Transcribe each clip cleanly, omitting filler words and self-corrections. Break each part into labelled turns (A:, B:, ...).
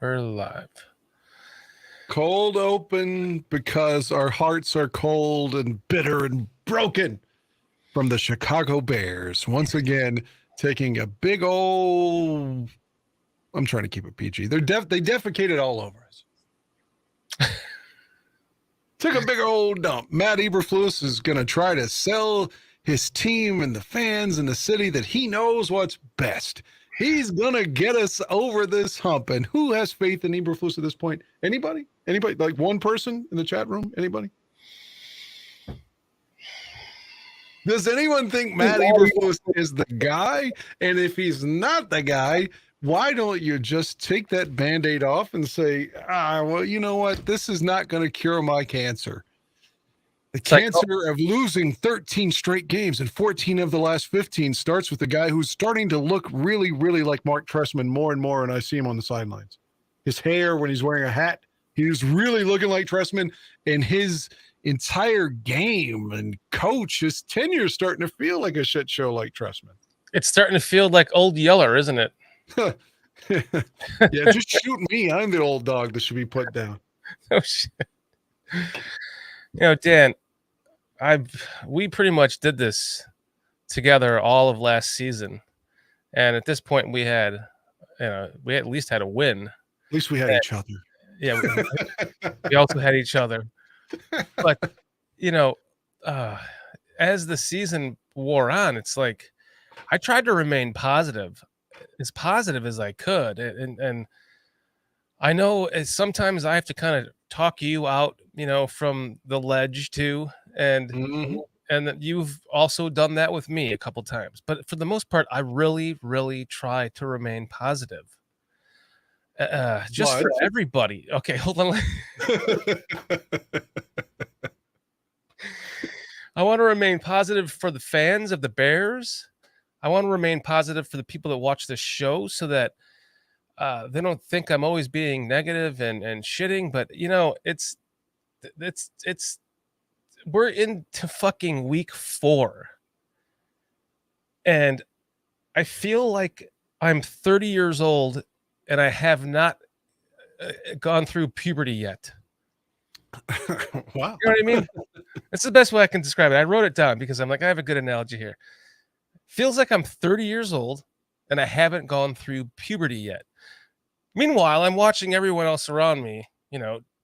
A: We're live.
B: Cold open because our hearts are cold and bitter and broken from the Chicago Bears. Once again, taking a big old... I'm trying to keep it PG. They defecated all over us. Took a big old dump. Matt Eberflus is going to try to sell his team and the fans and the city that he knows what's best. He's going to get us over this hump. And who has faith in Eberflus at this point? Anybody? Anybody? Like one person in the chat room? Anybody? Does anyone think Matt Eberflus is the guy? And if he's not the guy, why don't you just take that Band-Aid off and say, well, you know what? This is not going to cure my cancer. The cancer of losing 13 straight games and 14 of the last 15 starts with the guy who's starting to look really, really like Mark Trestman more and more, and I see him on the sidelines. His hair, when he's wearing a hat, he's really looking like Trestman, and his entire game and coach, his tenure is starting to feel like a shit show like Trestman.
A: It's starting to feel like Old Yeller, isn't it?
B: Yeah, just shoot me. I'm the old dog that should be put down.
A: Oh, shit. Dan, we pretty much did this together all of last season, and at this point we had at least had a win.
B: At least we had each other.
A: Yeah, we also had each other. But as the season wore on, it's like I tried to remain positive as I could, and I know sometimes I have to kind of talk you out, from the ledge too. And and that you've also done that with me a couple times. But for the most part, I really, really try to remain positive. Just for everybody. Okay, hold on. I want to remain positive for the fans of the Bears. I want to remain positive for the people that watch the show so that they don't think I'm always being negative and shitting. But, it's we're into fucking week 4. And I feel like I'm 30 years old and I have not gone through puberty yet.
B: Wow.
A: You know what I mean? That's the best way I can describe it. I wrote it down because I'm like, I have a good analogy here. Feels like I'm 30 years old and I haven't gone through puberty yet. Meanwhile, I'm watching everyone else around me,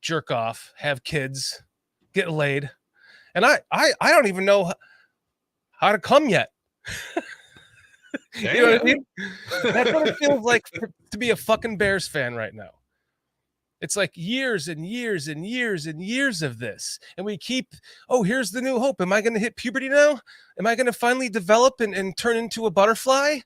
A: jerk off, have kids, get laid. And I don't even know how to come yet. You know what I mean? That's what it feels like to be a fucking Bears fan right now. It's like years and years and years and years of this. And we keep, here's the new hope. Am I going to hit puberty now? Am I going to finally develop and turn into a butterfly?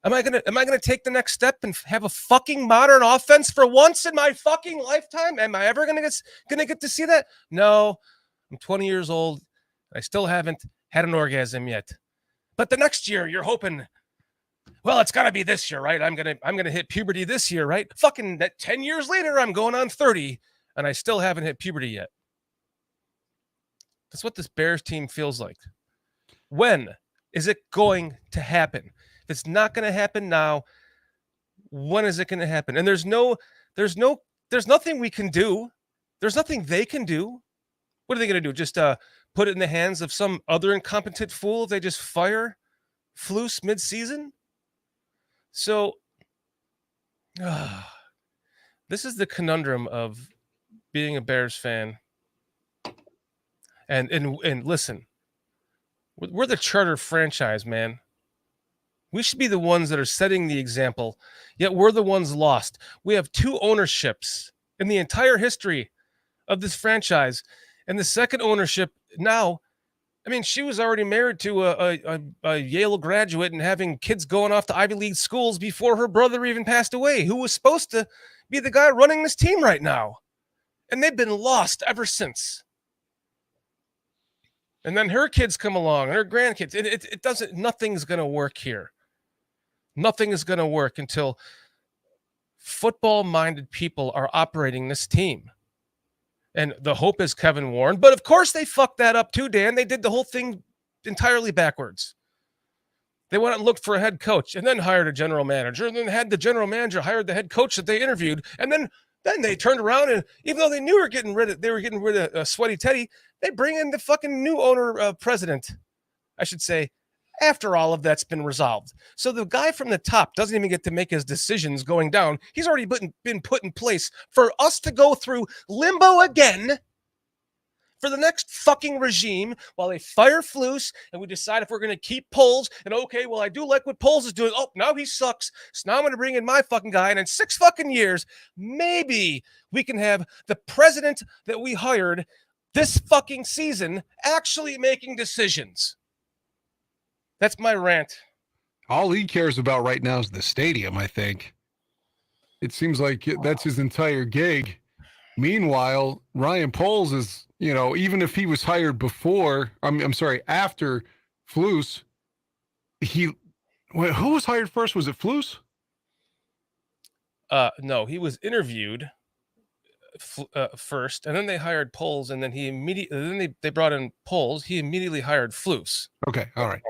A: Am I gonna take the next step and have a fucking modern offense for once in my fucking lifetime? Am I ever gonna get to see that? No, I'm 20 years old. I still haven't had an orgasm yet. But the next year, you're hoping, well, it's gotta be this year, right? I'm gonna hit puberty this year, right? Fucking 10 years later, I'm going on 30, and I still haven't hit puberty yet. That's what this Bears team feels like. When is it going to happen? If it's not going to happen now, when is it going to happen? And there's nothing we can do. There's nothing they can do. What are they going to do? Just put it in the hands of some other incompetent fool if they just fire Flus mid-season? So this is the conundrum of being a Bears fan. And listen, we're the charter franchise, man. We should be the ones that are setting the example, yet we're the ones lost. We have 2 ownerships in the entire history of this franchise. And the second ownership now, I mean, she was already married to a Yale graduate and having kids going off to Ivy League schools before her brother even passed away, who was supposed to be the guy running this team right now. And they've been lost ever since. And then her kids come along, and her grandkids. It doesn't, nothing's going to work here. Nothing is going to work until football-minded people are operating this team. And the hope is Kevin Warren. But, of course, they fucked that up too, Dan. They did the whole thing entirely backwards. They went out and looked for a head coach and then hired a general manager and then had the general manager hired the head coach that they interviewed. And then they turned around and even though they knew they were getting rid of Sweaty Teddy, they bring in the fucking new owner, president, I should say, after all of that's been resolved. So the guy from the top doesn't even get to make his decisions going down. He's already been put in place for us to go through limbo again for the next fucking regime while they fire Flus and we decide if we're going to keep Poles. And okay, well, I do like what Poles is doing. Oh, now he sucks. So now I'm going to bring in my fucking guy. And in 6 fucking years, maybe we can have the president that we hired this fucking season actually making decisions. That's my rant.
B: All he cares about right now is the stadium, I think. It seems like that's his entire gig. Meanwhile, Ryan Poles is, even if he was hired before, after Flus, who was hired first? Was it Flus?
A: No, he was interviewed first, and then they hired Poles, and then they brought in Poles. He immediately hired Flus.
B: Okay, all right.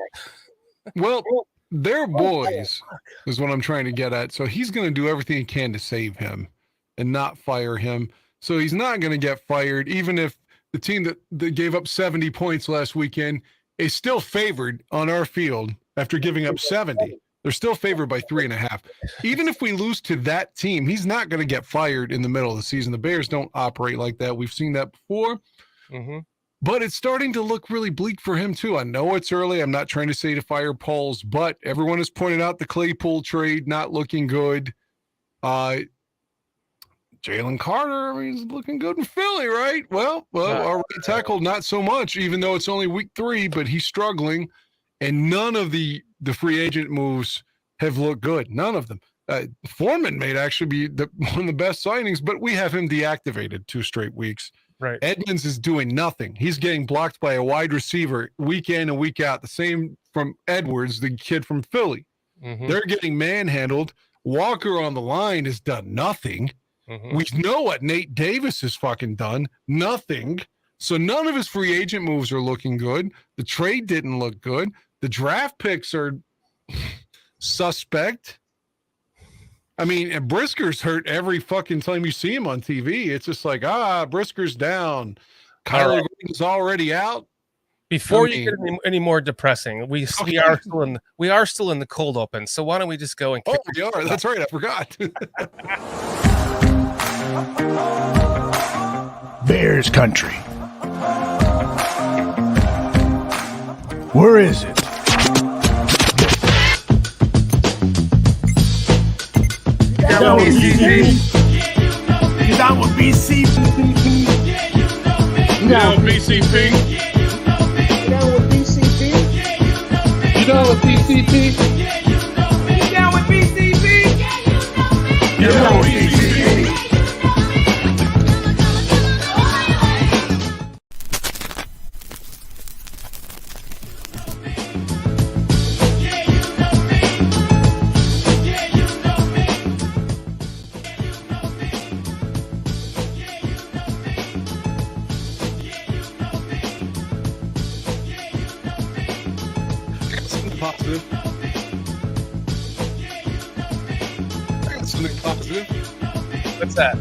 B: Well, they're boys, is what I'm trying to get at. So he's going to do everything he can to save him and not fire him. So he's not going to get fired, even if the team that gave up 70 points last weekend is still favored on our field after giving up 70. They're still favored by 3.5. Even if we lose to that team, he's not going to get fired in the middle of the season. The Bears don't operate like that. We've seen that before.
A: Mm-hmm.
B: But it's starting to look really bleak for him, too. I know it's early. I'm not trying to say to fire Poles, but everyone has pointed out the Claypool trade not looking good. Jalen Carter, he's looking good in Philly, right? Well, our right tackle, not so much, even though it's only week 3, but he's struggling. And none of the free agent moves have looked good. None of them. Foreman may actually be one of the best signings, but we have him deactivated 2 straight weeks.
A: Right.
B: Edmonds is doing nothing. He's getting blocked by a wide receiver week in and week out. The same from Edwards, the kid from Philly.
A: Mm-hmm.
B: They're getting manhandled. Walker on the line has done nothing.
A: Mm-hmm.
B: We know what Nate Davis has fucking done. Nothing. So none of his free agent moves are looking good. The trade didn't look good. The draft picks are suspect. I mean, and Brisker's hurt every fucking time you see him on TV. It's just like, Brisker's down. Kyler Gordon's already out.
A: Before you get any more depressing, we are still in the cold open. So why don't we just go and kick
B: we are. That's right. I forgot.
C: Bears country. Where is it? Down with BCP. You down with BCP?
B: You down with BCP?
D: You down with BCP?
B: You down with BCP?
D: You down with BCP?
B: You down with BCP? Positive. I got something positive.
A: What's that?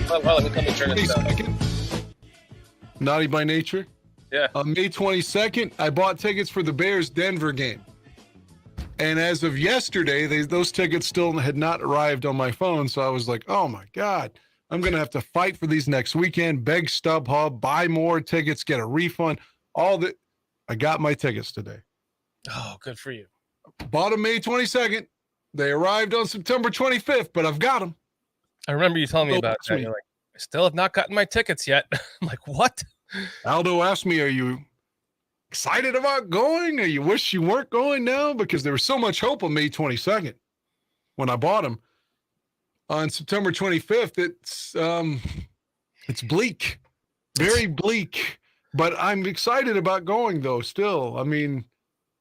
A: Well, let me come and turn this down.
B: Naughty by nature.
A: Yeah.
B: On May 22nd, I bought tickets for the Bears Denver game. And as of yesterday, those tickets still had not arrived on my phone. So I was like, oh my God, I'm going to have to fight for these next weekend, beg StubHub, buy more tickets, get a refund, all that. I got my tickets today.
A: Oh, good for you.
B: Bought them May 22nd. They arrived on September 25th, but I've got them.
A: I remember you telling me about that. You're like, I still have not gotten my tickets yet. I'm like, what?
B: Aldo asked me, are you excited about going? Or you wish you weren't going now? Because there was so much hope on May 22nd when I bought them. On September 25th, it's bleak. Very bleak. But I'm excited about going, though, still. I mean,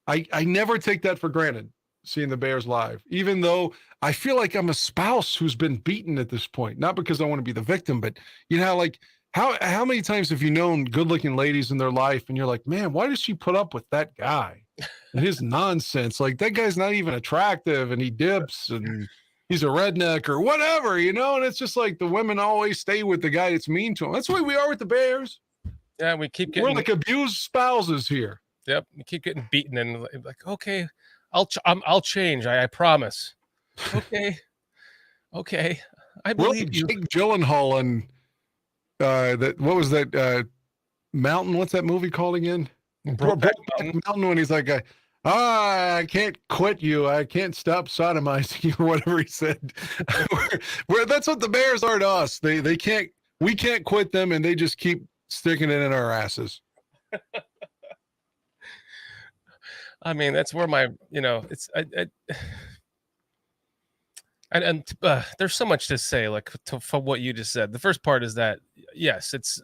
B: I never take that for granted, seeing the Bears live, even though I feel like I'm a spouse who's been beaten at this point. Not because I want to be the victim, but, like, how many times have you known good-looking ladies in their life, and you're like, man, why does she put up with that guy? and his nonsense. Like, that guy's not even attractive, and he dips, and he's a redneck or whatever, and it's just like the women always stay with the guy that's mean to them. That's the way we are with the Bears.
A: Yeah, we keep
B: We're
A: getting
B: like abused spouses here.
A: Yep, we keep getting beaten, and like, okay, I'll change. I promise. Okay, okay, I
B: We're like
A: believe you.
B: Jake Gyllenhaal on what was that Mountain? What's that movie called again?
A: Brokeback
B: Mountain, when he's like, I can't quit you. I can't stop sodomizing you, or whatever he said. That's what the Bears are to us. We can't quit them, and they just keep sticking it in our asses.
A: I mean, that's where my, it's and there's so much to say, like for what you just said. The first part is that yes, it's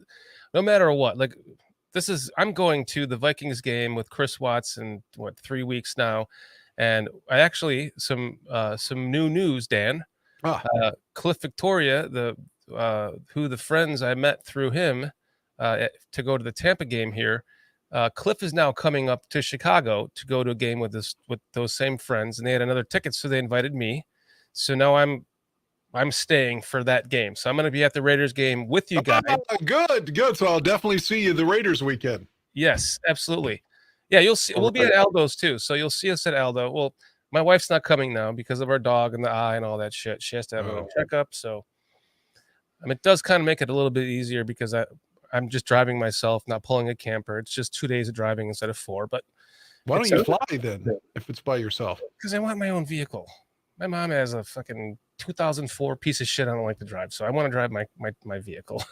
A: no matter what. Like I'm going to the Vikings game with Chris Watts in 3 weeks now, and I actually some new news, Dan. Cliff Victoria, who the friends I met through him to go to the Tampa game here. Cliff is now coming up to Chicago to go to a game with those same friends, and they had another ticket, so they invited me. So now I'm staying for that game. So I'm going to be at the Raiders game with you guys.
B: Good. So I'll definitely see you the Raiders weekend.
A: Yes, absolutely. Yeah, you'll see. We'll be at Aldo's too. So you'll see us at Aldo. Well, my wife's not coming now because of our dog and the eye and all that shit. She has to have a checkup. So it does kind of make it a little bit easier because I'm just driving myself, not pulling a camper. It's just 2 days of driving instead of 4. But
B: why don't you fly then if it's by yourself?
A: Because I want my own vehicle. My mom has a fucking 2004 piece of shit I don't like to drive, so I want to drive my vehicle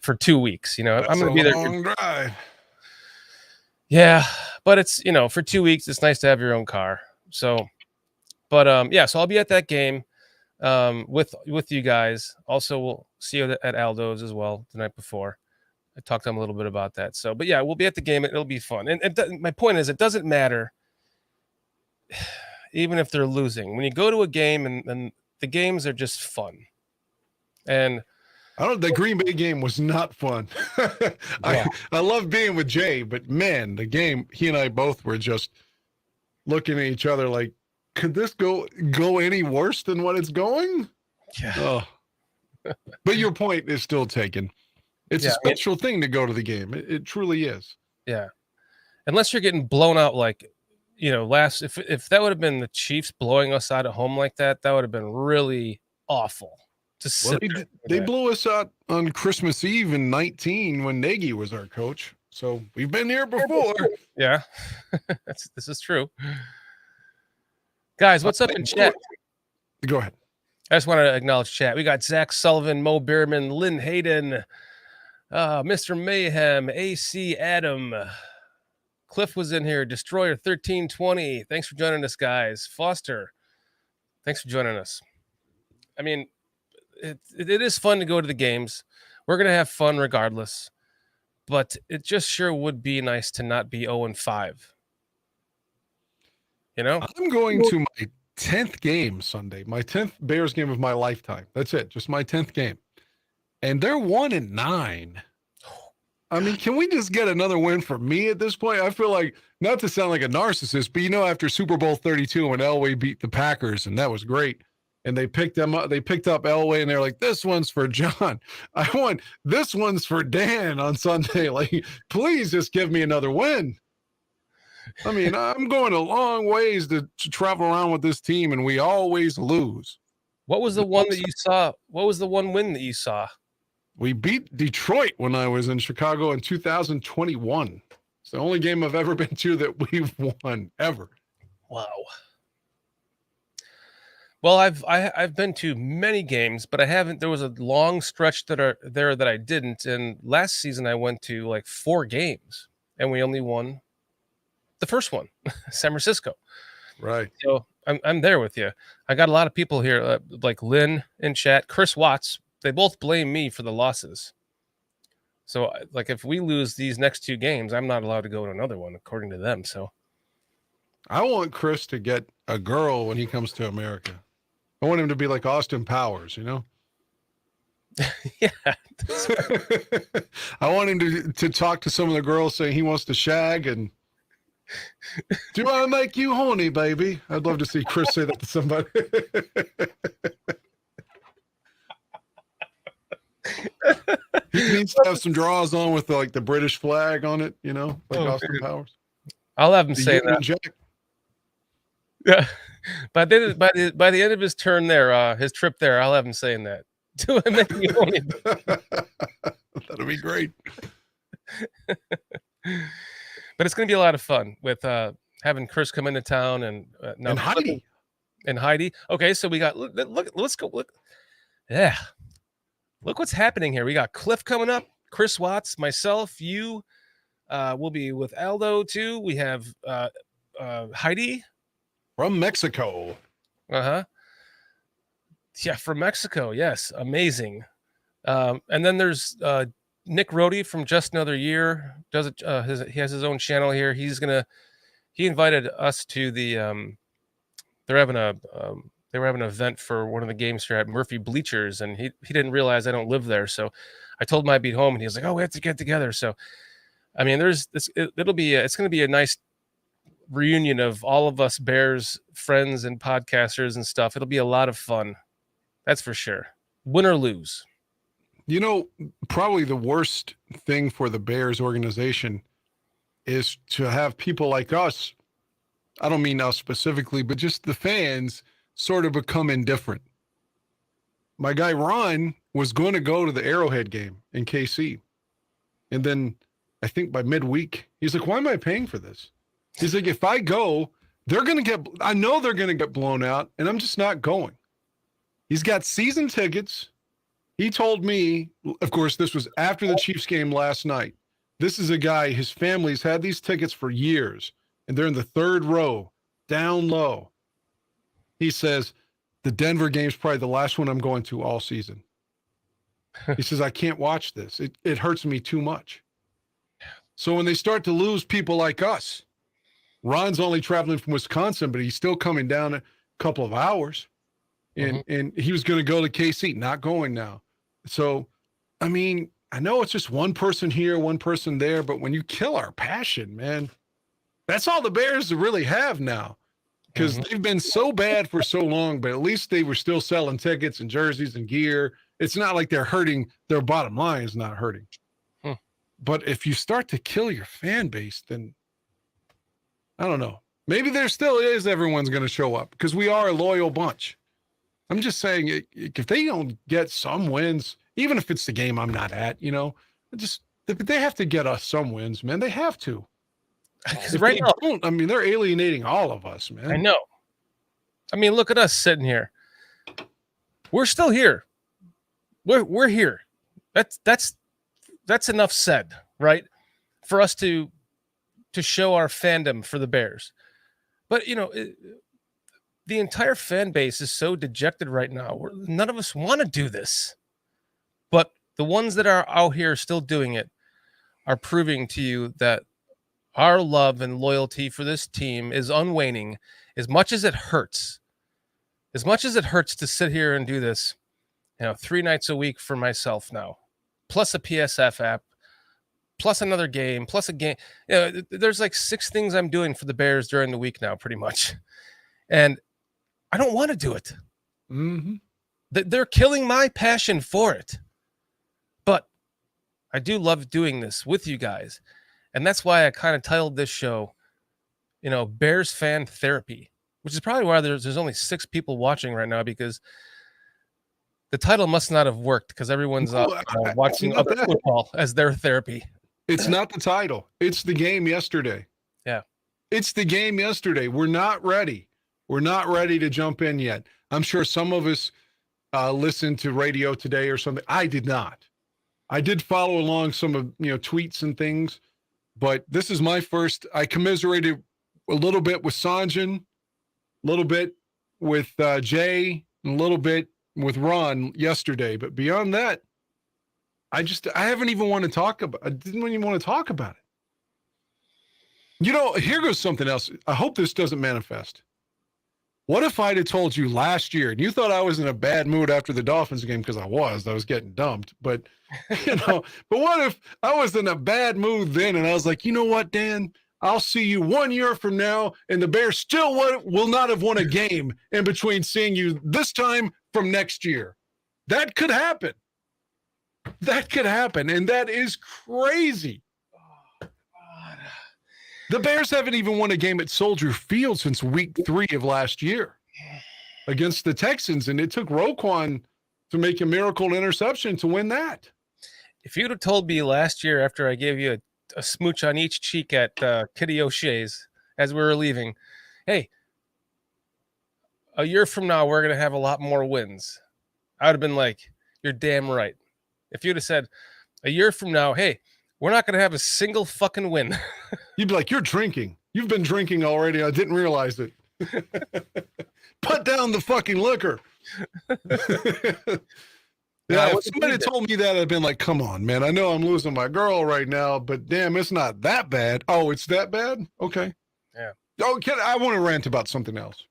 A: for 2 weeks. I'm going to be there.
B: Long drive.
A: Yeah, but it's for 2 weeks. It's nice to have your own car. So, but yeah, so I'll be at that game with you guys. Also, we'll see you at Aldo's as well the night before. I talked to them a little bit about that. So, but yeah, we'll be at the game. It'll be fun. And my point is, it doesn't matter. Even if they're losing, when you go to a game and the games are just fun. And
B: the Green Bay game was not fun. I love being with Jay, but man, the game, he and I both were just looking at each other like, could this go any worse than what it's going?
A: Yeah.
B: Oh. But your point is still taken. It's a special thing to go to the game. It truly is.
A: Yeah. Unless you're getting blown out like, if that would have been the Chiefs blowing us out at home like that, that would have been really awful.
B: They blew us out on Christmas Eve in 19 when Nagy was our coach. So we've been here before.
A: Yeah, this is true. Guys, what's up in chat?
B: Go ahead.
A: I just want to acknowledge chat. We got Zach Sullivan, Mo Beerman, Lynn Hayden, Mr. Mayhem, AC Adam. Cliff was in here. Destroyer 1320. Thanks for joining us, guys. Foster, thanks for joining us. I mean, it is fun to go to the games. We're going to have fun regardless. But it just sure would be nice to not be 0-5.
B: I'm going to my 10th game Sunday. My 10th Bears game of my lifetime. That's it. Just my 10th game. And they're 1-9. I mean, can we just get another win for me at this point? I feel like, not to sound like a narcissist, but after Super Bowl 32 when Elway beat the Packers, and that was great, and they picked up Elway, and they're like, this one's for John. This one's for Dan on Sunday. Like, please just give me another win. I mean, I'm going a long ways to travel around with this team, and we always lose.
A: What was the one that you saw? What was the one win that you saw?
B: We beat Detroit when I was in Chicago in 2021. It's the only game I've ever been to that we've won ever.
A: Wow. Well, I've been to many games, but I haven't. There was a long stretch that I didn't. And last season I went to like 4 games, and we only won the first one, San Francisco.
B: Right.
A: So I'm there with you. I got a lot of people here, like Lynn in chat, Chris Watts. They both blame me for the losses. So, like, if we lose these next 2 games, I'm not allowed to go to another one, according to them. So,
B: I want Chris to get a girl when he comes to America. I want him to be like Austin Powers,
A: Yeah.
B: I want him to talk to some of the girls saying he wants to shag, and Do I make you horny, baby? I'd love to see Chris say that to somebody. He needs to have some draws on with like the British flag on it, like Austin Powers.
A: I'll have him
B: The
A: say
B: Union
A: that.
B: Jack.
A: Yeah. By the end of his turn there, his trip there, I'll have him saying that. Do I make you horny?
B: That'll be great.
A: But it's going to be a lot of fun with having Chris come into town and
B: Heidi.
A: And Heidi. Okay, so we got let's go look. Yeah. Look what's happening here. We got Cliff coming up, Chris Watts, myself, you. We'll be with Aldo too. We have Heidi
B: From Mexico.
A: Yeah, from Mexico. Yes, amazing. And then there's Nick Rohde from Just Another Year. Does it? He has his own channel here. He invited us to the. They were having an event for one of the games here at Murphy Bleachers, and he didn't realize I don't live there. So I told him I'd be home, and he was like, "Oh, we have to get together." So, I mean, there's this. It's going to be a nice reunion of all of us Bears friends and podcasters and stuff. It'll be a lot of fun. That's for sure. Win or lose.
B: Probably the worst thing for the Bears organization is to have people like us, I don't mean us specifically, but just the fans sort of become indifferent. My guy Ron was going to go to the Arrowhead game in KC. And then I think by midweek, he's like, why am I paying for this? He's like, if I go, I know they're going to get blown out, and I'm just not going. He's got season tickets. He told me, of course, this was after the Chiefs game last night. This is a guy, his family's had these tickets for years, and they're in the third row, down low. He says, the Denver game's probably the last one I'm going to all season. He says, I can't watch this. It hurts me too much. So when they start to lose people like us, Ron's only traveling from Wisconsin, but he's still coming down a couple of hours. And he was going to go to KC, not going now. So, I mean, I know it's just one person here, one person there, but when you kill our passion, man, that's all the Bears really have now. Because they've been so bad for so long, but at least they were still selling tickets and jerseys and gear. It's not like they're hurting. Their bottom line is not hurting. But if you start to kill your fan base, then I don't know. Maybe there still is everyone's going to show up because we are a loyal bunch. I'm just saying, if they don't get some wins, even if it's the game I'm not at, they have to get us some wins, man. They have to. Because right now, I mean, they're alienating all of us, man.
A: I know. I mean, look at us sitting here. We're still here. We're here. That's enough said, right? For us to show our fandom for the Bears. But the entire fan base is so dejected right now. None of us want to do this. But the ones that are out here still doing it are proving to you that our love and loyalty for this team is unwaning. As much as it hurts to sit here and do this, 3 nights a week for myself now, plus a PSF app, plus another game, plus a game. There's like 6 things I'm doing for the Bears during the week now, pretty much. And I don't want to do it. They're killing my passion for it. But I do love doing this with you guys. And that's why I kind of titled this show, Bears Fan Therapy, which is probably why there's only 6 people watching right now, because the title must not have worked because everyone's watching other football as their therapy.
B: It's not the title. It's the game yesterday.
A: Yeah.
B: It's the game yesterday. We're not ready. We're not ready to jump in yet. I'm sure some of us listened to radio today or something. I did not. I did follow along some of, tweets and things, but this is my first. I commiserated a little bit with Sanjan, a little bit with Jay, and a little bit with Ron yesterday. But beyond that, I haven't even want to talk about. I didn't even want to talk about it. Here goes something else. I hope this doesn't manifest. What if I'd have told you last year and you thought I was in a bad mood after the Dolphins game? Because I was getting dumped. But, but what if I was in a bad mood then and I was like, you know what, Dan, I'll see you 1 year from now, and the Bears still will not have won a game in between seeing you this time from next year. That could happen. That could happen, and that is crazy. The Bears haven't even won a game at Soldier Field since week 3 of last year against the Texans, and it took Roquan to make a miracle interception to win that.
A: If you'd have told me last year after I gave you a smooch on each cheek at Kitty O'Shea's as we were leaving, hey, a year from now we're going to have a lot more wins, I would have been like, you're damn right. If you'd have said a year from now, hey, we're not going to have a single fucking win.
B: You'd be like, you're drinking. You've been drinking already. I didn't realize it. Put down the fucking liquor. Yeah, if somebody had told me that, I'd been like, come on, man. I know I'm losing my girl right now, but damn, it's not that bad. Oh, it's that bad? Okay.
A: Yeah.
B: Oh, I want to rant about something else.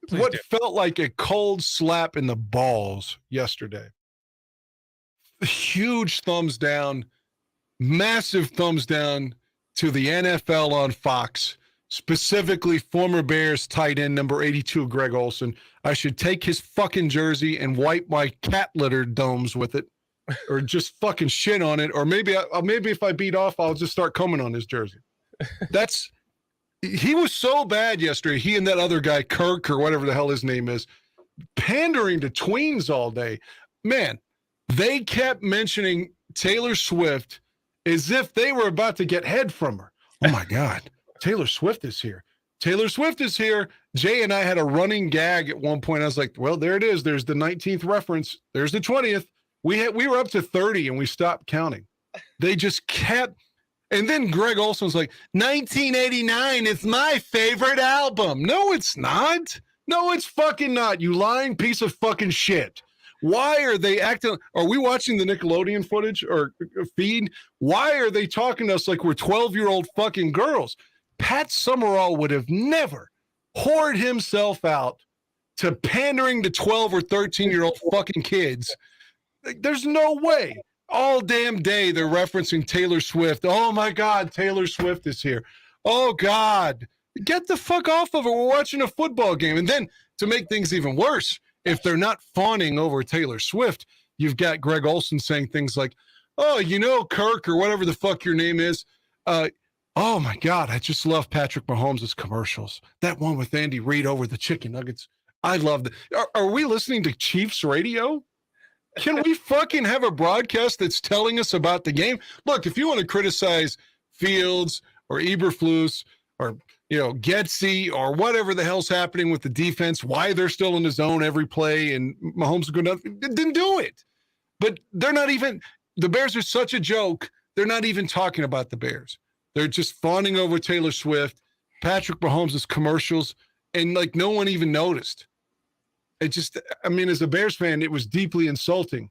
A: Please
B: what
A: do.
B: felt like a cold slap in the balls yesterday. Huge thumbs down, massive thumbs down to the NFL on Fox, specifically former Bears tight end number 82, Greg Olsen. I should take his fucking jersey and wipe my cat litter domes with it, or just fucking shit on it, or maybe if I beat off, I'll just start coming on his jersey. He was so bad yesterday. He and that other guy, Kirk, or whatever the hell his name is, pandering to tweens all day. Man, they kept mentioning Taylor Swift as if they were about to get head from her. Oh my God, Taylor Swift is here. Taylor Swift is here. Jay and I had a running gag at one point. I was like, well, there it is. There's the 19th reference. There's the 20th. We were up to 30 and we stopped counting. They just kept. And then Greg Olsen was like, 1989 is my favorite album. No, it's not. No, it's fucking not. You lying piece of fucking shit. Why are they acting? Are we watching the Nickelodeon footage or feed? Why are they talking to us like we're 12-year-old fucking girls? Pat Summerall would have never whored himself out to pandering to 12 or 13-year-old fucking kids. There's no way. All damn day they're referencing Taylor Swift. Oh my God, Taylor Swift is here. Oh God, get the fuck off of it. We're watching a football game. And then to make things even worse, if they're not fawning over Taylor Swift, you've got Greg Olsen saying things like, oh, you know, Kirk, or whatever the fuck your name is. Oh my God, I just love Patrick Mahomes' commercials. That one with Andy Reid over the chicken nuggets. I love that. Are we listening to Chiefs radio? Can we fucking have a broadcast that's telling us about the game? Look, if you want to criticize Fields or Eberflus or, you know, Getsy or whatever the hell's happening with the defense, why they're still in the zone every play and Mahomes is going to, then do it. But they're not even, the Bears are such a joke. They're not even talking about the Bears. They're just fawning over Taylor Swift, Patrick Mahomes' commercials, and like no one even noticed. It just, I mean, as a Bears fan, it was deeply insulting.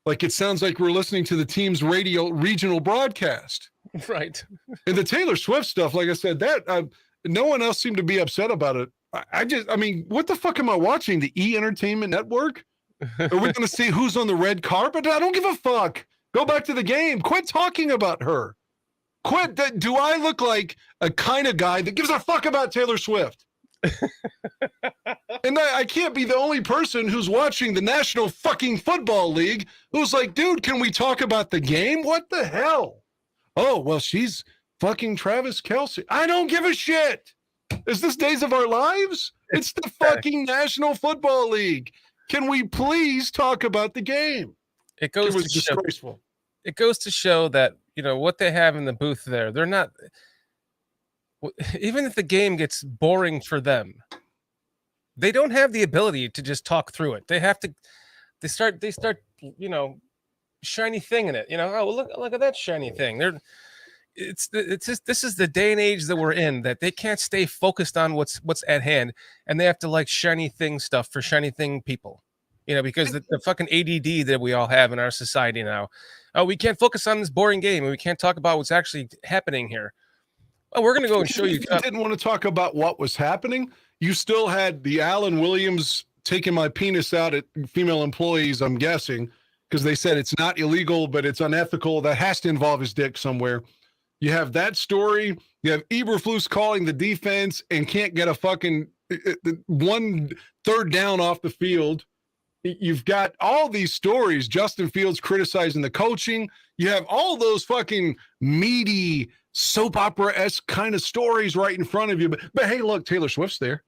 B: Like, it sounds like we're listening to the team's radio regional broadcast.
A: Right.
B: And the Taylor Swift stuff, like I said, that no one else seemed to be upset about it. I mean, what the fuck am I watching? The E! Entertainment Network? Are we going to see who's on the red carpet? I don't give a fuck. Go back to the game. Quit talking about her. Quit. Do I look like a kind of guy that gives a fuck about Taylor Swift? And I can't be the only person who's watching the National fucking Football League who's like, dude, can we talk about the game? What the hell? Oh, well, she's fucking Travis Kelce. I don't give a shit. Is this Days of Our Lives? It's the fucking National Football League. Can we please talk about the game?
A: It
B: was
A: goes to show,
B: disgraceful.
A: it goes to show that, you know, what they have in the booth there, they're not, even if the game gets boring for them, they don't have the ability to just talk through it. They have to, they start, you know, shiny thing in it, you know, oh, look at that shiny thing. It's just, this is the day and age that we're in, that they can't stay focused on what's at hand, and they have to like shiny thing stuff for shiny thing people, you know, because the fucking ADD that we all have in our society now. Oh, we can't focus on this boring game, and we can't talk about what's actually happening here. Oh, we're going to go and show you.
B: You didn't want to talk about what was happening. You still had the Alan Williams taking my penis out at female employees, I'm guessing, because they said it's not illegal, but it's unethical. That has to involve his dick somewhere. You have that story. You have Eberflus calling the defense and can't get a fucking 1 third down off the field. You've got all these stories. Justin Fields criticizing the coaching. You have all those fucking meaty soap opera-esque kind of stories right in front of you. But hey, look, Taylor Swift's there.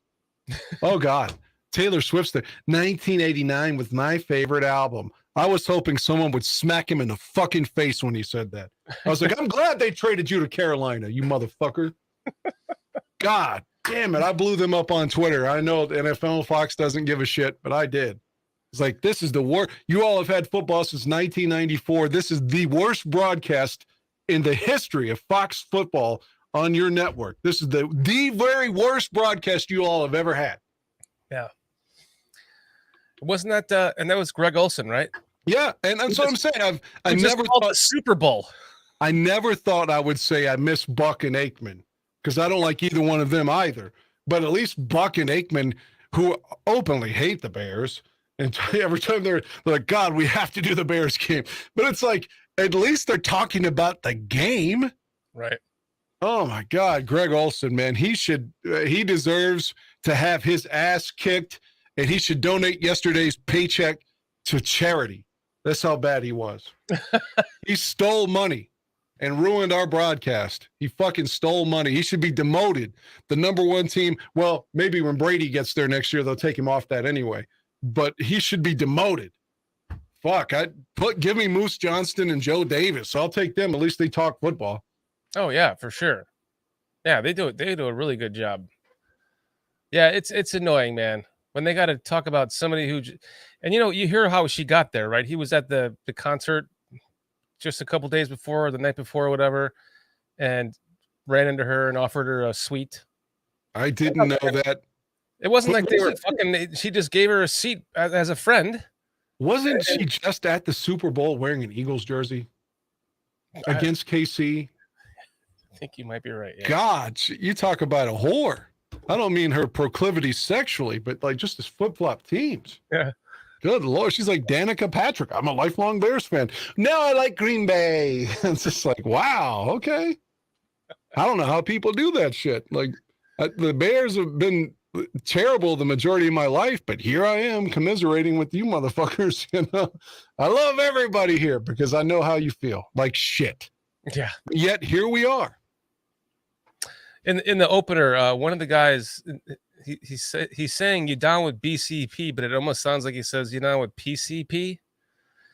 B: Oh, God. Taylor Swift's there. 1989 was my favorite album. I was hoping someone would smack him in the fucking face when he said that. I was like, I'm glad they traded you to Carolina, you motherfucker. God damn it. I blew them up on Twitter. I know NFL Fox doesn't give a shit, but I did. It's like, this is the worst. You all have had football since 1994. This is the worst broadcast in the history of Fox football on your network. This is the very worst broadcast you all have ever had.
A: Yeah. Wasn't that, and that was Greg Olson, right?
B: Yeah, and that's what I'm saying. I never
A: thought
B: thought
A: the Super Bowl.
B: I never thought I would say I miss Buck and Aikman because I don't like either one of them either. But at least Buck and Aikman, who openly hate the Bears, and every time they're like, God, we have to do the Bears game. But it's like, at least they're talking about the game.
A: Right.
B: Oh my God, Greg Olson, man, he deserves to have his ass kicked, and he should donate yesterday's paycheck to charity. That's how bad he was. He stole money and ruined our broadcast. He fucking stole money. He should be demoted. The number one team, well, maybe when Brady gets there next year, they'll take him off that anyway. But he should be demoted. Fuck, give me Moose Johnston and Joe Davis. I'll take them. At least they talk football.
A: Oh yeah, for sure. Yeah, they do a really good job. Yeah, it's annoying, man. When they got to talk about somebody who, and you hear how she got there, right? He was at the concert just a couple days before, or the night before, or whatever, and ran into her and offered her a suite.
B: I didn't know that.
A: It wasn't like she just gave her a seat as a friend.
B: Wasn't she just at the Super Bowl wearing an Eagles jersey against KC?
A: I think you might be right. Yeah.
B: God, you talk about a whore. I don't mean her proclivity sexually, but like just as flip-flop teams.
A: Yeah.
B: Good Lord. She's like Danica Patrick. I'm a lifelong Bears fan. Now I like Green Bay. It's just like, wow, okay. I don't know how people do that shit. Like the Bears have been terrible the majority of my life, but here I am commiserating with you motherfuckers. I love everybody here because I know how you feel. Like shit.
A: Yeah.
B: Yet here we are.
A: In the opener, one of the guys, he's saying you down with BCP, but it almost sounds like he says you down with PCP.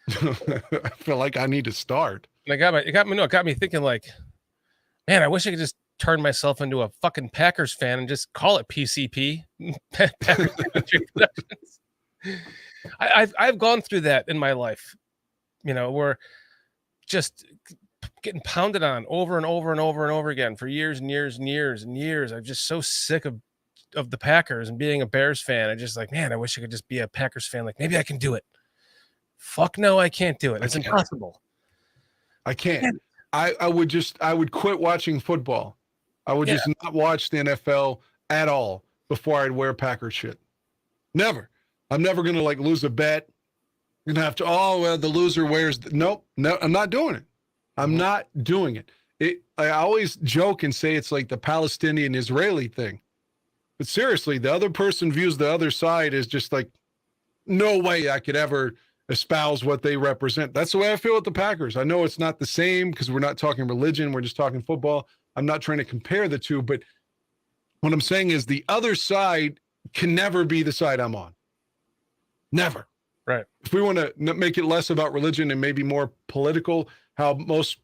B: I feel like I need to start.
A: And it got me thinking like, man, I wish I could just turn myself into a fucking Packers fan and just call it PCP. I've gone through that in my life, where just getting pounded on over and over and over and over again for years and years and years and years. I'm just so sick of the Packers and being a Bears fan. I just like, man, I wish I could just be a Packers fan. Like maybe I can do it. Fuck no, I can't do it. It's impossible.
B: I can't. I would quit watching football. I would just not watch the NFL at all before I'd wear Packers shit. Never. I'm never going to like lose a bet. You're going to have to, the loser wears. Nope. No, I'm not doing it. I'm not doing it. I always joke and say it's like the Palestinian-Israeli thing. But seriously, the other person views the other side as just like, no way I could ever espouse what they represent. That's the way I feel with the Packers. I know it's not the same because we're not talking religion. We're just talking football. I'm not trying to compare the two, but what I'm saying is the other side can never be the side I'm on. Never.
A: Right.
B: If we want to make it less about religion and maybe more political, how most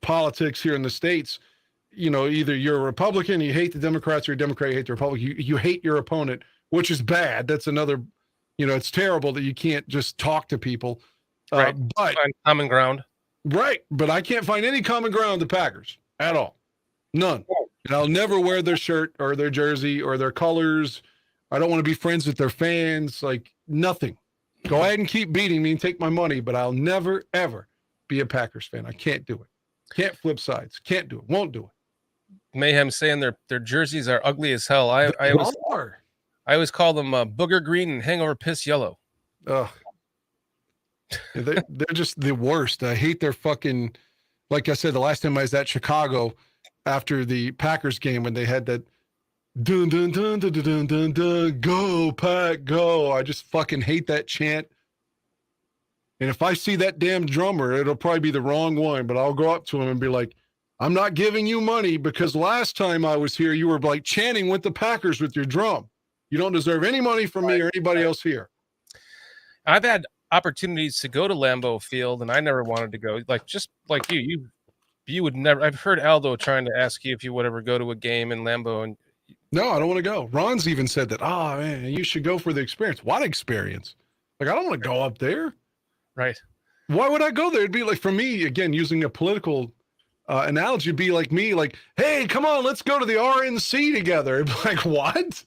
B: politics here in the States, either you're a Republican, you hate the Democrats, or a Democrat, you hate the Republican. You hate your opponent, which is bad. That's another, it's terrible that you can't just talk to people.
A: Right.
B: But
A: find common ground.
B: Right. But I can't find any common ground with the Packers at all. None. And I'll never wear their shirt or their jersey or their colors. I don't want to be friends with their fans. Like nothing. Go ahead and keep beating me and take my money, but I'll never, ever be a Packers fan. I can't do it. Can't flip sides. Can't do it. Won't do it.
A: Mayhem saying their jerseys are ugly as hell. I always call them booger green and hangover piss yellow.
B: Ugh. They're just the worst. I hate their fucking Like I said, the last time I was at Chicago after the Packers game when they had that dun dun dun dun dun dun dun, dun go Pack go. I just fucking hate that chant. And if I see that damn drummer, it'll probably be the wrong one, but I'll go up to him and be like, I'm not giving you money because last time I was here, you were like chanting with the Packers with your drum. You don't deserve any money from me or anybody else here.
A: I've had opportunities to go to Lambeau Field, and I never wanted to go. Like just like you would never. I've heard Aldo trying to ask you if you would ever go to a game in Lambeau, and
B: no, I don't want to go. Ron's even said that. Oh man, you should go for the experience. What experience? Like I don't want to go up there.
A: Right.
B: Why would I go there? It'd be like, for me, again, using a political analogy, it'd be like me, like, hey, come on, let's go to the RNC together. It'd be like, what?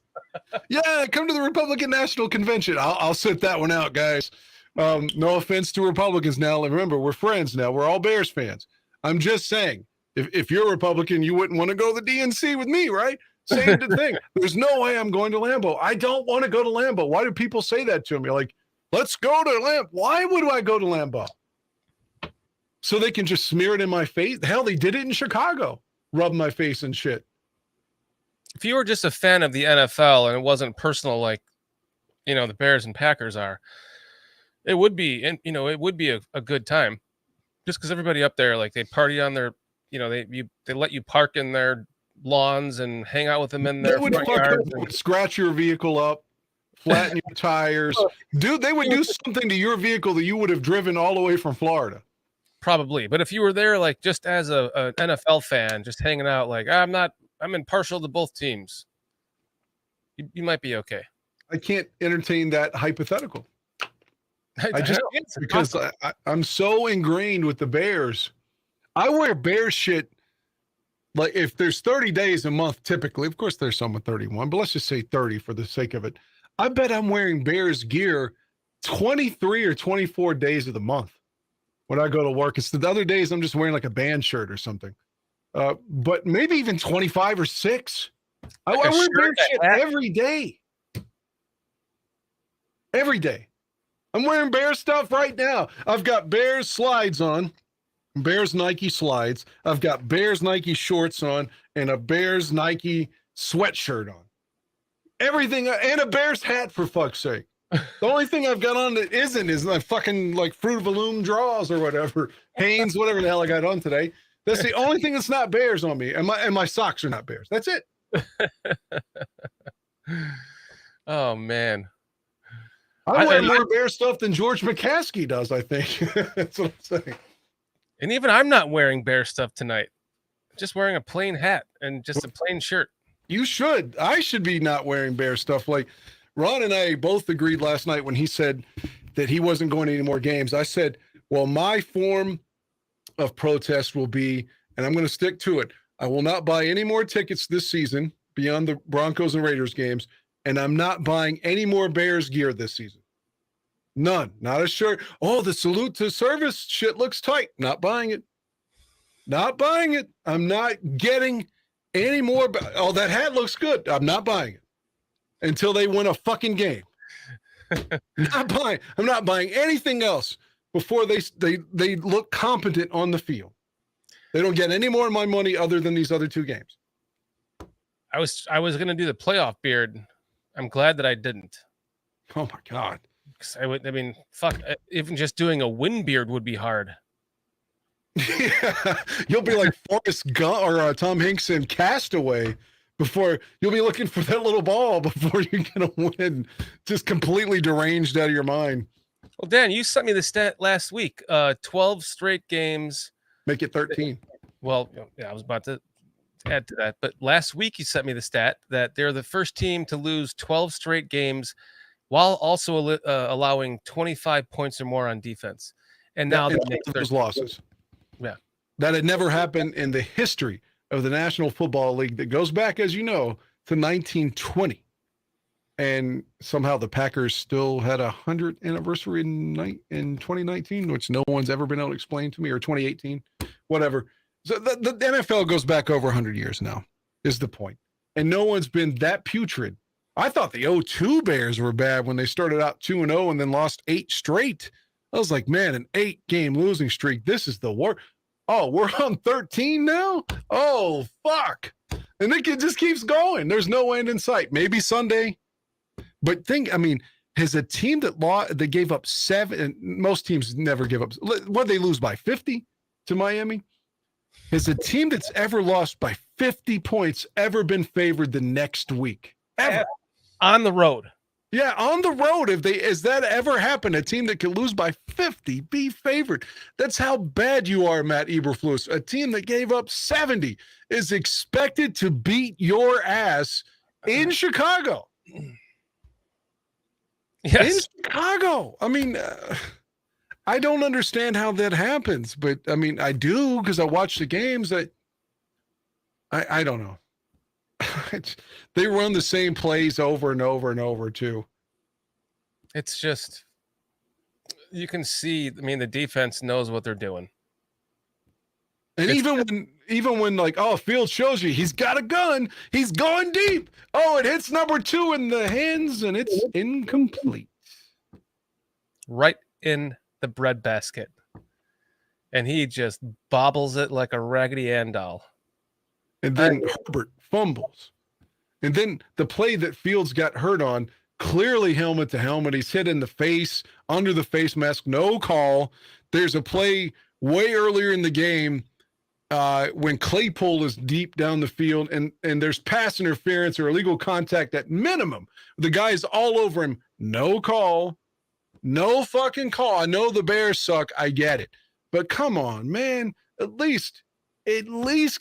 B: Yeah, come to the Republican National Convention. I'll sit that one out, guys. No offense to Republicans now. Remember, we're friends now. We're all Bears fans. I'm just saying, if you're a Republican, you wouldn't want to go to the DNC with me, right? Same thing. There's no way I'm going to Lambeau. I don't want to go to Lambeau. Why do people say that to me? Like, let's go to Lambeau. Why would I go to Lambeau? So they can just smear it in my face? Hell, they did it in Chicago. Rub my face and shit.
A: If you were just a fan of the NFL and it wasn't personal like, the Bears and Packers are, it would be, and it would be a good time. Just because everybody up there, like they party on their, they let you park in their lawns and hang out with them in their front yards.
B: Would scratch your vehicle up, flatten your tires. Dude, they would do something to your vehicle that you would have driven all the way from Florida.
A: Probably. But if you were there, like just as an NFL fan, just hanging out, like I'm impartial to both teams. You might be okay.
B: I can't entertain that hypothetical. I just can't because I'm so ingrained with the Bears. I wear Bears shit. Like if there's 30 days a month, typically, of course there's some with 31, but let's just say 30 for the sake of it. I bet I'm wearing Bears gear 23 or 24 days of the month when I go to work. It's the other days I'm just wearing like a band shirt or something. But maybe even 25 or 6. I wear Bears shit every day. Every day. I'm wearing Bears stuff right now. I've got Bears slides on. Bears Nike slides. I've got Bears Nike shorts on and a Bears Nike sweatshirt on. Everything, and a Bears hat for fuck's sake. The only thing I've got on that isn't is my fucking like Fruit of the Loom draws or whatever. Hanes, whatever the hell I got on today. That's the only thing that's not Bears on me. And my socks are not Bears. That's it.
A: Oh man.
B: I wear more Bear stuff than George McCaskey does, I think. That's what I'm saying.
A: And even I'm not wearing Bear stuff tonight. Just wearing a plain hat and just a plain shirt.
B: You should. I should be not wearing Bear stuff. Like Ron and I both agreed last night when he said that he wasn't going to any more games. I said, well, my form of protest will be, and I'm going to stick to it, I will not buy any more tickets this season beyond the Broncos and Raiders games, and I'm not buying any more Bears gear this season. None. Not a shirt. Oh, the salute to service shit looks tight. Not buying it. Not buying it. I'm not getting any more. Oh, that hat looks good. I'm not buying it until they win a fucking game. Not buying. I'm not buying anything else before they look competent on the field. They don't get any more of my money other than these other 2 games.
A: I was going to do the playoff beard. I'm glad that I didn't.
B: Oh my God.
A: Fuck, even just doing a wind beard would be hard.
B: Yeah, you'll be like Forrest Gump or Tom Hanks in Castaway before you'll be looking for that little ball before you're going to win. Just completely deranged out of your mind.
A: Well, Dan, you sent me the stat last week. 12 straight games.
B: Make it 13.
A: Well, yeah, I was about to add to that. But last week you sent me the stat that they're the first team to lose 12 straight games while also allowing 25 points or more on defense. And now they make
B: those losses.
A: Yeah.
B: That had never happened in the history of the National Football League that goes back, as you know, to 1920. And somehow the Packers still had a 100th anniversary in 2019, which no one's ever been able to explain to me, or 2018, whatever. So the NFL goes back over 100 years now, is the point. And no one's been that putrid. I thought the 0-2 Bears were bad when they started out 2-0 and then lost 8 straight. I was like, man, an 8-game losing streak. This is the worst. Oh, we're on 13 now? Oh, fuck. And it just keeps going. There's no end in sight. Maybe Sunday. But has a team that gave up 7, and most teams never give up. What they lose by 50 to Miami? Has a team that's ever lost by 50 points ever been favored the next week? Ever.
A: On the road.
B: Yeah, on the road. Has that ever happened? A team that can lose by 50 be favored? That's how bad you are, Matt Eberflus. A team that gave up 70 is expected to beat your ass in Chicago.
A: Yes.
B: In Chicago. I don't understand how that happens, but I do because I watch the games. I don't know. They run the same plays over and over and over too.
A: It's just, you can see, the defense knows what they're doing.
B: And even when like, oh, Fields shows you he's got a gun, he's going deep. Oh, it hits number 2 in the hands and it's incomplete.
A: Right in the breadbasket. And he just bobbles it like a Raggedy Ann doll.
B: And then Herbert fumbles. And then the play that Fields got hurt on, clearly helmet to helmet. He's hit in the face, under the face mask, no call. There's a play way earlier in the game when Claypool is deep down the field and there's pass interference or illegal contact at minimum. The guy's all over him. No call. No fucking call. I know the Bears suck. I get it. But come on, man. At least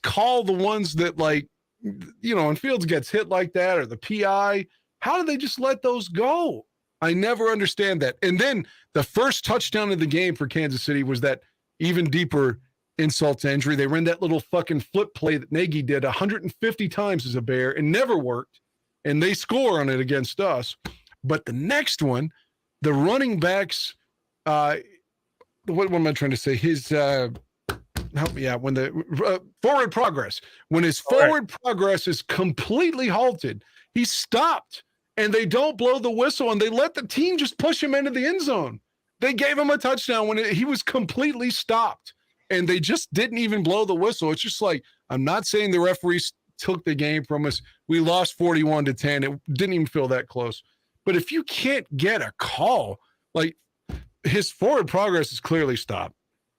B: call the ones that, like, when Fields gets hit like that or the PI. How do they just let those go? I never understand that. And then the first touchdown of the game for Kansas City was that even deeper insult to injury. They ran that little fucking flip play that Nagy did 150 times as a Bear and never worked. And they score on it against us. But the next one, the running backs, what am I trying to say? His, help me out. When the forward progress, when his forward progress is completely halted, he stopped and they don't blow the whistle and they let the team just push him into the end zone. They gave him a touchdown when he was completely stopped and they just didn't even blow the whistle. It's just like, I'm not saying the referees took the game from us. We lost 41-10. It didn't even feel that close. But if you can't get a call, like his forward progress is clearly stopped.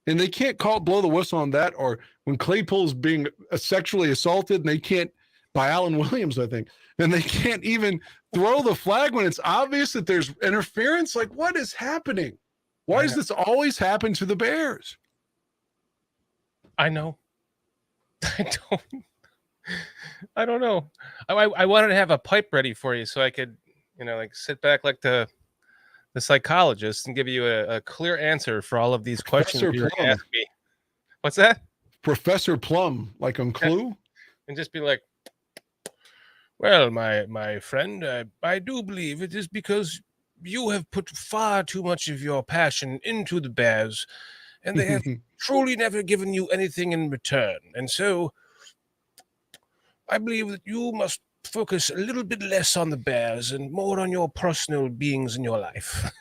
B: And they can't blow the whistle on that, or when Claypool's being sexually assaulted, and they can't, by Alan Williams, I think, and they can't even throw the flag when it's obvious that there's interference. Like, what is happening? Why does this always happen to the Bears?
A: I know. I don't know. I wanted to have a pipe ready for you so I could, like sit back like the psychologist and give you a clear answer for all of these questions you're going to ask me. What's that?
B: Professor Plum, like on Clue?
A: And just be like, well, my friend, I do believe it is because you have put far too much of your passion into the Bears, and they have truly never given you anything in return. And so I believe that you must focus a little bit less on the Bears and more on your personal beings in your life.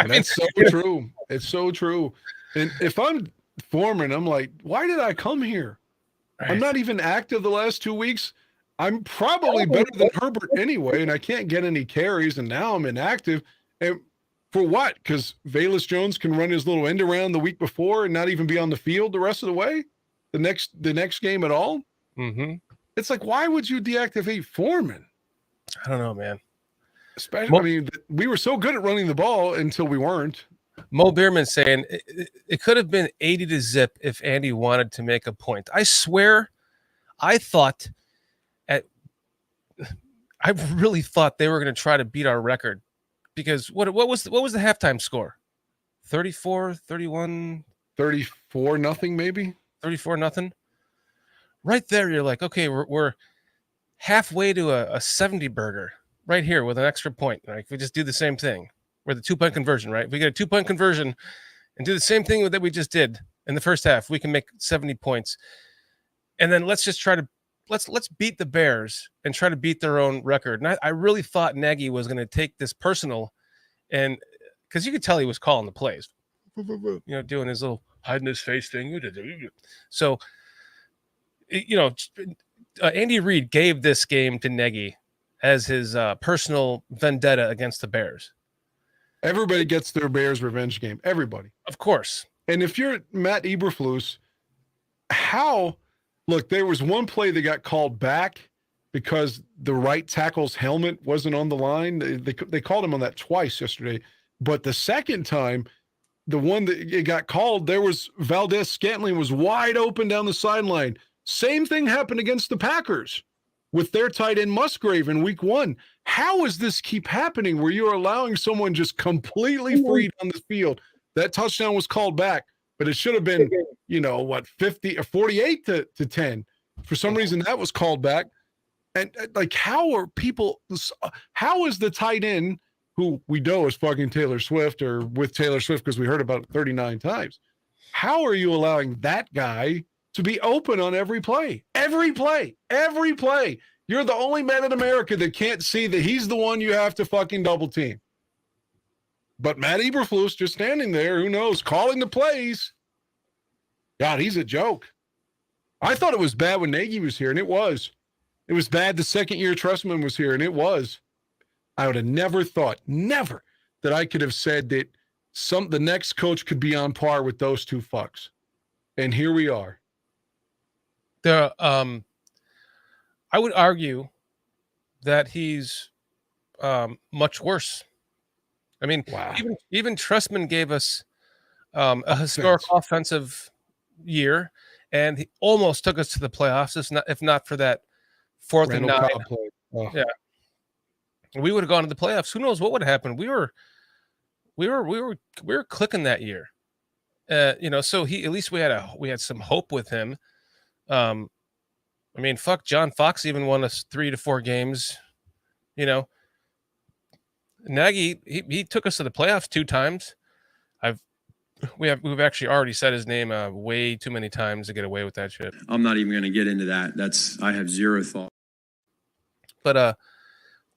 B: That's so true. It's so true. And if I'm Foreman, I'm like, why did I come here? Right. I'm not even active the last 2 weeks. I'm probably better than Herbert anyway, and I can't get any carries, and now I'm inactive. And for what? Because Velus Jones can run his little end around the week before and not even be on the field the rest of the way? The next game at all?
A: Mm-hmm.
B: It's like, why would you deactivate Foreman?
A: I don't know, man.
B: Especially, we were so good at running the ball until we weren't.
A: Mo Beerman saying it could have been 80-0 if Andy wanted to make a point. I swear, I really thought they were going to try to beat our record, because what was the halftime score? 34-31,
B: 34-0 maybe.
A: 34-0. Right there, you're like, okay, we're halfway to a 70 burger right here with an extra point. Right? If we just do the same thing, we're the 2-point conversion, right? If we get a 2-point conversion and do the same thing that we just did in the first half, we can make 70 points. And then let's just try to let's beat the Bears and try to beat their own record. And I really thought Nagy was going to take this personal, and because you could tell he was calling the plays, doing his little hiding his face thing. So, Andy Reid gave this game to Nagy as his personal vendetta against the Bears.
B: Everybody gets their Bears revenge game. Everybody.
A: Of course.
B: And if you're Matt Eberflus, look, there was one play that got called back because the right tackle's helmet wasn't on the line. They called him on that twice yesterday. But the second time, the one that it got called, there was Valdez-Scantling was wide open down the sideline. Same thing happened against the Packers with their tight end Musgrave in week 1. How does this keep happening where you're allowing someone just completely free on the field? That touchdown was called back, but it should have been, 50 or 48 to 10. For some reason, that was called back. And how is the tight end, who we know is fucking Taylor Swift or with Taylor Swift because we heard about it 39 times, how are you allowing that guy to be open on every play? Every play. You're the only man in America that can't see that he's the one you have to fucking double team. But Matt Eberflus just standing there, who knows, calling the plays. God, he's a joke. I thought it was bad when Nagy was here, and it was. It was bad the second year Trestman was here, and it was. I would have never thought, that I could have said that the next coach could be on par with those two fucks. And here we are.
A: I would argue that he's much worse. I mean,
B: wow.
A: even Trestman gave us a historic offensive year, and he almost took us to the playoffs. If not for that 4th and 9.
B: Oh.
A: Yeah, we would have gone to the playoffs. Who knows what would have happened? We were clicking that year. So at least we had some hope with him. I mean, fuck, John Fox even won us 3 to 4 games. Nagy, he took us to the playoffs 2 times. We've actually already said his name way too many times to get away with that shit.
E: I'm not even going to get into that. I have zero thought.
A: But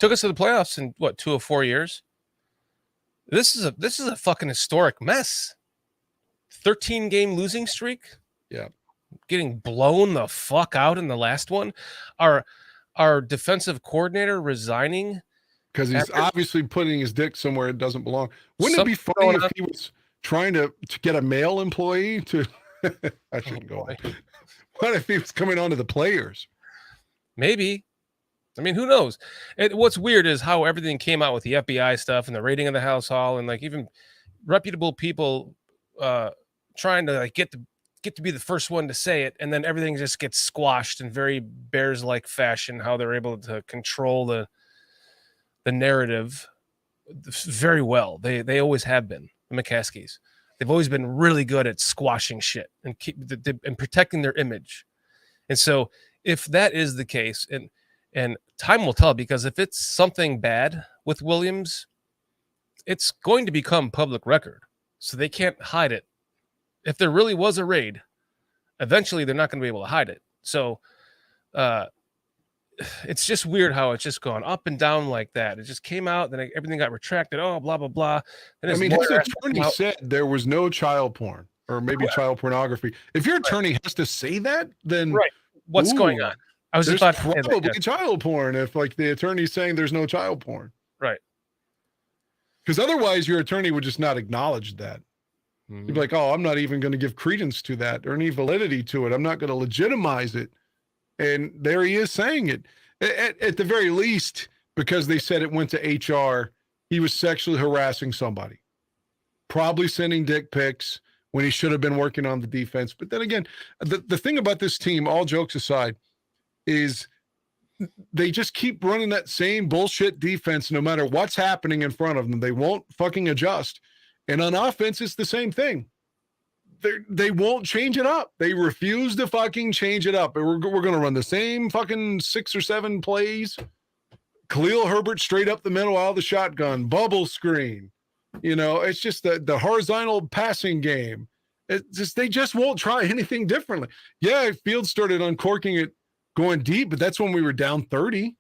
A: took us to the playoffs in 2 or 4 years. This is a fucking historic mess. 13-game losing streak.
B: Yeah.
A: Getting blown the fuck out in the last one. Our defensive coordinator resigning
B: because he's obviously putting his dick somewhere it doesn't belong. Wouldn't it be funny if he was trying to get a male employee to I shouldn't go on. What if he was coming on to the players?
A: Maybe. I mean, who knows? What's weird is how everything came out with the FBI stuff and the raiding of the house hall, and even reputable people trying to get to be the first one to say it, and then everything just gets squashed in very Bears-like fashion. How they're able to control the narrative very well. They always have been. The McCaskies. They've always been really good at squashing shit and and protecting their image. And so, if that is the case, and time will tell, because if it's something bad with Williams, it's going to become public record. So they can't hide it. If there really was a raid, eventually they're not going to be able to hide it. So it's just weird how it's just gone up and down like that. It just came out, then everything got retracted. Oh, blah, blah, blah.
B: And his attorney said there was no child porn or maybe child pornography. If your attorney has to say that, then
A: what's going on? I was
B: just
A: about
B: to probably child porn if the attorney's saying there's no child porn.
A: Right.
B: Because otherwise your attorney would just not acknowledge that. Mm-hmm. You'd be like, oh, I'm not even going to give credence to that or any validity to it. I'm not going to legitimize it. And there he is saying it. At the very least, because they said it went to HR, he was sexually harassing somebody. Probably sending dick pics when he should have been working on the defense. But then again, the thing about this team, all jokes aside, is they just keep running that same bullshit defense no matter what's happening in front of them. They won't fucking adjust. And on offense, it's the same thing. They won't change it up. They refuse to fucking change it up. We're going to run the same fucking 6 or 7 plays. Khalil Herbert straight up the middle out of the shotgun, bubble screen. It's just the horizontal passing game. They just won't try anything differently. Yeah, Fields started uncorking it going deep, but that's when we were down 30.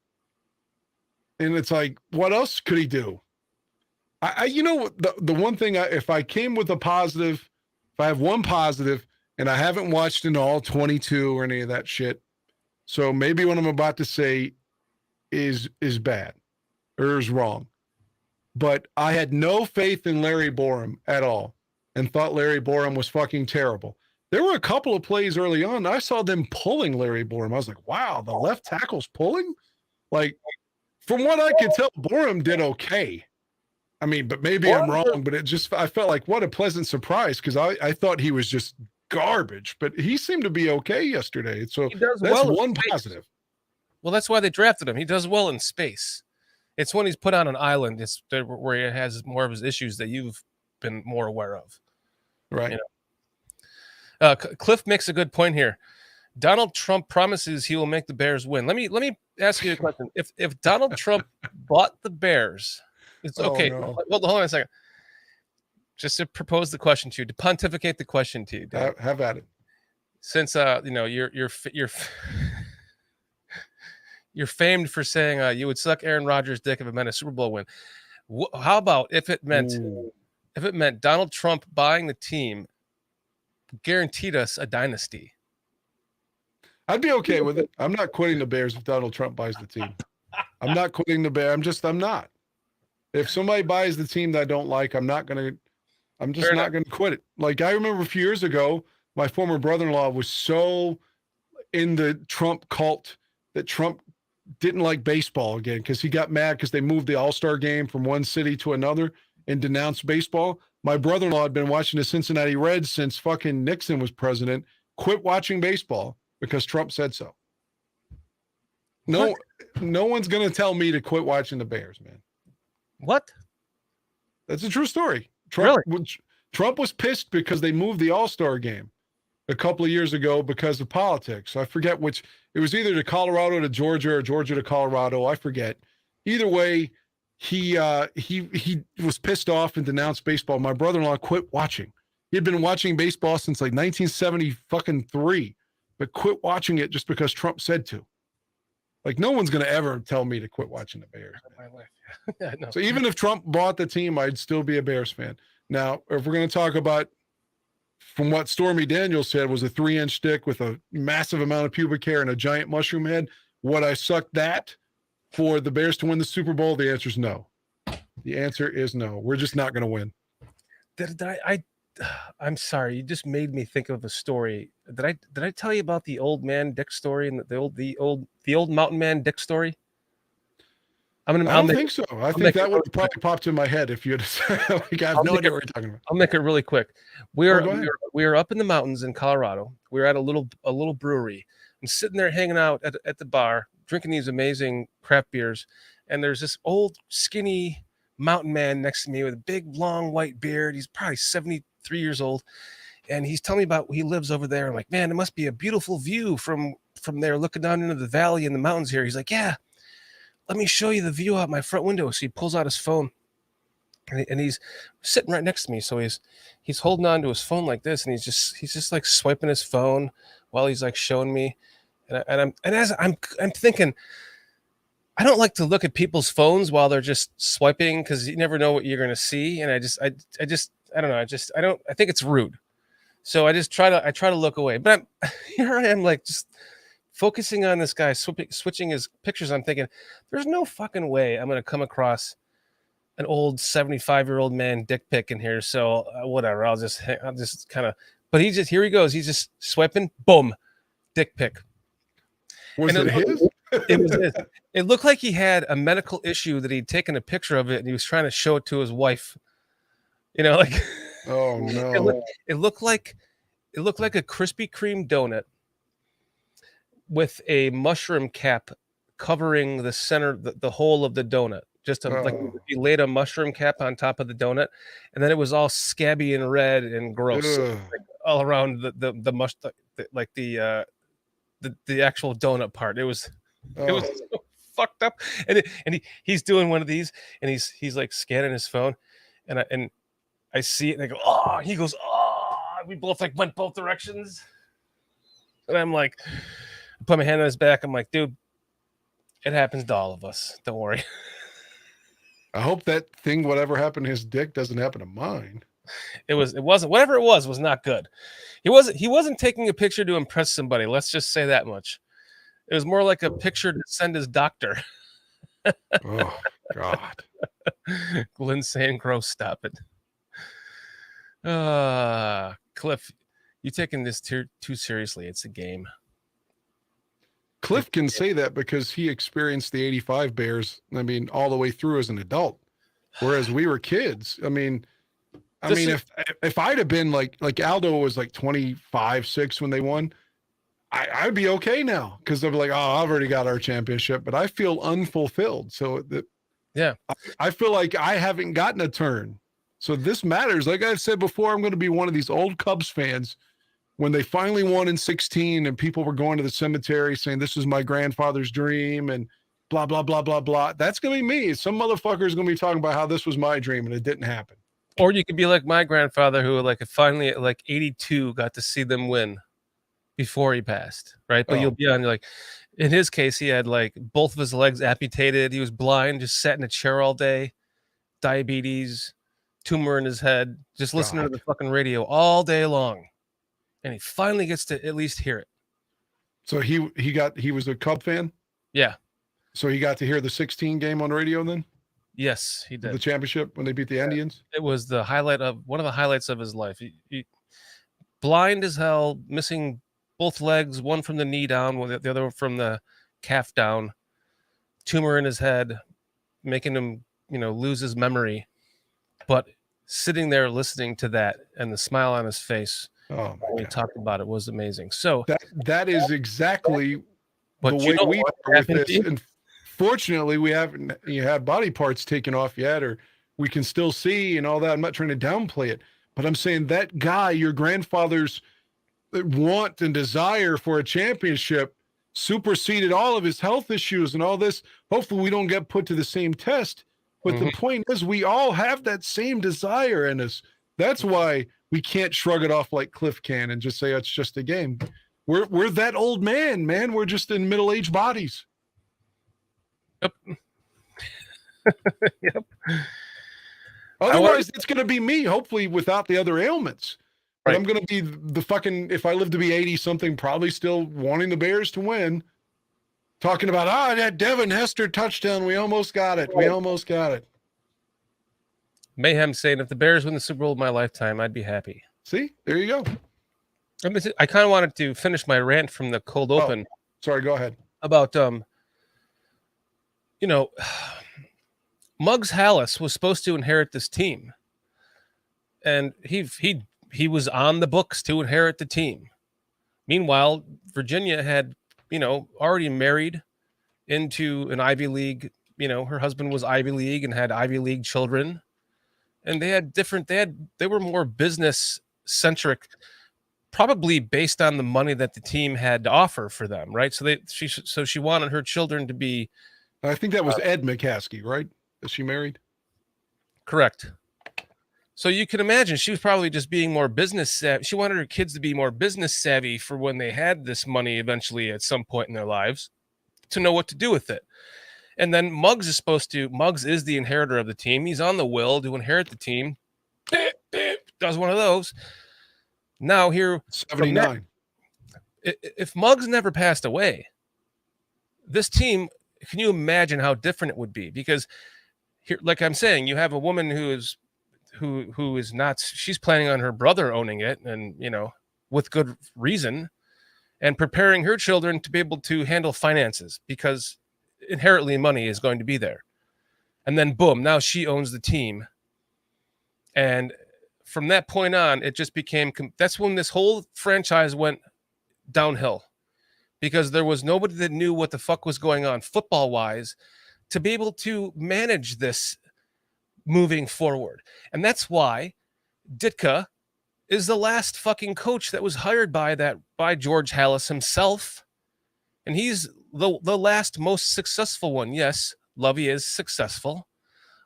B: And it's like, what else could he do? The one thing, if I came with a positive, if I have one positive, and I haven't watched in all 22 or any of that shit, so maybe what I'm about to say is bad or is wrong. But I had no faith in Larry Borum at all and thought Larry Borum was fucking terrible. There were a couple of plays early on. I saw them pulling Larry Borum. I was like, wow, the left tackle's pulling? Like, from what I could tell, Borum did okay. I mean, but maybe I'm wrong, but I felt like what a pleasant surprise because I thought he was just garbage, but he seemed to be okay yesterday. So that's one positive.
A: Well, that's why they drafted him. He does well in space. It's when he's put on an island where he has more of his issues that you've been more aware of.
B: Right.
A: You know? Cliff makes a good point here. Donald Trump promises he will make the Bears win. Let me ask you a question. If Donald Trump bought the Bears, it's okay.
B: No.
A: Well, hold on a second. Just to propose the question to you, to pontificate the question to you, Dave.
B: Have at it.
A: Since you're famed for saying you would suck Aaron Rodgers' dick if it meant a Super Bowl win. How about if it meant Donald Trump buying the team guaranteed us a dynasty?
B: I'd be okay with it. I'm not quitting the Bears if Donald Trump buys the team. I'm not quitting the Bears. I'm not. If somebody buys the team that I don't like, I'm not going to quit it. Like I remember a few years ago, my former brother-in-law was so in the Trump cult that Trump didn't like baseball again because he got mad because they moved the All-Star game from one city to another and denounced baseball. My brother-in-law had been watching the Cincinnati Reds since fucking Nixon was president, quit watching baseball because Trump said so. No one's going to tell me to quit watching the Bears, man.
A: What?
B: That's a true story.
A: Really?
B: Trump was pissed because they moved the All-Star game a couple of years ago because of politics. I forget which. It was either to Colorado to Georgia or Georgia to Colorado. I forget. Either way, he was pissed off and denounced baseball. My brother-in-law quit watching. He had been watching baseball since like 1973, but quit watching it just because Trump said to. Like no one's going to ever tell me to quit watching the Bears.
A: Yeah, no.
B: So even if Trump bought the team, I'd still be a Bears fan. Now, if we're going to talk about from what Stormy Daniels said was a 3-inch stick with a massive amount of pubic hair and a giant mushroom head, would I suck that for the Bears to win the Super Bowl? The answer is no. The answer is no. We're just not going to win.
A: I'm sorry. You just made me think of a story. Did I tell you about the old man Dick story and the old mountain man Dick story?
B: I don't think so. I think that would probably popped in my head if you had like I have no idea what you're talking about.
A: I'll make it really quick. We were up in the mountains in Colorado. We were at a little brewery. I'm sitting there hanging out at the bar, drinking these amazing craft beers, and there's this old skinny mountain man next to me with a big long white beard. He's probably 73 years old, and he's telling me about he lives over there. I'm like, man, it must be a beautiful view from there, looking down into the valley and the mountains here. He's like, yeah. Let me show you the view out my front window. So he pulls out his phone and he's sitting right next to me. So he's holding on to his phone like this. And he's just like swiping his phone while he's like showing me. And as I'm thinking, I don't like to look at people's phones while they're just swiping because you never know what you're going to see. And I don't know. I think it's rude. So I try to look away, but here I am like just focusing on this guy switching his pictures. I'm thinking there's no fucking way I'm going to come across an old 75-year-old man dick pic in here. So whatever, I'll just kind of, but here he goes. He's just swiping, boom, dick pic.
B: Was it his?
A: It was his. It looked like he had a medical issue that he'd taken a picture of it and he was trying to show it to his wife. You know, like,
B: oh no,
A: it looked like a Krispy Kreme donut with a mushroom cap covering the center, the whole of the donut. Just like you laid a mushroom cap on top of the donut, and then it was all scabby and red and gross, like, all around the actual donut part. It was so fucked up. And he's doing one of these, and he's like scanning his phone, and I see it, and I go, oh, he goes, oh, we both like went both directions, and I'm like. Put my hand on his back. I'm like, dude, it happens to all of us. Don't worry.
B: I hope that thing, whatever happened to his dick, doesn't happen to mine.
A: It wasn't whatever it was not good. He wasn't taking a picture to impress somebody. Let's just say that much. It was more like a picture to send his doctor.
B: Oh God.
A: Glenn saying, "Gross, stop it." Cliff, you taking this too seriously. It's a game.
B: Cliff can say that because he experienced the 85 Bears, I mean, all the way through as an adult. Whereas we were kids. I mean, if I'd have been like Aldo was like 25, 6 when they won, I'd be okay now because they'll be like, oh, I've already got our championship, but I feel unfulfilled. So
A: yeah,
B: I feel like I haven't gotten a turn. So this matters. Like I've said before, I'm going to be one of these old Cubs fans when they finally won in 16 and people were going to the cemetery saying, this is my grandfather's dream and blah, blah, blah, blah, blah. That's going to be me. Some motherfucker is going to be talking about how this was my dream and it didn't happen.
A: Or you could be like my grandfather who finally at 82 got to see them win before he passed, right? But you'll be on like, in his case, he had like both of his legs amputated. He was blind, just sat in a chair all day, diabetes, tumor in his head, just listening to the fucking radio all day long. And he finally gets to at least hear it.
B: So he was a Cub fan?
A: Yeah.
B: So he got to hear the 16 game on radio then?
A: Yes, he did.
B: The championship when they beat the Indians?
A: It was one of the highlights of his life. He blind as hell, missing both legs, one from the knee down, the other from the calf down, tumor in his head, making him, lose his memory. But sitting there listening to that and the smile on his face when he talked about it was amazing. So
B: that is exactly
A: the
B: way we are with this. And fortunately, we haven't had body parts taken off yet, or we can still see and all that. I'm not trying to downplay it, but I'm saying that guy, your grandfather's want and desire for a championship superseded all of his health issues and all this. Hopefully we don't get put to the same test. But the point is we all have that same desire in us. That's why we can't shrug it off like Cliff can and just say, oh, it's just a game. We're that old man. We're just in middle-aged bodies.
A: Yep. Yep.
B: Otherwise, it's going to be me, hopefully without the other ailments. But
A: right.
B: I'm going to be the fucking, if I live to be 80 something, probably still wanting the Bears to win. Talking about, that Devin Hester touchdown. We almost got it. We almost got it.
A: Mayhem saying, if the Bears win the Super Bowl of my lifetime, I'd be happy.
B: See, there you go.
A: I kind of wanted to finish my rant from the cold open.
B: Sorry, go ahead.
A: About, Muggs Halas was supposed to inherit this team. And he was on the books to inherit the team. Meanwhile, Virginia had, already married into an Ivy League. Her husband was Ivy League and had Ivy League children. And they were more business centric, probably based on the money that the team had to offer for them. Right. So she wanted her children to be.
B: I think that was Ed McCaskey, right? Is she married?
A: Correct. So you can imagine she was probably just being more business savvy. She wanted her kids to be more business savvy for when they had this money eventually at some point in their lives to know what to do with it. And then Muggs is the inheritor of the team. He's on the will to inherit the team. Does one of those. Now here,
B: 79.
A: If Muggs never passed away, this team, can you imagine how different it would be? Because here, like I'm saying, you have a woman who is not, she's planning on her brother owning it, and with good reason, and preparing her children to be able to handle finances because inherently money is going to be there. And then boom, now she owns the team. And from that point on, it just became, that's when this whole franchise went downhill, because there was nobody that knew what the fuck was going on football wise to be able to manage this moving forward. And that's why Ditka is the last fucking coach that was hired by George Halas himself. And he's the last most successful one. Yes, Lovey is successful.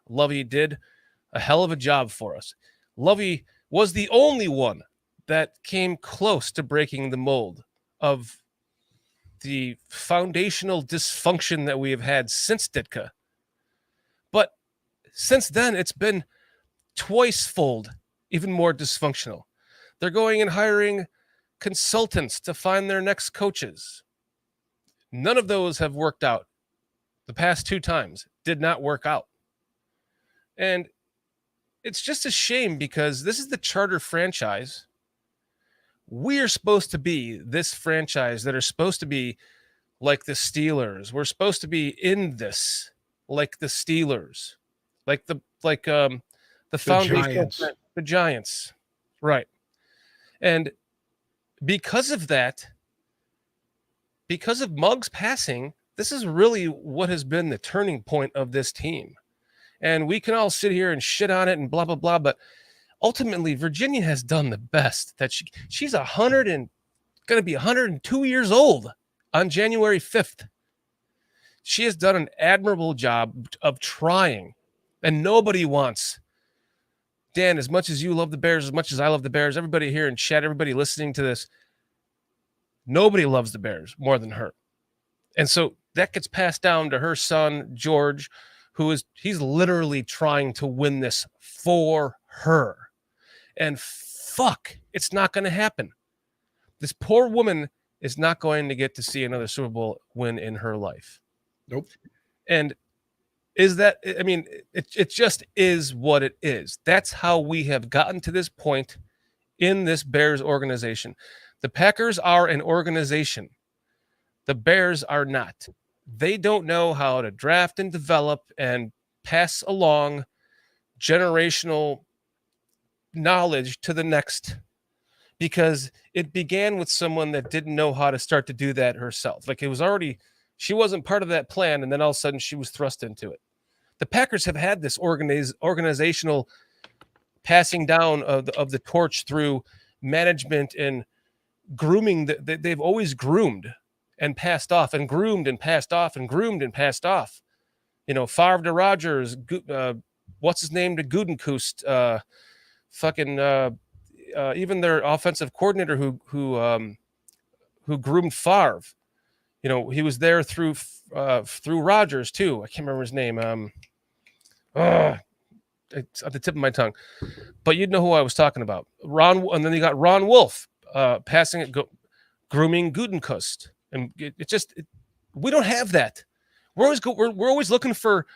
A: Lovey did a hell of a job for us. Lovey was the only one that came close to breaking the mold of the foundational dysfunction that we have had since Ditka. But since then, it's been twice-fold even more dysfunctional. They're going and hiring consultants to find their next coaches. None of those have worked out. The past 2 times did not work out. And it's just a shame because this is the charter franchise. We are supposed to be this franchise that are supposed to be like the Steelers. We're supposed to be in this like the Steelers, like the foundation,
B: Giants.
A: the Giants, right? And because of that, because of Muggs passing, this is really what has been the turning point of this team. And we can all sit here and shit on it and blah, blah, blah. But ultimately, Virginia has done the best that she's 100 and going to be 102 years old on January 5th. She has done an admirable job of trying. And nobody wants, Dan, as much as you love the Bears, as much as I love the Bears, everybody here in chat, everybody listening to this, nobody loves the Bears more than her. And so that gets passed down to her son, George, he's literally trying to win this for her. And fuck, it's not going to happen. This poor woman is not going to get to see another Super Bowl win in her life.
B: Nope.
A: And is that, I mean, it just is what it is. That's how we have gotten to this point in this Bears organization. The Packers are an organization. The Bears are not. They don't know how to draft and develop and pass along generational knowledge to the next, because it began with someone that didn't know how to start to do that herself. Like, it was already, she wasn't part of that plan, and then all of a sudden she was thrust into it. The Packers have had this organizational passing down of the torch through management and grooming. They've always groomed and passed off and groomed and passed off and groomed and passed off. You know, Favre to Rodgers, what's his name to Gutekunst, even their offensive coordinator who groomed Favre. You know, he was there through Rodgers too. I can't remember his name. It's at the tip of my tongue, but you'd know who I was talking about. And then you got Ron Wolf passing it, grooming Gutekunst. And we don't have that. We're always looking for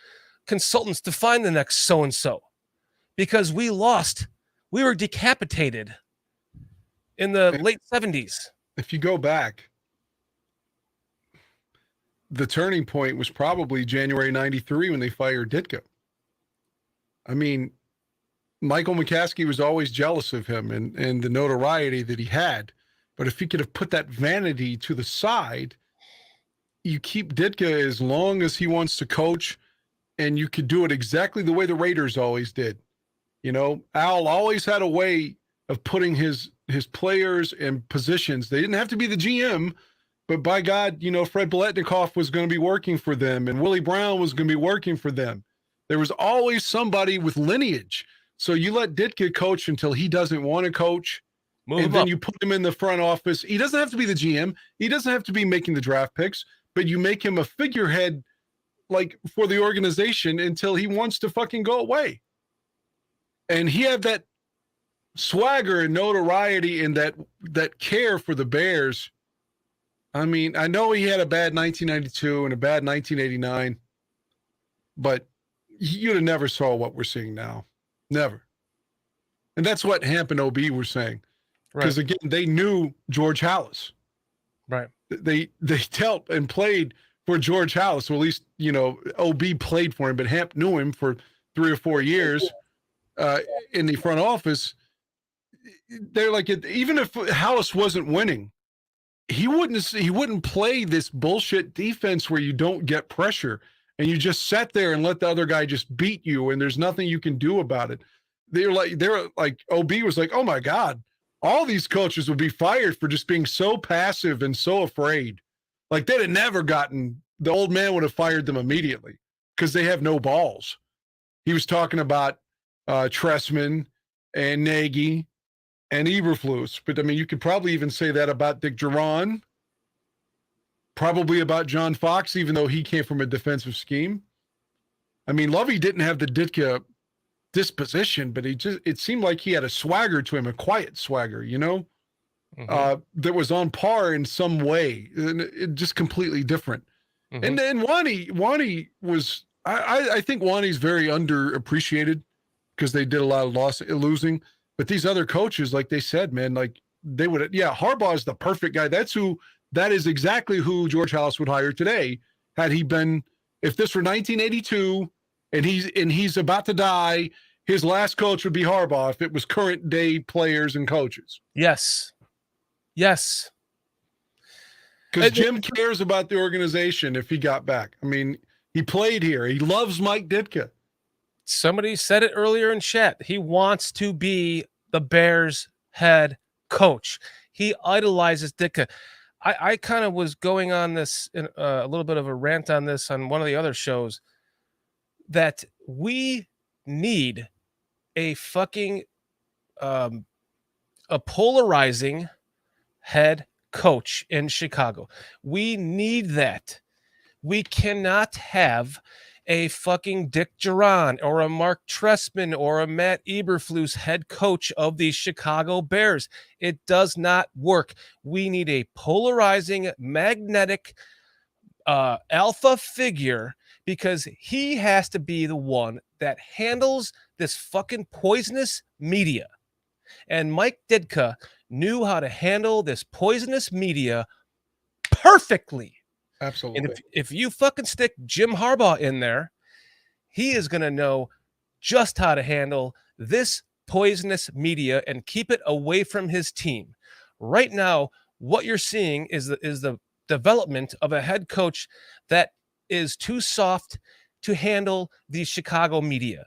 A: consultants to find the next so and so, because we were decapitated in the late 70s.
B: If you go back, the turning point was probably January 93 when they fired Ditka. I mean, Michael McCaskey was always jealous of him and the notoriety that he had. But if he could have put that vanity to the side, you keep Ditka as long as he wants to coach, and you could do it exactly the way the Raiders always did. You know, Al always had a way of putting his players in positions. They didn't have to be the GM, but by God, you know, Fred Biletnikoff was going to be working for them, and Willie Brown was going to be working for them. There was always somebody with lineage. So you let Ditka coach until he doesn't want to coach. And then you put him in the front office. He doesn't have to be the GM. He doesn't have to be making the draft picks, but you make him a figurehead, like, for the organization until he wants to fucking go away. And he had that swagger and notoriety and that care for the Bears. I mean, I know he had a bad 1992 and a bad 1989, but you'd have never saw what we're seeing now. Never. And that's what Hamp and OB were saying. Because, again, they knew George Halas.
A: Right.
B: They dealt and played for George Halas. Well, at least, you know, OB played for him, but Hamp knew him for 3 or 4 years in the front office. They're like, even if Halas wasn't winning, he wouldn't play this bullshit defense where you don't get pressure and you just sat there and let the other guy just beat you and there's nothing you can do about it. They're like OB was like, oh my God, all these coaches would be fired for just being so passive and so afraid. Like, they'd have never gotten, the old man would have fired them immediately because they have no balls. He was talking about Tressman and Nagy and Eberflus. But, I mean, you could probably even say that about Dick Duran, probably about John Fox, even though he came from a defensive scheme. I mean, Lovey didn't have the Ditka disposition, but it seemed like he had a swagger to him, a quiet swagger, that was on par in some way, and it just completely different. And then Wani was, I think Wani's very underappreciated because they did a lot of losing. But these other coaches, like they said, man, like they would, Harbaugh is the perfect guy. That is exactly who George Halas would hire today. Had he been, if this were 1982 and he's about to die, his last coach would be Harbaugh if it was current day players and coaches.
A: Yes.
B: Because Jim cares about the organization if he got back. I mean, he played here. He loves Mike Ditka.
A: Somebody said it earlier in chat. He wants to be the Bears head coach. He idolizes Ditka. I kind of was going on this in a little bit of a rant on this on one of the other shows, that we need a fucking a polarizing head coach in Chicago. We need that. We cannot have a fucking Dick Duran or a Mark Trestman or a Matt Eberflus head coach of the Chicago Bears. It does not work. We need a polarizing, magnetic alpha figure, because he has to be the one that handles this fucking poisonous media. And Mike Ditka knew how to handle this poisonous media perfectly.
B: Absolutely.
A: And if you fucking stick Jim Harbaugh in there, he is going to know just how to handle this poisonous media and keep it away from his team. Right now, what you're seeing is the development of a head coach that is too soft to handle the Chicago media.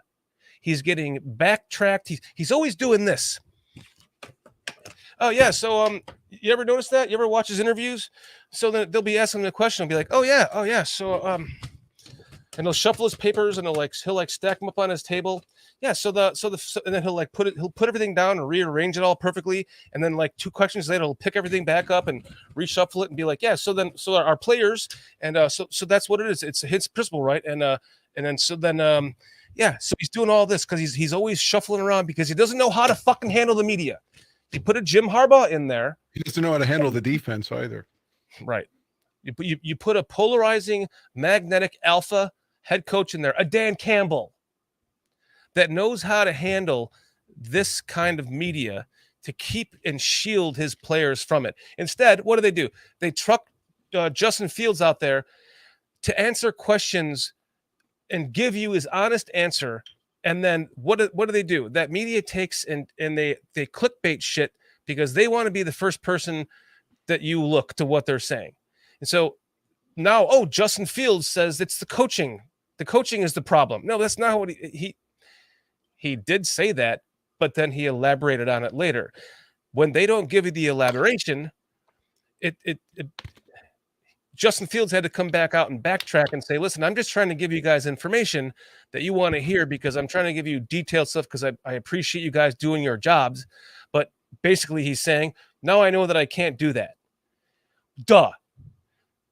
A: He's getting backtracked. He's always doing this. Oh yeah, so you ever notice that? You ever watch his interviews? So then they'll be asking him a question. I'll be like, oh yeah. So and he'll shuffle his papers and he'll stack them up on his table. Yeah. So and then he'll put everything down and rearrange it all perfectly. And then like 2 questions later, he'll pick everything back up and reshuffle it and be like, yeah. So our players and so that's what it is. It's his principle, right? And then so he's doing all this because he's always shuffling around because he doesn't know how to fucking handle the media. You put a Jim Harbaugh in there.
B: He doesn't know how to handle the defense either.
A: Right. You put a polarizing, magnetic alpha head coach in there, a Dan Campbell, that knows how to handle this kind of media to keep and shield his players from it. Instead, what do? They truck Justin Fields out there to answer questions and give you his honest answer. And then what do? That media takes and they clickbait shit because they want to be the first person that you look to what they're saying. And so now, Justin Fields says it's the coaching. The coaching is the problem. No, that's not what he did say that, but then he elaborated on it later. When they don't give you the elaboration, Justin Fields had to come back out and backtrack and say, listen, I'm just trying to give you guys information that you want to hear because I'm trying to give you detailed stuff because I appreciate you guys doing your jobs. But basically he's saying, now I know that I can't do that. Duh.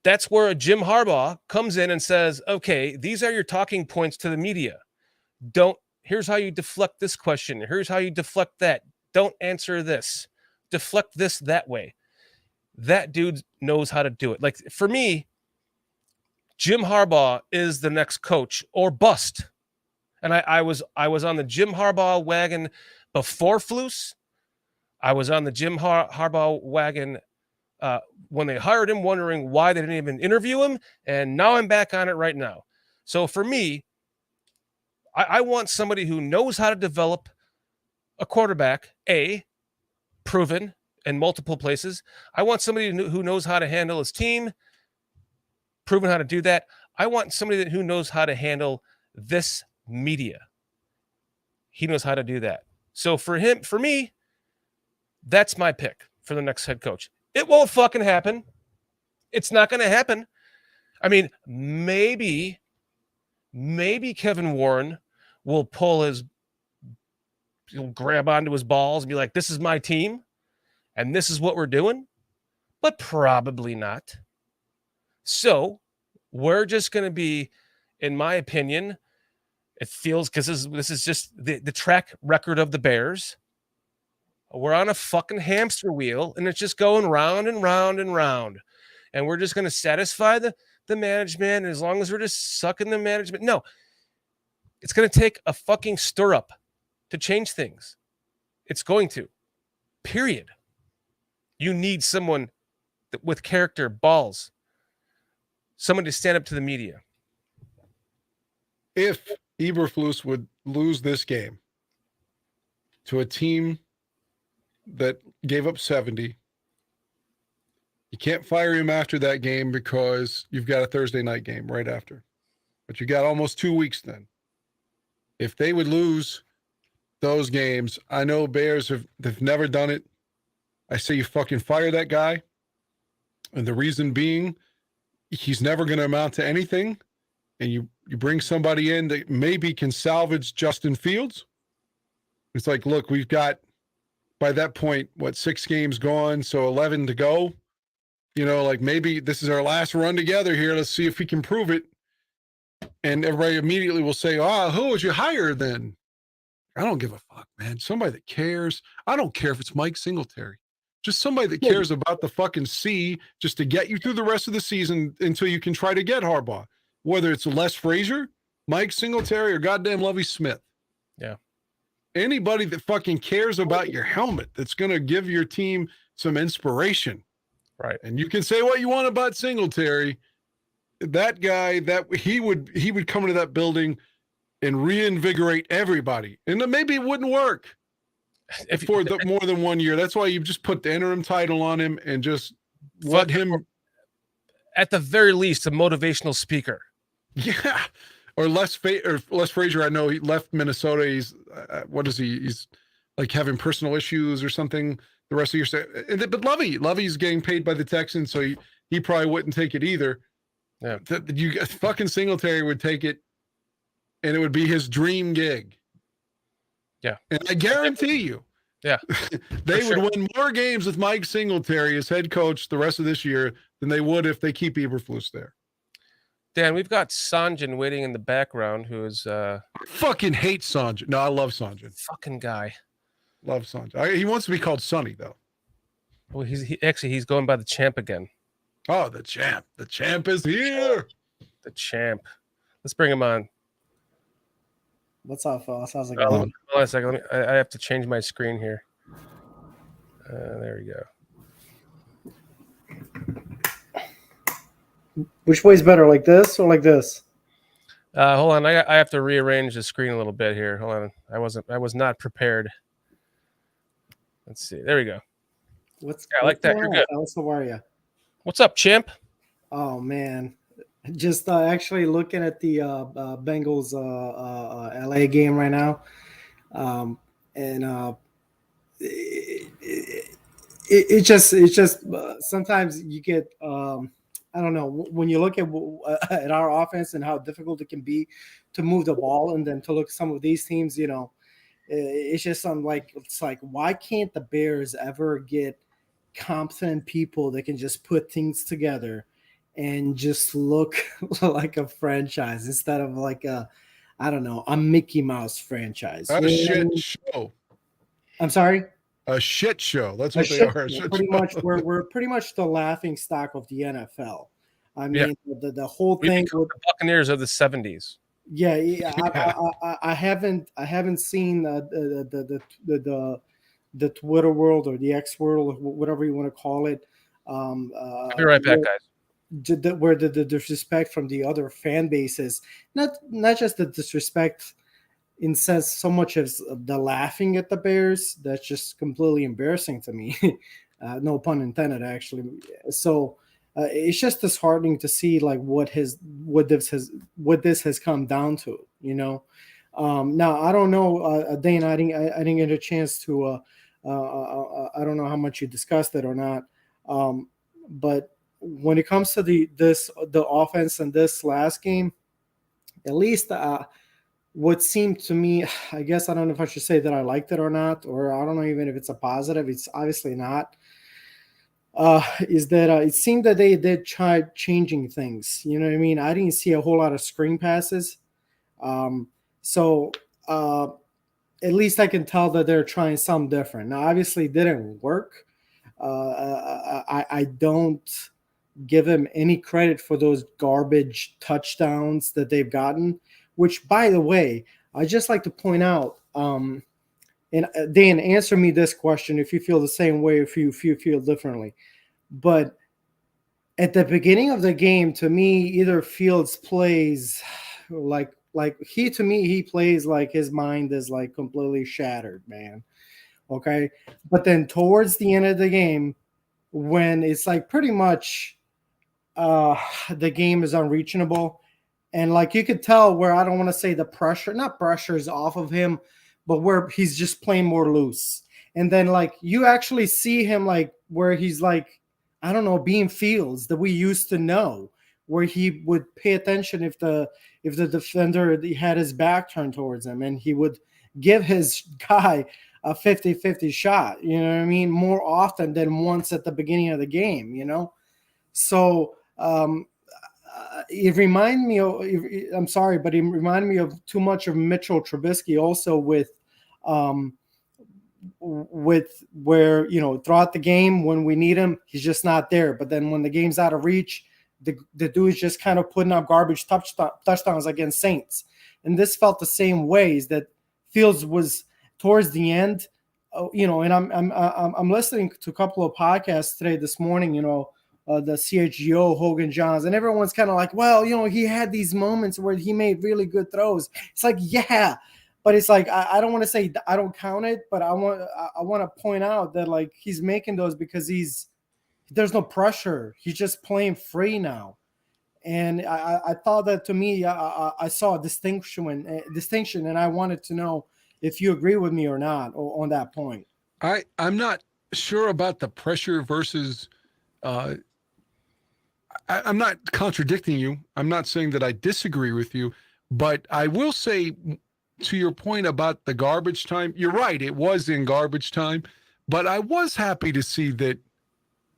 A: That's where a Jim Harbaugh comes in and says, okay, these are your talking points to the media. Here's how you deflect this question. Here's how you deflect that. Don't answer this. Deflect this that way. That dude knows how to do it. Like for me, Jim Harbaugh is the next coach or bust. And I was on the Jim Harbaugh wagon before Flus. I was on the Jim Harbaugh wagon when they hired him, wondering why they didn't even interview him. And now I'm back on it right now. So for me, I want somebody who knows how to develop a quarterback, proven in multiple places. I want somebody who knows how to handle his team, proven how to do that. I want somebody who knows how to handle this media. He knows how to do that. So for me, that's my pick for the next head coach. It won't fucking happen. It's not going to happen. I mean, maybe Kevin Warren will he'll grab onto his balls and be like, this is my team and this is what we're doing, but probably not. So we're just going to be, in my opinion, It feels because this is just the track record of the Bears. We're on a fucking hamster wheel, and it's just going round and round and round. And we're just going to satisfy the management. And as long as we're just sucking the management. No, it's going to take a fucking stirrup to change things. It's going to. Period. You need someone with character, balls, someone to stand up to the media.
B: If Eberflus would lose this game to a team that gave up 70, you can't fire him after that game because you've got a Thursday night game right after. But you got almost 2 weeks then. If they would lose those games, I know Bears they've never done it. I say you fucking fire that guy. And the reason being, he's never going to amount to anything. And you bring somebody in that maybe can salvage Justin Fields. It's like, look, we've got, by that point, 6 games gone, so 11 to go. You know, like maybe this is our last run together here. Let's see if we can prove it. And everybody immediately will say, who would you hire then? I don't give a fuck, man. Somebody that cares. I don't care if it's Mike Singletary. Just somebody that cares about the fucking C just to get you through the rest of the season until you can try to get Harbaugh. Whether it's Les Frazier, Mike Singletary, or goddamn Lovie Smith.
A: Yeah.
B: Anybody that fucking cares about your helmet, that's going to give your team some inspiration.
A: Right.
B: And you can say what you want about Singletary. That guy, that he would come into that building and reinvigorate everybody. And then maybe it wouldn't work for more than 1 year. That's why you just put the interim title on him and just let him.
A: At the very least, a motivational speaker.
B: Yeah. Or Les Frazier. I know he left Minnesota. He's what is he? He's like having personal issues or something the rest of the year. But Lovey's getting paid by the Texans, so he probably wouldn't take it either.
A: Yeah.
B: You fucking Singletary would take it, and it would be his dream gig.
A: Yeah.
B: And I guarantee you,
A: yeah,
B: they would win more games with Mike Singletary as head coach the rest of this year than they would if they keep Eberflus there.
A: Dan, we've got Sanjin waiting in the background, who is
B: I fucking hate Sanjin. No, I love Sanjin.
A: Fucking guy.
B: Love Sanjin. He wants to be called Sonny though.
A: Well, he's going by the champ again.
B: Oh, the champ. The champ is here.
A: The champ. Let's bring him on.
F: What's up, fellas? How's it
A: Hold
F: going?
A: on a second. I have to change my screen here. There we go.
F: Which way's better, like this or like this?
A: Hold on. I have to rearrange the screen a little bit here. Hold on. I was not prepared. Let's see. There we go. I like that. You're good.
F: How are you?
A: What's up, champ?
F: Oh man, just actually looking at the Bengals LA game right now, and it just sometimes you get I don't know, when you look at our offense and how difficult it can be to move the ball, and then to look at some of these teams, you know, it's just it's like why can't the Bears ever get competent people that can just put things together and just look like a franchise instead of like a Mickey Mouse franchise.
B: A shit show.
F: I'm sorry?
B: A shit show. That's what they are.
F: Pretty much, we're pretty much the laughing stock of the NFL. I mean, the whole thing with
A: the Buccaneers of the 70s.
F: Yeah. I haven't seen the Twitter world or the X world, or whatever you want to call it.
A: I'll be right back, guys.
F: Where the disrespect from the other fan bases, not just the disrespect in sense so much as the laughing at the Bears, that's just completely embarrassing to me. No pun intended, actually. So it's just disheartening to see like what this has come down to, you know. Now I don't know, Dane. I didn't get a chance to. I don't know how much you discussed it or not, but when it comes to the offense in this last game, at least what seemed to me, I guess I don't know if I should say that I liked it or not, or I don't know even if it's a positive. It's obviously not. Is that it seemed that they did try changing things. You know what I mean? I didn't see a whole lot of screen passes. So at least I can tell that they're trying something different. Now, obviously, it didn't work. I don't give him any credit for those garbage touchdowns that they've gotten, which, by the way, I just like to point out, and Dan, answer me this question if you feel the same way, if you feel differently. But at the beginning of the game, to me, either Fields plays like he plays like his mind is like completely shattered, man. Okay. But then towards the end of the game, when it's like pretty much the game is unreachable, and like you could tell where I don't want to say the pressure, not pressure is off of him, but where he's just playing more loose. And then like you actually see him like where he's like, I don't know, being Fields that we used to know, where he would pay attention if the defender had his back turned towards him, and he would give his guy a 50-50 shot, you know what I mean, more often than once at the beginning of the game, you know. So it reminded me of, I'm sorry, but it reminded me of too much of Mitchell Trubisky also with where, you know, throughout the game when we need him, he's just not there. But then when the game's out of reach, the dude's just kind of putting up garbage touchdowns against Saints. And this felt the same ways that Fields was towards the end, you know. And I'm listening to a couple of podcasts this morning, you know, the CHGO, Hogan Johns, and everyone's kind of like, well, you know, he had these moments where he made really good throws. It's like, yeah, but it's like I don't want to say I don't count it, but I want to point out that like he's making those because there's no pressure. He's just playing free now. And I thought that, to me, I saw a distinction, and I wanted to know if you agree with me or not on that point.
B: I'm not sure about the pressure versus I'm not contradicting you. I'm not saying that I disagree with you, but I will say, to your point about the garbage time, you're right. It was in garbage time, but I was happy to see that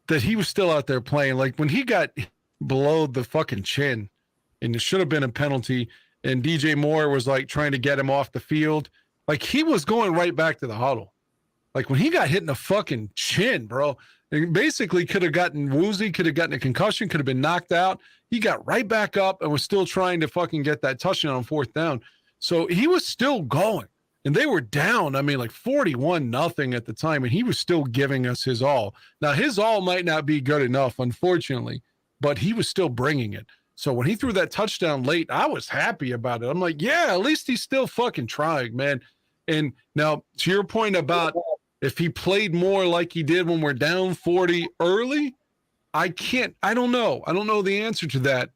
B: he was still out there playing. Like when he got below the fucking chin, and it should have been a penalty, and DJ Moore was like trying to get him off the field, like he was going right back to the huddle. Like when he got hit in the fucking chin, bro, and basically could have gotten woozy, could have gotten a concussion, could have been knocked out. He got right back up and was still trying to fucking get that touchdown on fourth down. So he was still going, and they were down. I mean, like 41-0 at the time, and he was still giving us his all. Now his all might not be good enough, unfortunately, but he was still bringing it. So when he threw that touchdown late, I was happy about it. I'm like, yeah, at least he's still fucking trying, man. And now to your point about if he played more like he did when we're down 40 early, I don't know. I don't know the answer to that.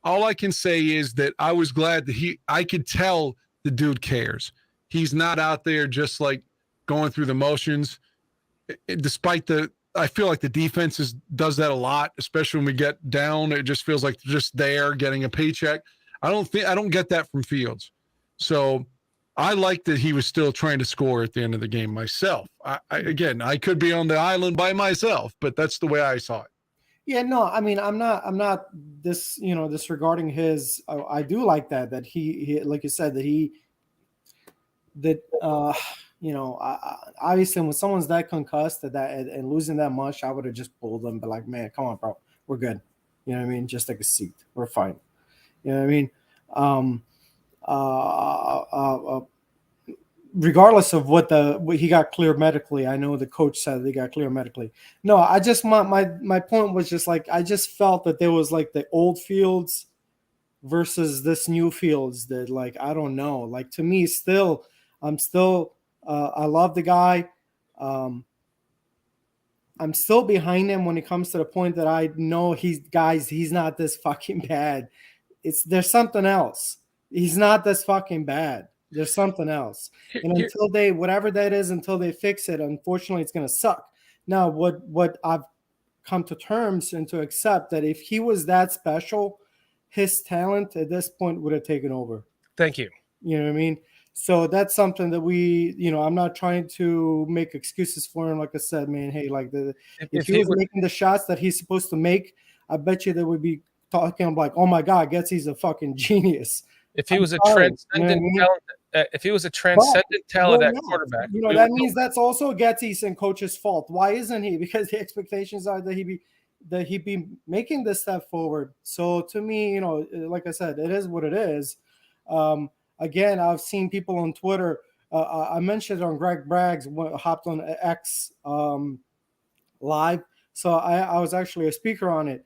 B: All I can say is that I was glad that I could tell the dude cares. He's not out there just like going through the motions. Despite I feel like the defense does that a lot, especially when we get down. It just feels like they're just there getting a paycheck. I don't get that from Fields. So I like that he was still trying to score at the end of the game myself. I could be on the island by myself, but that's the way I saw it.
F: Yeah, no, I mean, I'm not disregarding his. I do like that he like you said obviously when someone's that concussed and losing that much, I would have just pulled them, but like, man, come on, bro, we're good. You know what I mean? Just take a seat, we're fine. You know what I mean? Regardless of what he got cleared medically, I know the coach said they got cleared medically. No, I just my point was just like I just felt that there was like the old Fields versus this new Fields that, like, I don't know. Like, to me, I'm still I love the guy. I'm still behind him when it comes to the point that I know he's not this fucking bad. There's something else. He's not this fucking bad. There's something else. And until whatever that is, until they fix it, unfortunately, it's going to suck. Now, what I've come to terms and to accept that if he was that special, his talent at this point would have taken over.
A: Thank you.
F: You know what I mean? So that's something that I'm not trying to make excuses for him. Like I said, man, hey, like if he was making the shots that he's supposed to make, I bet you they would be talking like, oh my God, Getsy's a fucking genius.
A: If he was a
F: sorry, you know what I
A: transcendent
F: mean?
A: talent, if he was a transcendent talent
F: Well,
A: at
F: yeah,
A: quarterback,
F: you know,
A: we
F: that
A: would
F: means that's also Getty's and coach's fault. Why isn't he? Because the expectations are that he be making this step forward. So to me, you know, like I said, it is what it is. Again, I've seen people on Twitter. I mentioned it on Greg Braggs hopped on X live, so I was actually a speaker on it.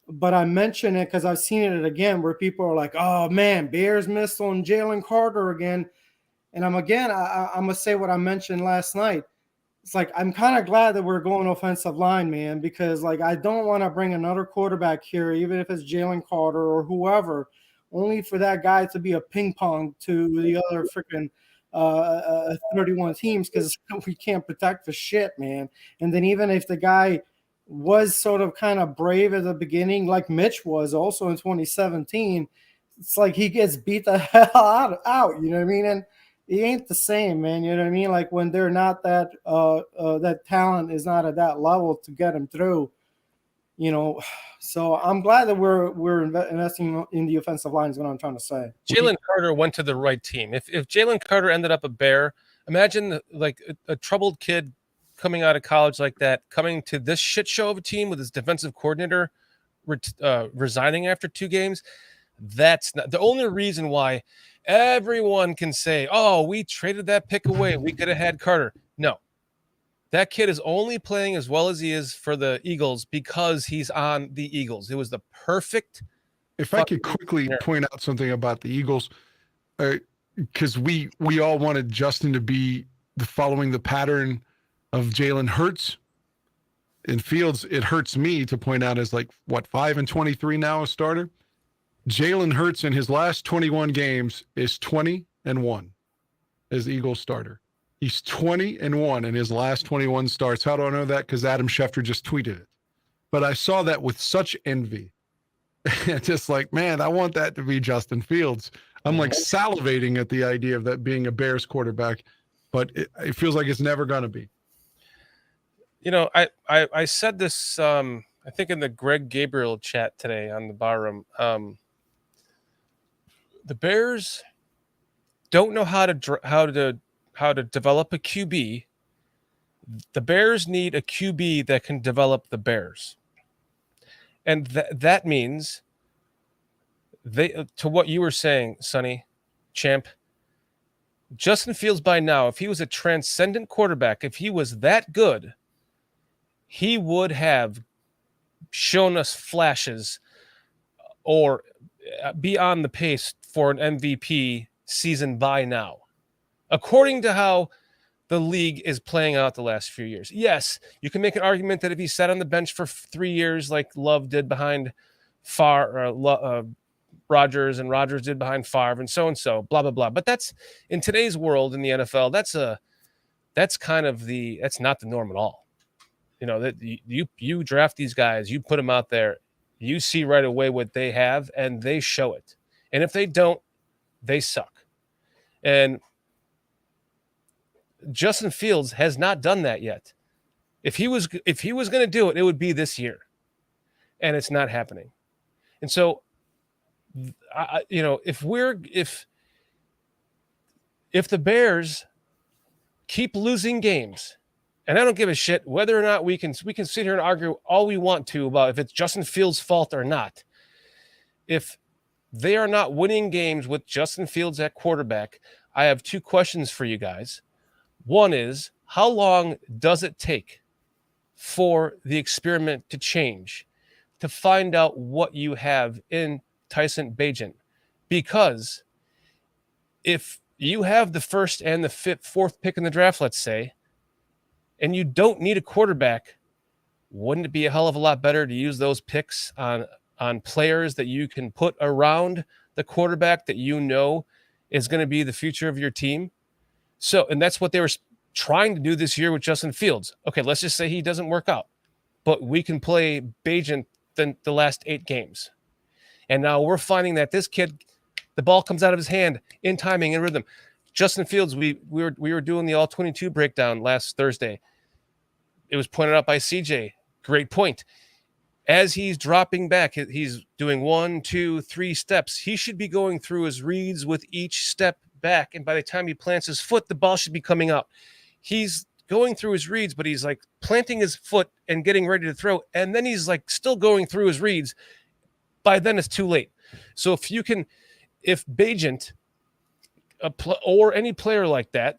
F: But I mention it because I've seen it again where people are like, "Oh man, Bears missed on Jalen Carter again," and I'm gonna say what I mentioned last night. It's like I'm kind of glad that we're going offensive line, man, because like I don't want to bring another quarterback here, even if it's Jalen Carter or whoever, only for that guy to be a ping pong to the other freaking 31 teams because we can't protect for shit, man. And then even if the guy was sort of kind of brave at the beginning, like Mitch was also in 2017, it's like he gets beat the hell out, you know what I mean? And it ain't the same, man. You know what I mean? Like when they're not that that talent is not at that level to get them through, you know. So I'm glad that we're investing in the offensive line is what I'm trying to say.
A: Jalen Carter went to the right team. If Jalen Carter ended up a Bear, imagine like a troubled kid coming out of college like that, coming to this shit show of a team with his defensive coordinator resigning after 2 games. That's not the only reason why everyone can say, "Oh, we traded that pick away. We could have had Carter." No, that kid is only playing as well as he is for the Eagles because he's on the Eagles. It was the perfect.
B: If I could quickly point out something about the Eagles, because we all wanted Justin to be following the pattern of Jalen Hurts and Fields. It hurts me to point out as like what 5-23 now a starter. Jalen Hurts in his last 21 games is 20-1 as Eagles starter. He's 20-1 in his last 21 starts. How do I know that? Because Adam Schefter just tweeted it. But I saw that with such envy. Just like, man, I want that to be Justin Fields. I'm like salivating at the idea of that being a Bears quarterback, but it feels like it's never going to be.
A: You know, I said this, I think in the Greg Gabriel chat today on the bar room. The Bears don't know how to develop a QB. The Bears need a QB that can develop the Bears, and that means to what you were saying, Sonny, champ. Justin Fields by now, if he was a transcendent quarterback, if he was that good, he would have shown us flashes or be on the pace for an MVP season by now, according to how the league is playing out the last few years. Yes, you can make an argument that if he sat on the bench for 3 years, like Love did behind Rodgers and Rodgers did behind Favre and so, blah, blah, blah. But that's in today's world in the NFL, that's not the norm at all. You know, that you draft these guys, you put them out there, you see right away what they have and they show it. And if they don't, they suck. And Justin Fields has not done that yet. If he was going to do it, it would be this year. And it's not happening. And so if the Bears keep losing games, and I don't give a shit whether or not we can sit here and argue all we want to about if it's Justin Fields' fault or not. If they are not winning games with Justin Fields at quarterback, I have 2 questions for you guys. One is, how long does it take for the experiment to change, to find out what you have in Tyson Bagent? Because if you have the first and the 4th pick in the draft, let's say, and you don't need a quarterback, wouldn't it be a hell of a lot better to use those picks on players that you can put around the quarterback that you know is going to be the future of your team? So, and that's what they were trying to do this year with Justin Fields. Okay, let's just say he doesn't work out, but we can play Bagent the last 8 games. And now we're finding that this kid, the ball comes out of his hand in timing and rhythm. Justin Fields, we were doing the all-22 breakdown last Thursday. It was pointed out by CJ. Great point. as he's dropping back, he's doing 1, 2, 3 steps. He should be going through his reads with each step back. And by the time he plants his foot, the ball should be coming out. He's going through his reads, but he's like planting his foot and getting ready to throw. And then he's like still going through his reads. By then it's too late. So if Bajent or any player like that,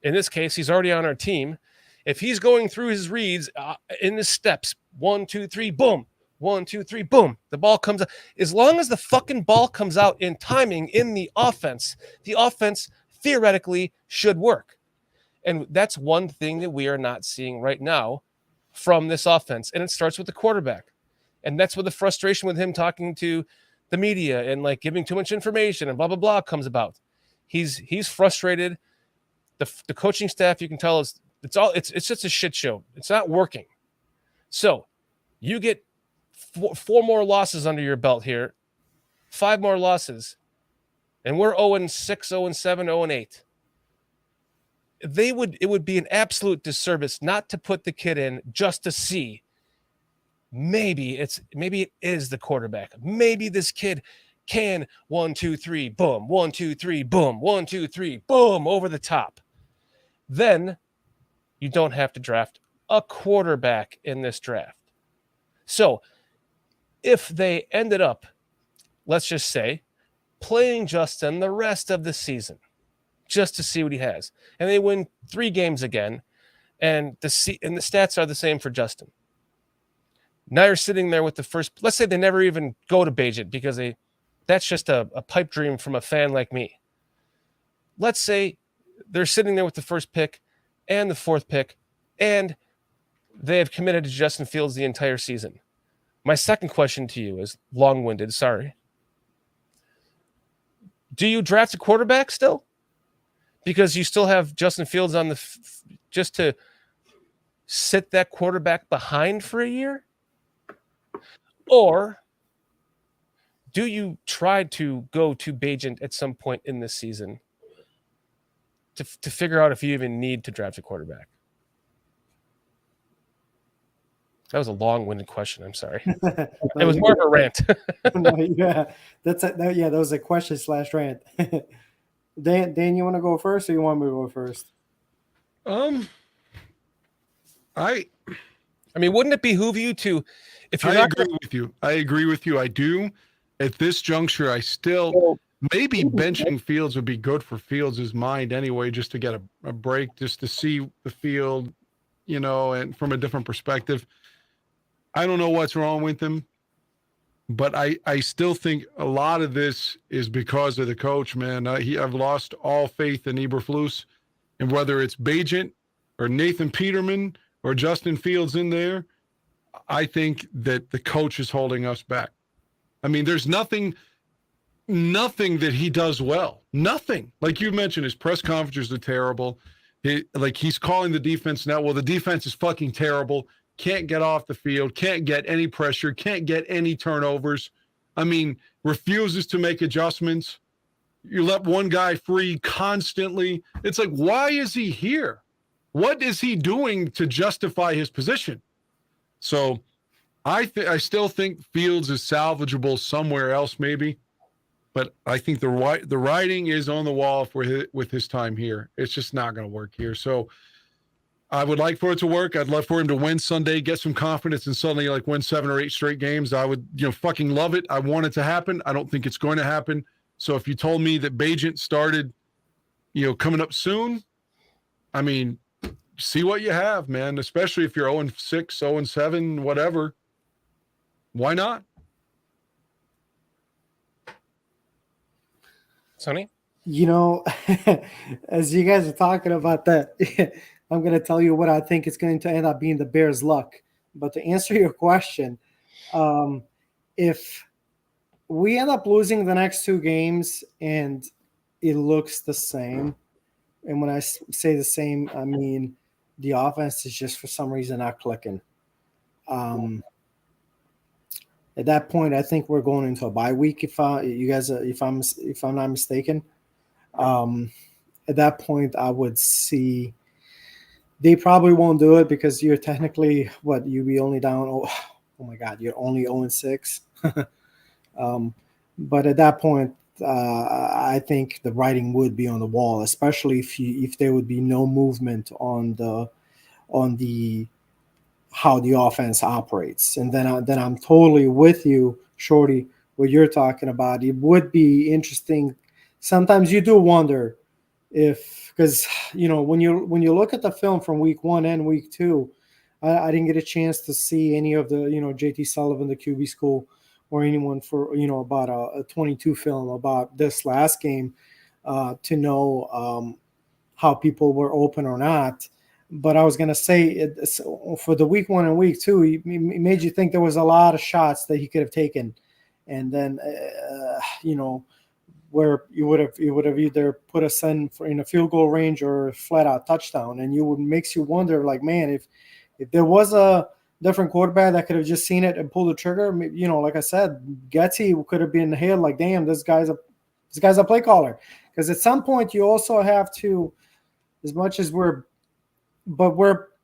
A: in this case, he's already on our team. If he's going through his reads in the steps, 1, 2, 3, boom, 1, 2, 3, boom, the ball comes out. As long as the fucking ball comes out in timing in the offense theoretically should work. And that's one thing that we are not seeing right now from this offense. And it starts with the quarterback. And that's where the frustration with him talking to the media and like giving too much information and blah, blah, blah comes about. He's frustrated. The coaching staff, you can tell, it's just a shit show. It's not working. So you get four more losses under your belt here, 5 more losses, and we're 0-6, 0-7, 0-8. It would be an absolute disservice not to put the kid in just to see. Maybe it is the quarterback. Maybe this kid can 1, 2, 3, boom, 1, 2, 3, boom, 1, 2, 3, boom, over the top. Then you don't have to draft a quarterback in this draft. So if they ended up, let's just say, playing Justin the rest of the season just to see what he has, and they win 3 games again, and the stats are the same for Justin. Now you're sitting there with the first, let's say they never even go to Bajent because that's just a pipe dream from a fan like me. Let's say they're sitting there with the first pick and the 4th pick, and they have committed to Justin Fields the entire season. My second question to you is long-winded, sorry. Do you draft a quarterback still? Because you still have Justin Fields on just to sit that quarterback behind for a year? Or do you try to go to Bajent at some point in this season to figure out if you even need to draft a quarterback? That was a long-winded question. I'm sorry. It was more of a rant.
F: That was a question/rant. Dan, you want to go first, or you want me to go first?
B: I
A: mean, wouldn't it behoove you to, if you're
B: I agree with you. I do. At this juncture, I still maybe benching Fields would be good for Fields' mind anyway, just to get a break, just to see the field, and from a different perspective. I don't know what's wrong with him, but I still think a lot of this is because of the coach, man. I've lost all faith in Eberflus, and whether it's Bajent or Nathan Peterman or Justin Fields in there, I think that the coach is holding us back. I mean, there's nothing that he does well. Nothing. Like you mentioned, his press conferences are terrible. He's calling the defense now. Well, the defense is fucking terrible. Can't get off the field. Can't get any pressure. Can't get any turnovers. I mean, refuses to make adjustments. You let one guy free constantly. It's like, why is he here? What is he doing to justify his position? So I still think Fields is salvageable somewhere else maybe, but I think the writing is on the wall with his time here. It's just not going to work here. So I would like for it to work. I'd love for him to win Sunday, get some confidence, and suddenly win 7 or 8 straight games. I would fucking love it. I want it to happen. I don't think it's going to happen. So if you told me that Bajent started coming up soon, I mean, see what you have, man, especially if you're 0-6, 0-7, whatever. Why not?
A: Sonny?
F: As you guys are talking about that, I'm going to tell you what I think is going to end up being the Bears' luck. But to answer your question, if we end up losing the next 2 games and it looks the same, and when I say the same, I mean the offense is just for some reason not clicking. At that point, I think we're going into a bye week. If I'm not mistaken, at that point, I would see they probably won't do it because you're technically you'd be only down oh my God, you're only 0-6. But at that point, I think the writing would be on the wall, especially if there would be no movement on the how the offense operates. And then I'm totally with you, Shorty, what you're talking about. It would be interesting. Sometimes you do wonder if, because when you look at the film from week 1 and week 2, I didn't get a chance to see any of the JT Sullivan, the QB school, or anyone for about a 22 film about this last game to know how people were open or not. But I was going to say, for the week 1 and week 2, it made you think there was a lot of shots that he could have taken. And then, where you would have either put us in a field goal range or flat out touchdown. And makes you wonder, like, man, if there was a different quarterback that could have just seen it and pulled the trigger, like I said, Getsy could have been hailed like, damn, this guy's a play caller. Because at some point you also have to, as much as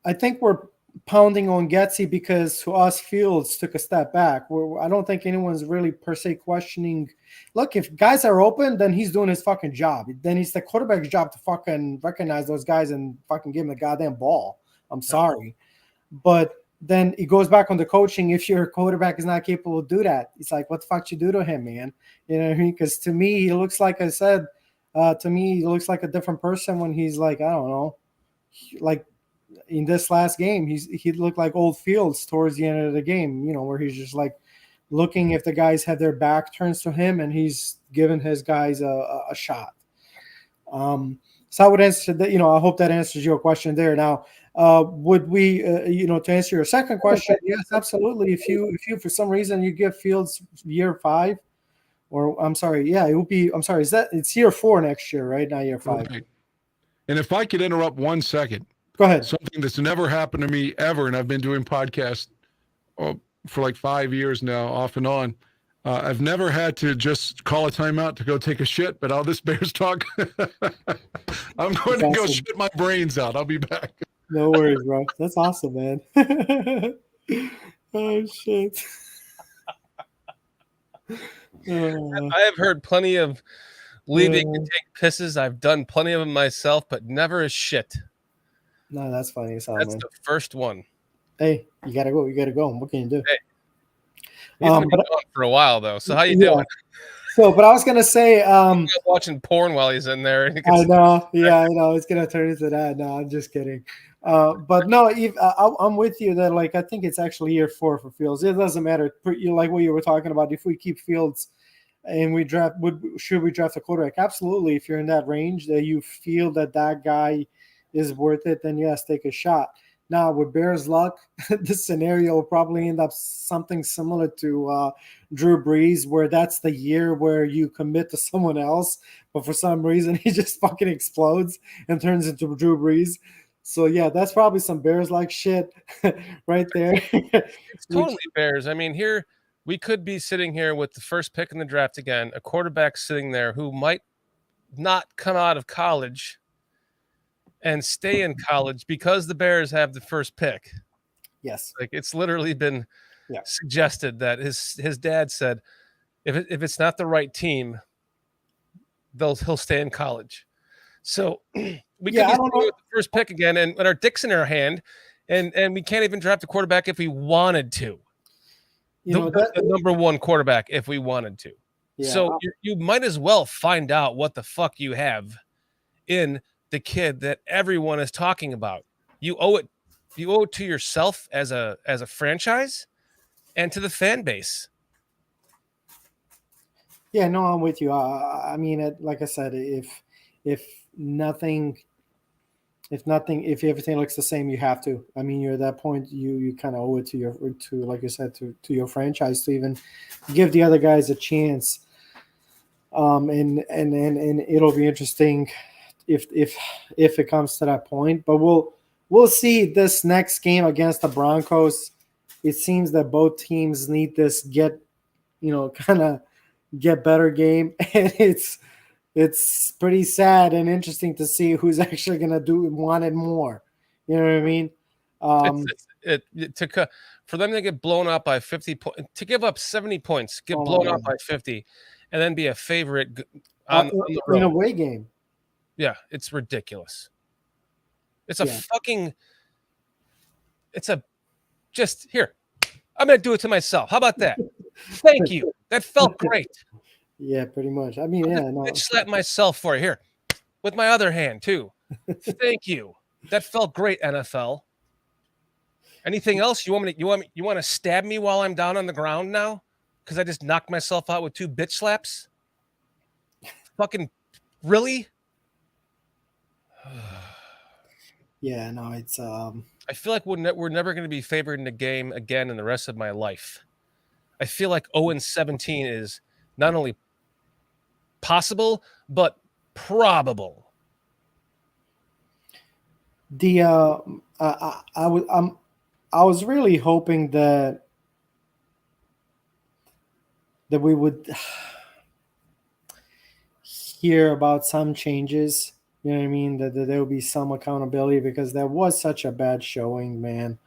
F: I think we're pounding on Getsy because to us Fields took a step back. I don't think anyone's really per se questioning. Look, if guys are open, then he's doing his fucking job. Then it's the quarterback's job to fucking recognize those guys and fucking give him the goddamn ball. I'm sorry. But then it goes back on the coaching. If your quarterback is not capable to do that, it's like, what the fuck you do to him, man? You know what I mean? Because to me, he looks like I said, he looks like a different person when he's like, I don't know, like in this last game, he looked like old Fields towards the end of the game, where he's just like looking if the guys have their back turns to him and he's giving his guys a shot. So I would answer that, I hope that answers your question there. Now, would we, to answer your second question, yes, absolutely. If you for some reason you give Fields year 5, or I'm sorry, yeah, it would be. I'm sorry, it's year 4 next year, right? Not year 5.
B: Right. And if I could interrupt 1 second,
F: go ahead.
B: Something that's never happened to me ever, and I've been doing podcasts for like 5 years now, off and on. I've never had to just call a timeout to go take a shit, but all this Bears talk, I'm going to go shit my brains out. I'll be back.
F: No worries, bro. That's awesome, man. Oh, shit.
A: I have heard plenty of leaving to take pisses. I've done plenty of them myself, but never a shit.
F: No, that's funny.
A: That's
F: man.
A: the first one.
F: Hey, you gotta go. You gotta go. What can you do?
A: Hey, he's been gone for a while though. So how you doing?
F: So, but I was gonna say,
A: watching porn while he's in there.
F: I know. Yeah, I know. It's gonna turn into that. No, I'm just kidding. But no, I'm with you that, like, I think it's actually year 4 for Fields. It doesn't matter. Like what you were talking about. If we keep Fields and we draft, should we draft a quarterback? Absolutely. If you're in that range that you feel that guy is worth it, then yes, take a shot. Now, with Bears luck, this scenario will probably end up something similar to Drew Brees, where that's the year where you commit to someone else, but for some reason he just fucking explodes and turns into Drew Brees. So, yeah, that's probably some Bears-like shit right there.
A: It's totally Bears. I mean, here we could be sitting here with the first pick in the draft again, a quarterback sitting there who might not come out of college and stay in college because the Bears have the first pick.
F: Yes.
A: Like, it's literally been suggested that his dad said, if it's not the right team, he'll stay in college. So we could be with the first pick again and our dick's in our hand, and we can't even draft a quarterback if we wanted to. The number 1 quarterback if we wanted to. Yeah. So you might as well find out what the fuck you have in the kid that everyone is talking about. You owe it to yourself as a franchise and to the fan base.
F: Yeah, no, I'm with you. I mean, like I said, if everything looks the same, you have to. I mean, you're at that point, you kind of owe it to like you said, to your franchise to even give the other guys a chance. And it'll be interesting if it comes to that point. But we'll see this next game against the Broncos. It seems that both teams need this get better game, and it's pretty sad and interesting to see who's actually gonna want it more. You know what I mean?
A: For them to get blown up by 50 points, to give up 70 points, get
F: Oh my
A: blown up
F: God.
A: by 50, and then be a favorite on the
F: in a
A: road.
F: away game.
A: Yeah, it's ridiculous. It's
F: Yeah.
A: just here. I'm gonna do it to myself. How about that? Thank you. That felt great.
F: Yeah, pretty much. I mean, yeah, no.
A: Bitch slap myself for it here with my other hand too. Thank you. That felt great, NFL. Anything else you want to stab me while I'm down on the ground now? Because I just knocked myself out with 2 bitch slaps? Fucking really?
F: Yeah, no, it's
A: I feel like we're never going to be favored in a game again in the rest of my life. I feel like 0-17 is not only possible but probable.
F: the I was really hoping that we would hear about some changes. You know what I mean? That there will be some accountability, because that was such a bad showing, man.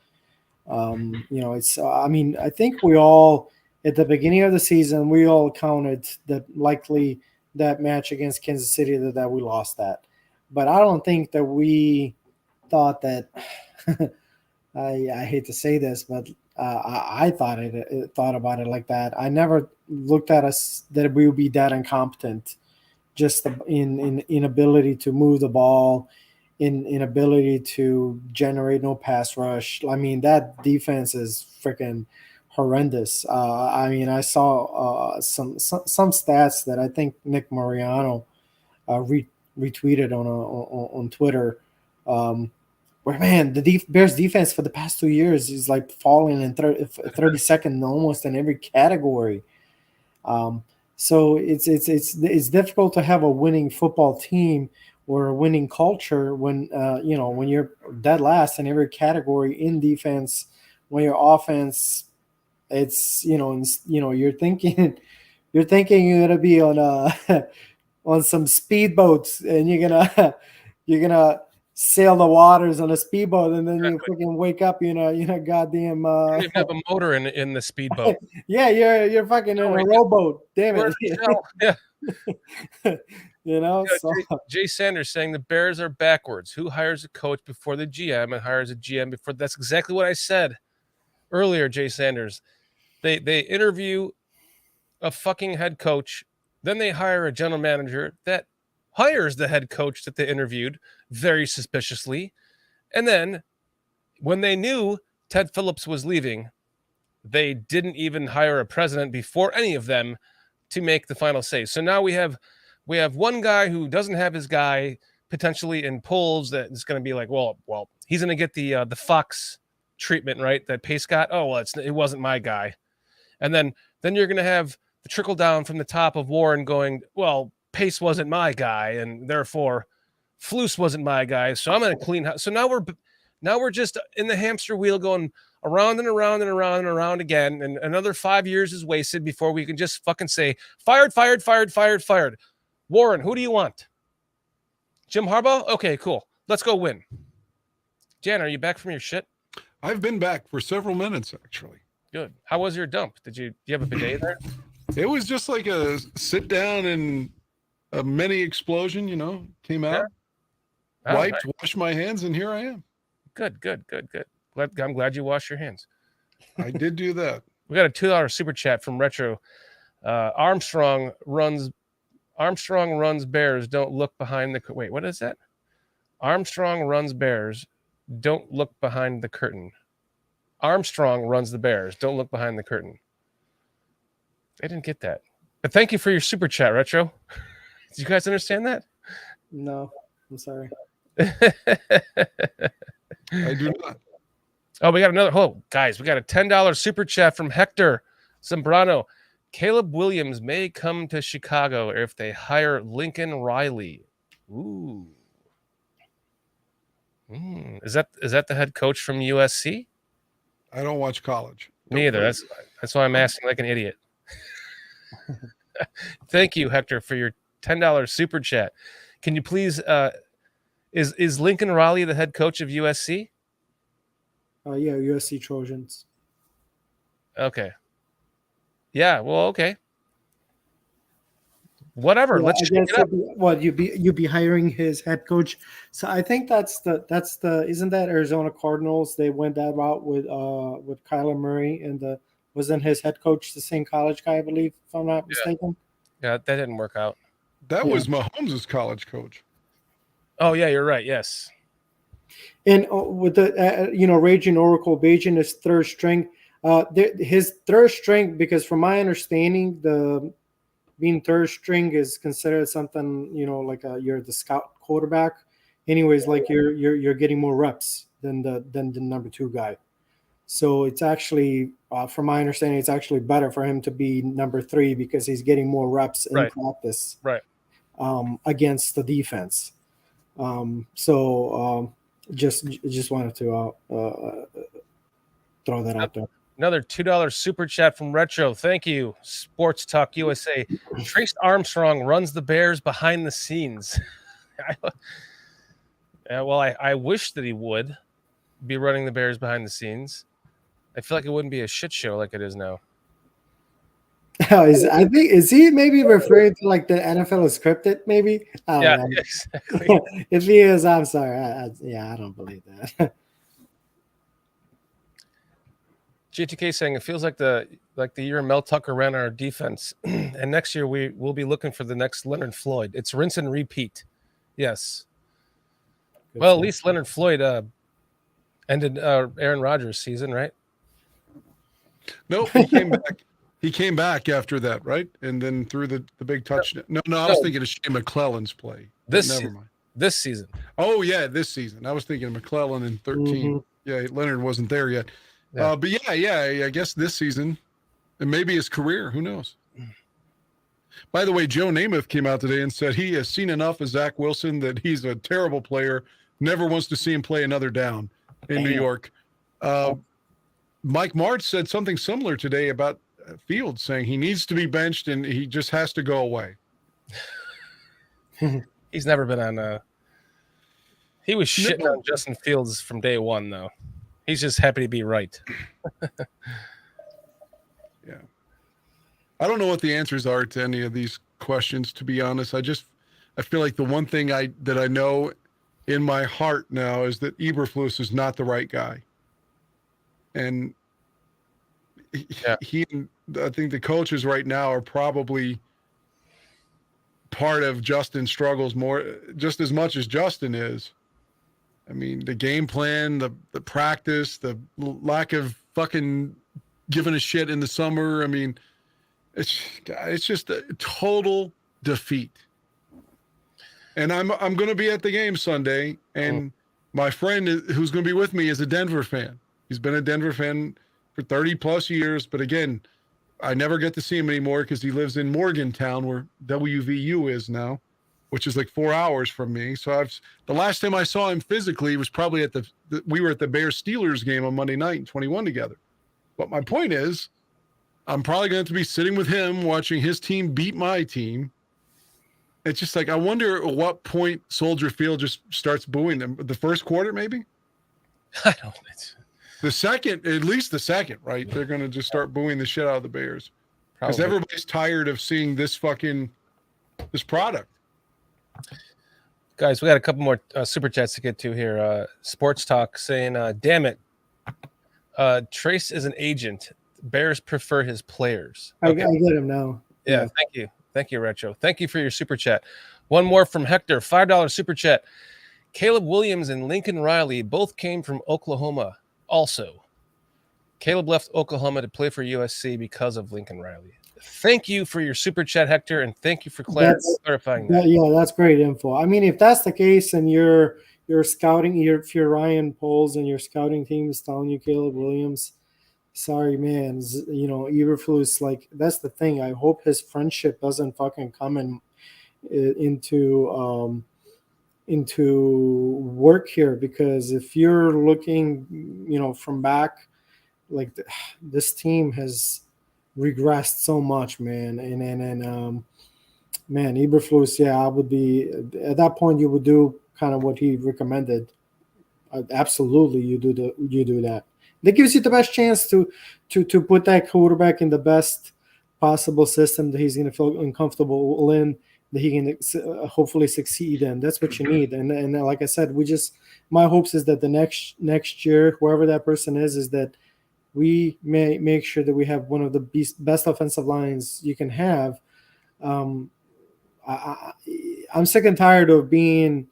F: It's. I mean, I think we all at the beginning of the season we all counted that likely that match against Kansas City that we lost that, but I don't think that we thought that. I hate to say this, but I thought about it like that. I never looked at us that we would be that incompetent, just in inability to move the ball, in inability to generate no pass rush. I mean, that defense is freaking horrendous. I mean, I saw some stats that I think Nick Mariano retweeted on Twitter. Where, man, the Bears defense for the past 2 years is like falling in 32nd almost in every category. So it's difficult to have a winning football team or a winning culture when when you're dead last in every category in defense. When your offense, it's you're thinking you're gonna be on on some speedboats, and you're gonna sail the waters on a speedboat, and then you freaking wake up, goddamn.
A: You don't even have a motor in the speedboat.
F: Yeah, you're fucking in a rowboat. Damn it.
A: Yeah.
F: So
A: Jay Sanders saying the Bears are backwards. Who hires a coach before the GM and hires a GM before? That's exactly what I said earlier, Jay Sanders. They interview a fucking head coach, then they hire a general manager that hires the head coach that they interviewed very suspiciously. And then when they knew Ted Phillips was leaving, they didn't even hire a president before any of them to make the final say. So now we have one guy who doesn't have his guy potentially in polls that is going to be like, well, he's going to get the Fox treatment, right? That Pace got. Oh, well, it wasn't my guy. And then you're going to have the trickle down from the top of Warren going, well, Pace wasn't my guy, and therefore Flus wasn't my guy. So I'm going to clean house. So now we're just in the hamster wheel going around and around and around and around again. And another 5 years is wasted before we can just fucking say fired. Warren, who do you want? Jim Harbaugh? Okay, cool. Let's go win. Jan, are you back from your shit?
B: I've been back for several minutes, actually.
A: Good. How was your dump? Do you have a bidet there?
B: It was just like a sit down and a mini explosion, came out, wiped, washed my hands, and here I am.
A: Good. I'm glad you washed your hands.
B: I did do that.
A: We got a $2 super chat from Retro. Armstrong runs Bears. Don't look behind the wait. What is that? Armstrong runs Bears. Don't look behind the curtain. Armstrong runs the Bears. Don't look behind the curtain. I didn't get that. But thank you for your super chat, Retro. Did you guys understand that?
F: No, I'm sorry.
B: I do not.
A: Oh, we got another. Oh, guys, we got a $10 super chat from Hector Zambrano. Caleb Williams may come to Chicago if they hire Lincoln Riley. Ooh. Is that the head coach from USC?
B: I don't watch college.
A: Me either. That's why I'm asking like an idiot. Thank you, Hector, for your $10 super chat. Can you please is Lincoln Riley the head coach of USC?
F: Yeah, USC Trojans.
A: Okay. Yeah. Well, okay. Whatever.
F: Yeah,
A: Let's
F: I
A: shake
F: guess
A: it up.
F: you'd be hiring his head coach. So I think that's the isn't that Arizona Cardinals? They went that route with Kyler Murray and wasn't his head coach the same college guy, I believe, if I'm not mistaken.
A: Yeah, that didn't work out.
B: That
F: Yeah.
B: was Mahomes' college coach.
A: Oh yeah, you're right. Yes.
F: And with the Raging Oracle, Bajan is third string. His third string, because from my understanding, the being third string is considered something, like you're the scout quarterback. Anyways, like you're getting more reps than the number two guy. So it's actually, from my understanding, it's actually better for him to be number three because he's getting more reps in
A: Right.
F: practice
A: Right.
F: Against the defense. Just wanted to throw that out there.
A: Another $2 super chat from Retro. Thank you. Sports Talk USA. Trace Armstrong runs the Bears behind the scenes. I wish that he would be running the Bears behind the scenes. I feel like it wouldn't be a shit show like it is now.
F: Is he maybe referring to like the NFL is scripted? Maybe.
A: Yeah, exactly.
F: If he is, I'm sorry. I don't believe that.
A: GTK saying it feels like the year Mel Tucker ran our defense, and next year we'll be looking for the next Leonard Floyd. It's rinse and repeat. Yes. Well, at least Leonard Floyd ended Aaron Rodgers' season, right?
B: Nope, he came back. He came back after that, right? And then threw the big touchdown. No, I was thinking of Shane McClellan's play. Never mind.
A: This season.
B: Oh yeah, this season. I was thinking of McClellan in 13.
F: Mm-hmm.
B: Yeah, Leonard wasn't there yet.
A: Yeah.
B: But I guess this season, and maybe his career. Who knows? By the way, Joe Namath came out today and said he has seen enough of Zach Wilson that he's a terrible player. Never wants to see him play another down in New York. Mike Martz said something similar today about Fields, saying he needs to be benched and he just has to go away.
A: He's never been on. He was shitting on Justin Fields from day one, though. He's just happy to be right.
B: Yeah. I don't know what the answers are to any of these questions, to be honest. I feel like the one thing that I know in my heart now is that Eberflus is not the right guy. And I think the coaches right now are probably part of Justin's struggles just as much as Justin is. I mean, the game plan, the practice, the lack of fucking giving a shit in the summer. I mean, it's just a total defeat. And I'm going to be at the game Sunday, and my friend who's going to be with me is a Denver fan. He's been a Denver fan for 30 plus years, but again, I never get to see him anymore because he lives in Morgantown, where WVU is now, which is like 4 hours from me. So the last time I saw him physically was probably we were at the Bears Steelers game on Monday night in 21 together. But my point is, I'm probably going to be sitting with him watching his team beat my team. It's just like, I wonder at what point Soldier Field just starts booing them. The first quarter, maybe?
A: I don't.
B: The second, at least the second, right? They're going to just start booing the shit out of the Bears. Because everybody's tired of seeing this product.
A: Guys, we got a couple more super chats to get to here. Sports Talk saying, damn it. Trace is an agent. Bears prefer his players. Okay.
F: I get him now.
A: Yeah, thank you. Thank you, Retro. Thank you for your super chat. One more from Hector, $5 super chat. Caleb Williams and Lincoln Riley both came from Oklahoma. Also, Caleb left Oklahoma to play for USC because of Lincoln Riley. Thank you for your super chat, Hector, and thank you for clarifying that.
F: Yeah, that's great info. I mean, if that's the case and you're scouting, if you're Ryan Poles and your scouting team is telling you Caleb Williams, sorry, man, Eberflus, like, that's the thing. I hope his friendship doesn't fucking come into work here, because if you're looking, from back, like this team has regressed so much, man. And man, Eberflus, I would be at that point. You would do kind of what he recommended. Absolutely, you do that. that gives you the best chance to put that quarterback in the best possible system that he's going to feel uncomfortable in, that he can hopefully succeed in. That's what you need. And like I said, my hopes is that the next year, whoever that person is that we may make sure that we have one of the best offensive lines you can have. I'm sick and tired of being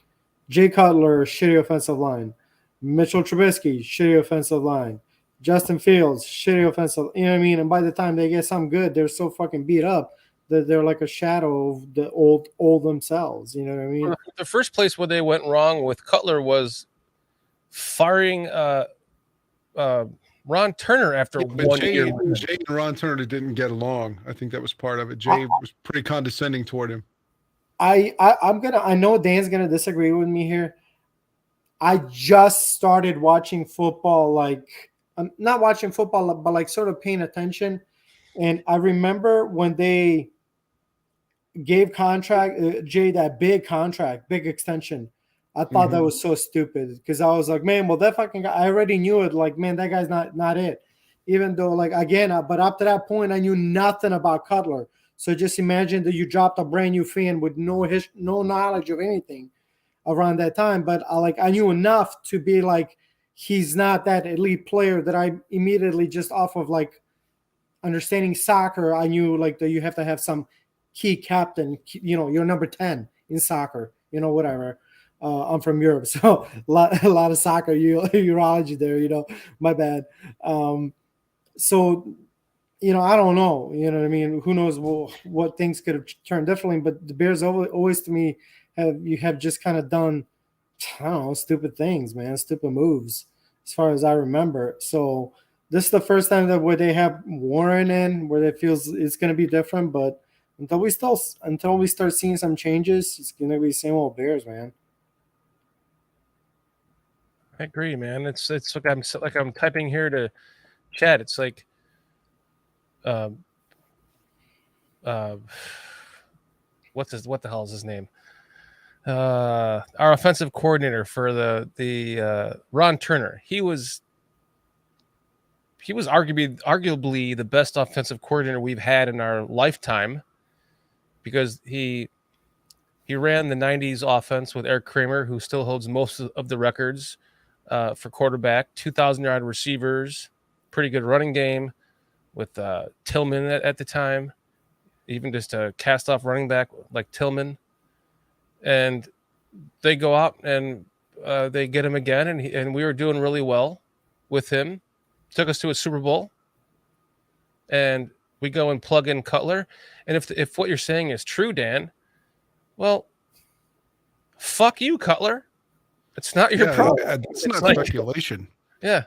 F: Jay Cutler, shitty offensive line, Mitchell Trubisky, shitty offensive line, Justin Fields, shitty offensive. You know what I mean? And by the time they get something good, they're so fucking beat up that they're like a shadow of the old themselves. You know what I mean?
A: The first place where they went wrong with Cutler was firing Ron Turner after 1 year.
B: Jay and Ron Turner didn't get along. I think that was part of it. Jay was pretty condescending toward him.
F: I know Dan's gonna disagree with me here. I just started watching football, like I'm not watching football, but like sort of paying attention. And I remember when they gave Jay that big contract, big extension. I thought that was so stupid because I was like, man, well, that fucking guy, I already knew it. Like, man, that guy's not it. Even though, like, again, but up to that point, I knew nothing about Cutler. So just imagine that you dropped a brand new fan with no knowledge of anything around that time. But I knew enough to be like, he's not that elite player that I immediately just off of like understanding soccer. I knew like that you have to have some key captain, you know, you're number 10 in soccer, you know, whatever. I'm from Europe, so a lot of soccer urology there, you know, my bad. So, you know, I don't know, you know what I mean? Who knows what things could have turned differently, but the Bears always to me have just kind of done, I don't know, stupid things, man, stupid moves as far as I remember. So this is the first time that where they have Warren in, where it feels it's going to be different, but until we start seeing some changes, it's going to be the same old Bears, man.
A: I agree, man. It's like I'm typing here to chat. It's like, what the hell is his name? Our offensive coordinator for the Ron Turner. He was arguably the best offensive coordinator we've had in our lifetime, because he ran the 90s offense with Eric Kramer, who still holds most of the records for quarterback, 2,000-yard receivers, pretty good running game with Tillman at the time, even just a cast-off running back like Tillman. And they go out and they get him again, and we were doing really well with him. Took us to a Super Bowl, and we go and plug in Cutler. And if what you're saying is true, Dan, well, fuck you, Cutler. It's not your problem.
B: It's not speculation.
A: Yeah.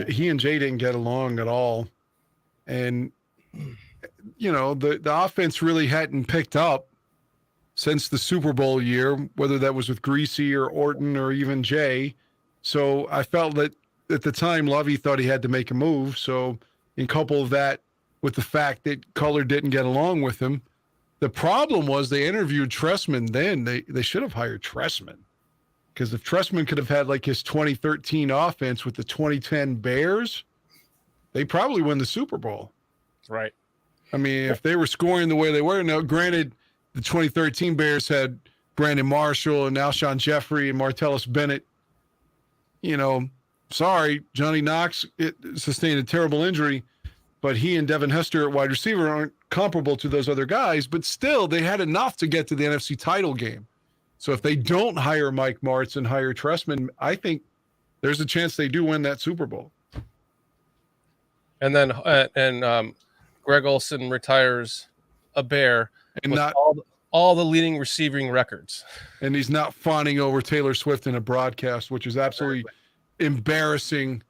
B: He and Jay didn't get along at all. And, you know, the offense really hadn't picked up since the Super Bowl year, whether that was with Greasy or Orton or even Jay. So I felt that at the time, Lovey thought he had to make a move. So in couple of that with the fact that Cutler didn't get along with him, the problem was they interviewed Trestman then. They should have hired Trestman. Because if Trestman could have had like his 2013 offense with the 2010 Bears, they probably win the Super Bowl.
A: Right.
B: I mean, if they were scoring the way they were. Now, granted, the 2013 Bears had Brandon Marshall and Alshon Jeffrey and Martellus Bennett. You know, sorry, Johnny Knox sustained a terrible injury, but he and Devin Hester at wide receiver aren't comparable to those other guys. But still, they had enough to get to the NFC title game. So if they don't hire Mike Martz and hire Trestman, I think there's a chance they do win that Super Bowl.
A: And then Greg Olsen retires a Bear
B: and
A: with
B: not
A: all the leading receiving records.
B: And he's not fawning over Taylor Swift in a broadcast, which is absolutely embarrassing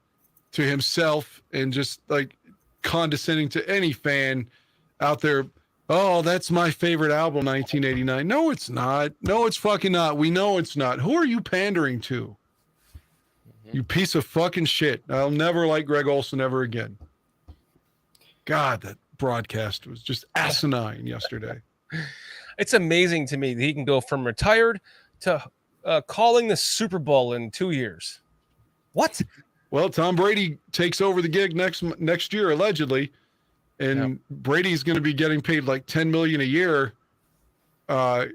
B: to himself and just like condescending to any fan out there. Oh, that's my favorite album, 1989. No, it's not. No, it's fucking not. We know it's not. Who are you pandering to? You piece of fucking shit. I'll never like Greg Olsen ever again. God, that broadcast was just asinine yesterday.
A: It's amazing to me that he can go from retired to calling the Super Bowl in 2 years. What?
B: Well, Tom Brady takes over the gig next year, allegedly, and Brady's going to be getting paid like $10 million a year for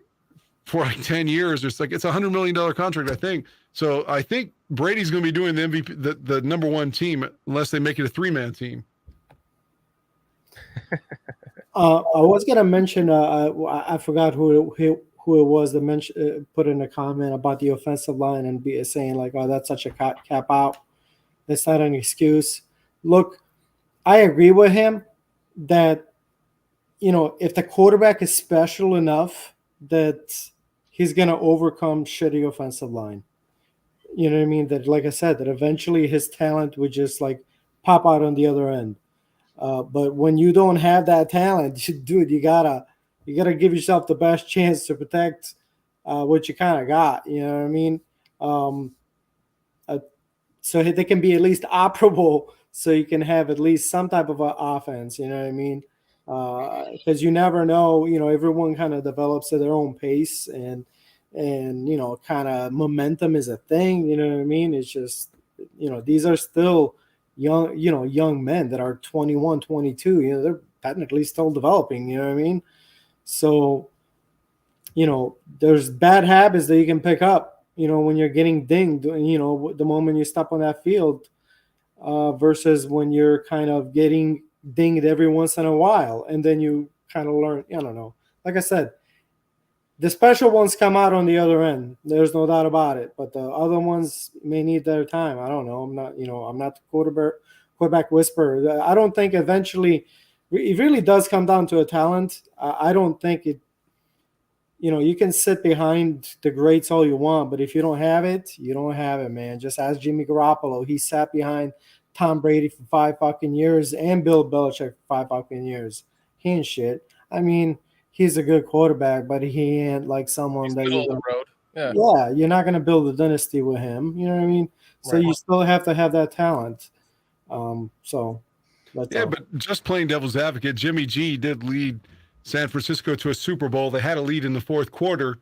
B: like 10 years. It's a $100 million contract, I think. So I think Brady's going to be doing the MVP, the number one team, unless they make it a 3-man team.
F: I was gonna mention. I forgot who it was that mentioned put in a comment about the offensive line and be saying like, "Oh, that's such a cap out. That's not an excuse." Look, I agree with him that if the quarterback is special enough that he's gonna overcome shitty offensive line. You know what I mean? That, like I said, that eventually his talent would just like pop out on the other end. But when you don't have that talent, dude, you gotta give yourself the best chance to protect what you kind of got. You know what I mean? So they can be at least operable, so you can have at least some type of offense. You know what I mean? Because you never know. Everyone kind of develops at their own pace, and kind of momentum is a thing. You know what I mean? It's just these are still young men that are 21, 22, they're technically still developing, you know what I mean? So, there's bad habits that you can pick up, when you're getting dinged, the moment you step on that field, versus when you're kind of getting dinged every once in a while. And then you kind of learn, I don't know. Like I said, the special ones come out on the other end. There's no doubt about it. But the other ones may need their time. I don't know. I'm not the quarterback whisperer. I don't think eventually it really does come down to a talent. I don't think it, you can sit behind the greats all you want, but if you don't have it, you don't have it, man. Just ask Jimmy Garoppolo. He sat behind Tom Brady for 5 fucking years and Bill Belichick for 5 fucking years. He ain't shit. I mean, he's a good quarterback, but he ain't like someone that
A: middle of the road.
F: Yeah, you're not going to build a dynasty with him. You know what I mean? So you still have to have that talent. So that's all.
B: But just playing devil's advocate, Jimmy G did lead San Francisco to a Super Bowl. They had a lead in the fourth quarter,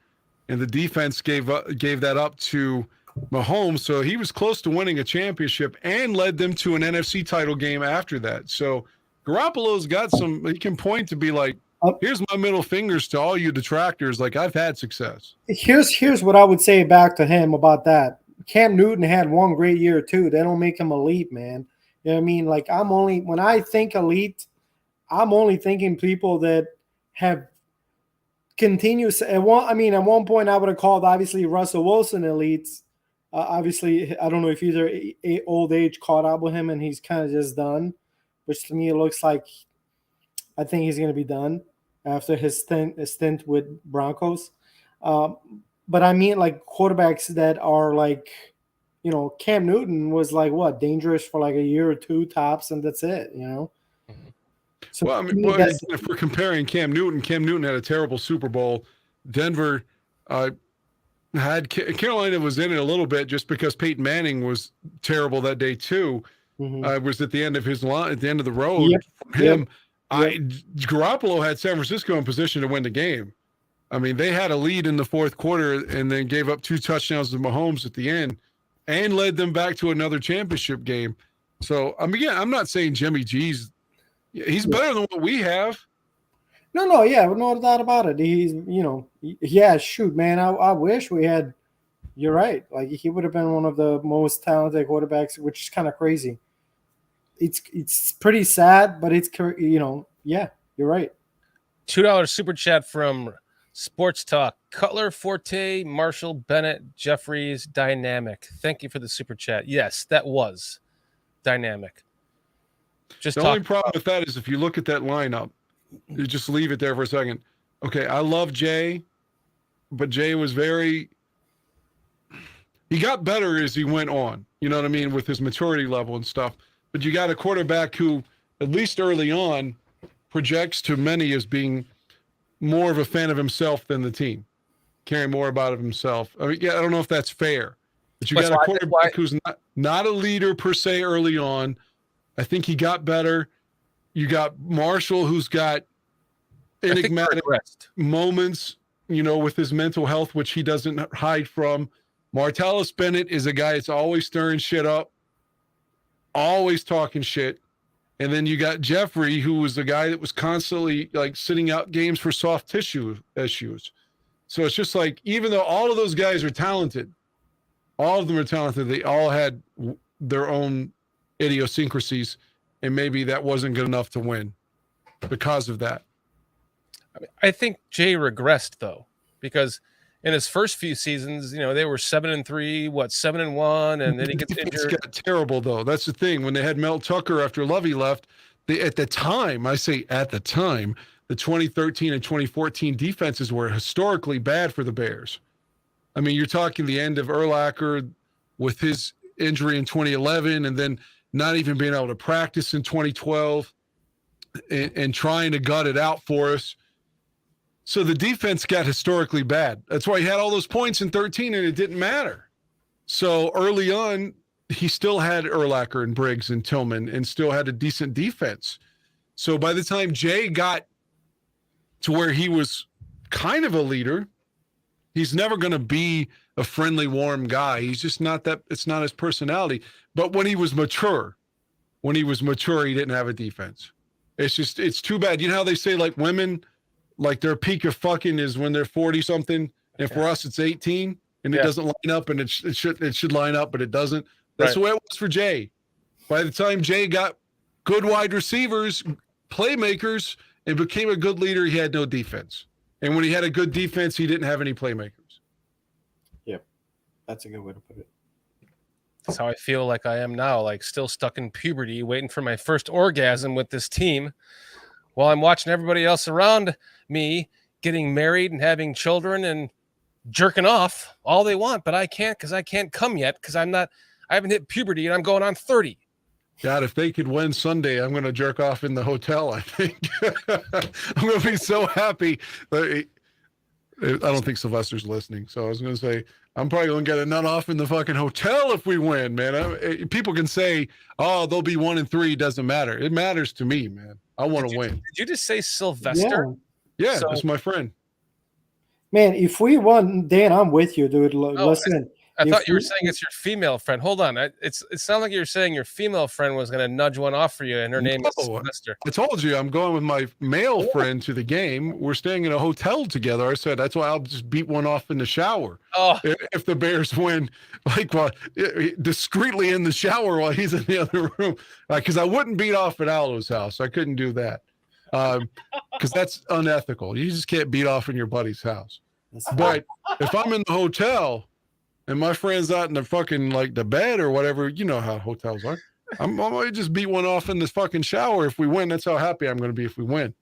B: and the defense gave that up to Mahomes. So he was close to winning a championship and led them to an NFC title game after that. So Garoppolo's got he can point to be like, here's my middle fingers to all you detractors. Like, I've had success.
F: Here's what I would say back to him about that. Cam Newton had one great year too. They don't make him elite, man. You know what I mean? Like, when I think elite, I'm only thinking people that have continuous. At one point I would have called obviously Russell Wilson elites. Obviously, I don't know if either old age caught up with him and he's kind of just done, which to me it looks like I think he's going to be done after his stint with Broncos. But I mean, like, quarterbacks that are like, Cam Newton was like dangerous for like a year or two tops, and that's it. So
B: if we're comparing Cam Newton had a terrible Super Bowl. Denver had Carolina was in it a little bit just because Peyton Manning was terrible that day too. Was at the end of his line, at the end of the road for him. Garoppolo had San Francisco in position to win the game. I mean, they had a lead in the fourth quarter and then gave up 2 touchdowns to Mahomes at the end and led them back to another championship game. So, I mean, I'm not saying Jimmy G's he's better than what we have.
F: No, doubt about it. He's, shoot, man, I wish we had. You're right. Like, he would have been one of the most talented quarterbacks, which is kind of crazy. It's pretty sad, but it's, you're right.
A: $2 super chat from Sports Talk. Cutler, Forte, Marshall, Bennett, Jeffries, dynamic. Thank you for the super chat. Yes, that was dynamic.
B: The only problem with that is if you look at that lineup, you just leave it there for a second. Okay, I love Jay, but Jay was he got better as he went on, you know what I mean, with his maturity level and stuff. But you got a quarterback who, at least early on, projects to many as being more of a fan of himself than the team, caring more about himself. I mean, I don't know if that's fair, but you got a quarterback who's not a leader per se early on. I think he got better. You got Marshall, who's got enigmatic moments, with his mental health, which he doesn't hide from. Martellus Bennett is a guy that's always stirring shit up. always talking shit. And then you got Jeffrey, who was the guy that was constantly like sitting out games for soft tissue issues. So it's just like, even though all of those guys are talented, all of them are talented, they all had their own idiosyncrasies, and maybe that wasn't good enough to win because of that.
A: I think Jay regressed though, because in his first few seasons, they were 7-3, 7-1, and then he gets
B: It's
A: injured.
B: got terrible though. That's the thing. When they had Mel Tucker after Lovey left, at the time, I say at the time, the 2013 and 2014 defenses were historically bad for the Bears. I mean, you're talking the end of Urlacher with his injury in 2011, and then not even being able to practice in 2012, and trying to gut it out for us. So the defense got historically bad. That's why he had all those points in 13, and it didn't matter. So early on, he still had Urlacher and Briggs and Tillman and still had a decent defense. So by the time Jay got to where he was kind of a leader, he's never going to be a friendly, warm guy. He's just not that. It's not his personality. But when he was mature, he didn't have a defense. It's too bad. You know how they say like women, like their peak of fucking is when they're 40 something, and for us it's 18, and it doesn't line up, and it should line up, but it doesn't. That's the way it was for Jay. By the time Jay got good wide receivers, playmakers, and became a good leader, he had no defense. And when he had a good defense, he didn't have any playmakers.
F: Yep, that's a good way to put it.
A: That's how I feel like I am now, like still stuck in puberty, waiting for my first orgasm with this team, while I'm watching everybody else around me getting married and having children and jerking off all they want, but I can't, because I can't come yet, because I haven't hit puberty, and I'm going on 30.
B: God, if they could win Sunday, I'm going to jerk off in the hotel, I think. I'm going to be so happy. I don't think Sylvester's listening, so I was going to say, I'm probably going to get a nut off in the fucking hotel if we win, man. People can say, oh, they'll be 1-3. It doesn't matter. It matters to me, man. I want to win.
A: Did you just say Sylvester?
B: Yeah,
A: So-
B: that's my friend.
F: Man, if we won, Dan, I'm with you, dude. Listen.
A: I thought you were saying it's your female friend. Hold on. It sounded like you were saying your female friend was going to nudge one off for you, and her name is Sylvester.
B: I told you I'm going with my male friend to the game. We're staying in a hotel together. I said that's why I'll just beat one off in the shower.
A: Oh,
B: if the Bears win, discreetly in the shower while he's in the other room, because I wouldn't beat off at Allo's house. I couldn't do that because that's unethical. You just can't beat off in your buddy's house. But if I'm in the hotel and my friend's out in the fucking like the bed or whatever, you know how hotels are. I'm going to just beat one off in this fucking shower if we win. That's how happy I'm going to be if we win.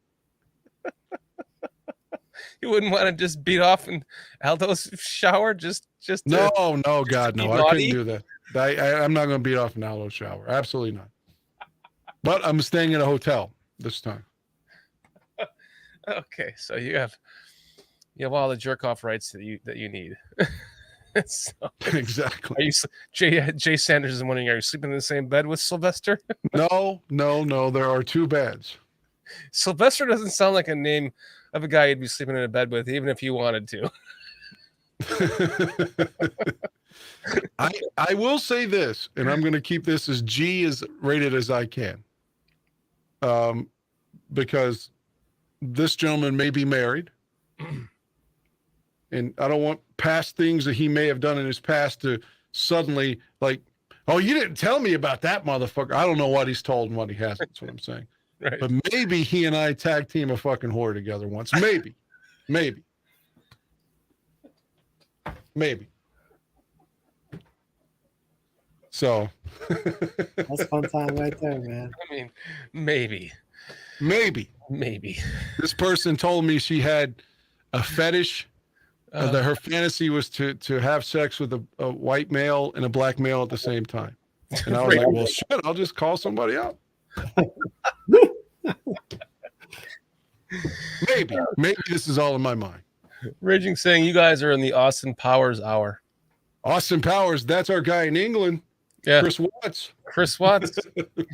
A: You wouldn't want to just beat off in Aldo's shower? Just
B: No, God, no. I
A: naughty?
B: couldn't do that. I'm not going to beat off in Aldo's shower. Absolutely not. But I'm staying in a hotel this time.
A: Okay, so you have all the jerk off rights that you need. So,
B: Exactly.
A: are you Jay Sanders is wondering, are you sleeping in the same bed with Sylvester?
B: No. There are two beds.
A: Sylvester doesn't sound like a name of a guy you'd be sleeping in a bed with, even if you wanted to.
B: I will say this, and I'm going to keep this as G as rated as I can, because this gentleman may be married, and I don't want past things that he may have done in his past to suddenly like, oh, you didn't tell me about that motherfucker. I don't know what he's told and what he hasn't. That's what I'm saying.
A: Right.
B: But maybe he and I tag team a fucking whore together once. Maybe. So
F: That's a fun time right there, man.
A: I mean, maybe.
B: This person told me she had a fetish, that her fantasy was to have sex with a white male and a black male at the same time. And I was like, well, shit, I'll just call somebody out. Maybe this is all in my mind.
A: Raging saying you guys are in the Austin Powers hour.
B: Austin Powers, that's our guy in England.
A: Yeah.
B: Chris Watts.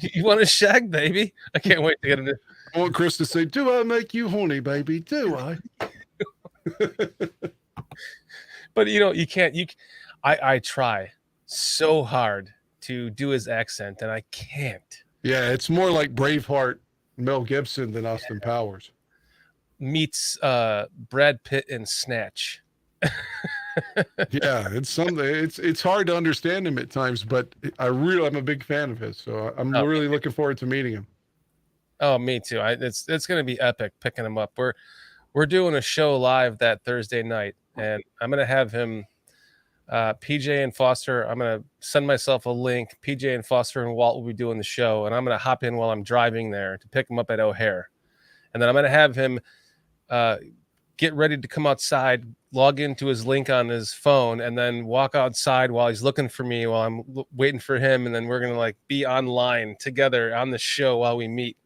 A: You want a shag, baby? I can't wait to get into.
B: I want Chris to say, do I make you horny, baby? Do I?
A: But you can't. I try so hard to do his accent, and I can't.
B: Yeah, it's more like Braveheart, Mel Gibson than Austin Powers.
A: Meets Brad Pitt in Snatch.
B: Yeah, it's something. It's hard to understand him at times, but I'm a big fan of his, so I'm really looking forward to meeting him.
A: Oh, me too. It's going to be epic picking him up. We're doing a show live that Thursday night, and I'm going to have him, PJ and Foster. I'm going to send myself a link. PJ and Foster and Walt will be doing the show, and I'm going to hop in while I'm driving there to pick him up at O'Hare, and then I'm going to have him get ready to come outside, log into his link on his phone, and then walk outside while he's looking for me while I'm waiting for him, and then we're going to like be online together on the show while we meet.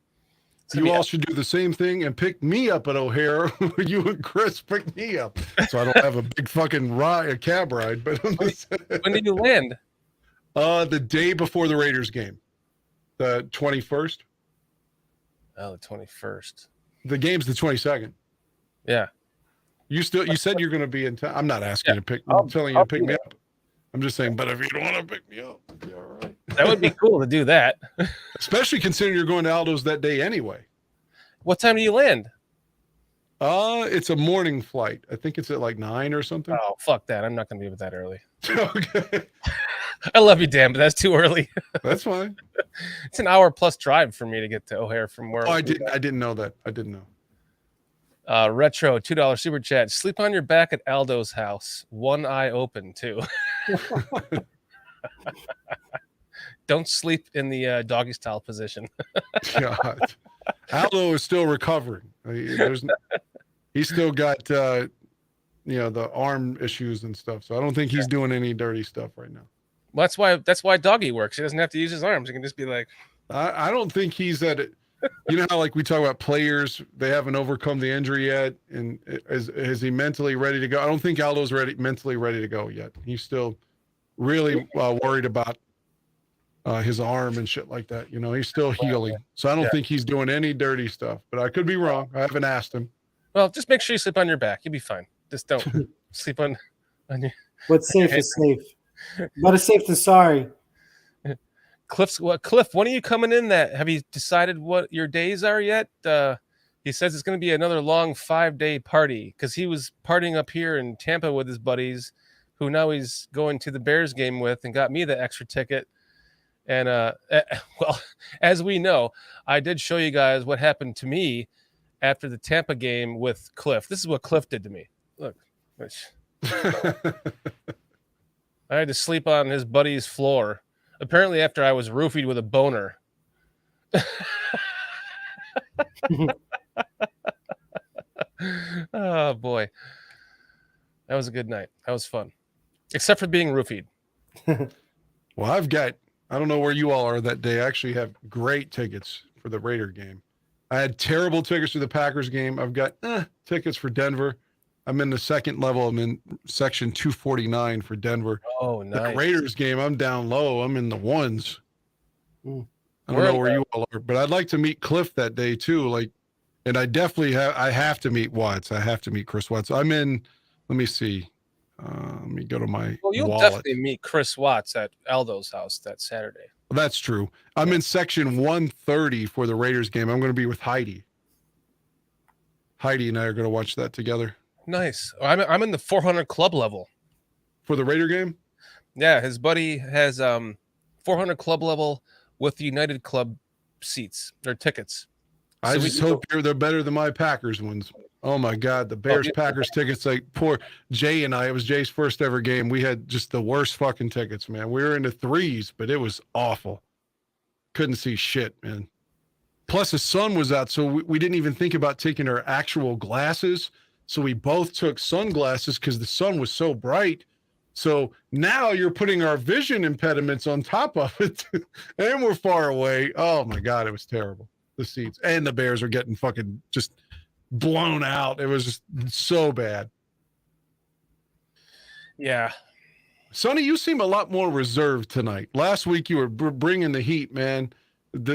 B: You all should do the same thing and pick me up at O'Hare. You and Chris pick me up, so I don't have a big fucking cab ride. But
A: when did you land?
B: The day before the Raiders game, the 21st.
A: Oh, the 21st.
B: The game's the 22nd.
A: Yeah.
B: You said you're going to be in town. I'm not asking you to pick. I'm telling you to pick me up. I'm just saying, but if you don't want to pick me up, it'll be all right.
A: That would be cool to do that.
B: Especially considering you're going to Aldo's that day anyway.
A: What time do you land?
B: It's a morning flight. I think it's at like 9 or something.
A: Oh, fuck that. I'm not going to be up that early.
B: Okay.
A: I love you, Dan, but that's too early.
B: That's fine.
A: It's an hour plus drive for me to get to O'Hare from where
B: I didn't know that. I didn't know.
A: Retro $2 super chat. Sleep on your back at Aldo's house. One eye open too. Don't sleep in the doggy style position.
B: God. Aldo is still recovering. He's still got the arm issues and stuff. So I don't think he's doing any dirty stuff right now.
A: Well, that's why doggy works. He doesn't have to use his arms. He can just be like.
B: I don't think he's at it. You know how like we talk about players, they haven't overcome the injury yet, and is he mentally ready to go? I don't think Aldo's mentally ready to go yet. He's still really worried about his arm and shit like that. He's still healing, so I don't think he's doing any dirty stuff. But I could be wrong. I haven't asked him.
A: Well, just make sure you sleep on your back. You'll be fine. Just don't sleep on your.
F: What's safe is safe. Better safe than sorry.
A: Cliff, when are you coming in? Have you decided what your days are yet? He says it's going to be another long 5-day party because he was partying up here in Tampa with his buddies, who now he's going to the Bears game with, and got me the extra ticket. And well, as we know, I did show you guys what happened to me after the Tampa game with Cliff. This is what Cliff did to me. Look, I had to sleep on his buddy's floor. Apparently, after I was roofied with a boner. Oh, boy. That was a good night. That was fun. Except for being roofied.
B: Well, I don't know where you all are that day. I actually have great tickets for the Raider game. I had terrible tickets for the Packers game. I've got tickets for Denver. I'm in the second level. I'm in section 249 for Denver.
A: Oh, nice.
B: The Raiders game, I'm down low. I'm in the ones.
F: Mm.
B: I don't know where you all are, but I'd like to meet Cliff that day too. And I definitely have to meet Watts. I have to meet Chris Watts. I'm in, let me see. Let me go to my
A: you'll
B: wallet.
A: definitely meet Chris Watts at Aldo's house that Saturday.
B: Well, that's true. I'm in section 130 for the Raiders game. I'm going to be with Heidi. Heidi and I are going to watch that together.
A: Nice. I'm in the 400 club level
B: for the Raider game.
A: Yeah, his buddy has 400 club level with the United Club seats or tickets.
B: I just hope they're better than my Packers ones. Oh my God, the Bears Packers tickets, like poor Jay and I. It was Jay's first ever game. We had just the worst fucking tickets, man. We were in the threes, but it was awful. Couldn't see shit, man. Plus the sun was out, so we didn't even think about taking our actual glasses. So we both took sunglasses because the sun was so bright. So now you're putting our vision impediments on top of it, and we're far away. Oh my God, it was terrible. The seats and the Bears are getting fucking just blown out. It was just so bad.
A: Yeah.
B: Sonny, you seem a lot more reserved tonight. Last week you were bringing the heat, man.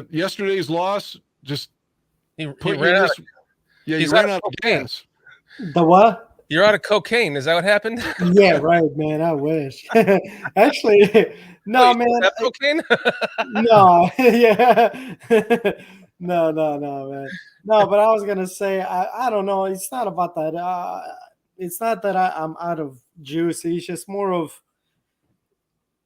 B: Yesterday's loss just
A: he ran out.
B: You ran out of gas.
F: The what?
A: You're out of cocaine. Is that what happened?
F: Yeah, right, man. I wish. Actually, no,
A: You
F: man.
A: don't have cocaine?
F: No, yeah. No, man. No, but I was gonna say, I don't know. It's not about that. It's not that I'm out of juice. It's just more of,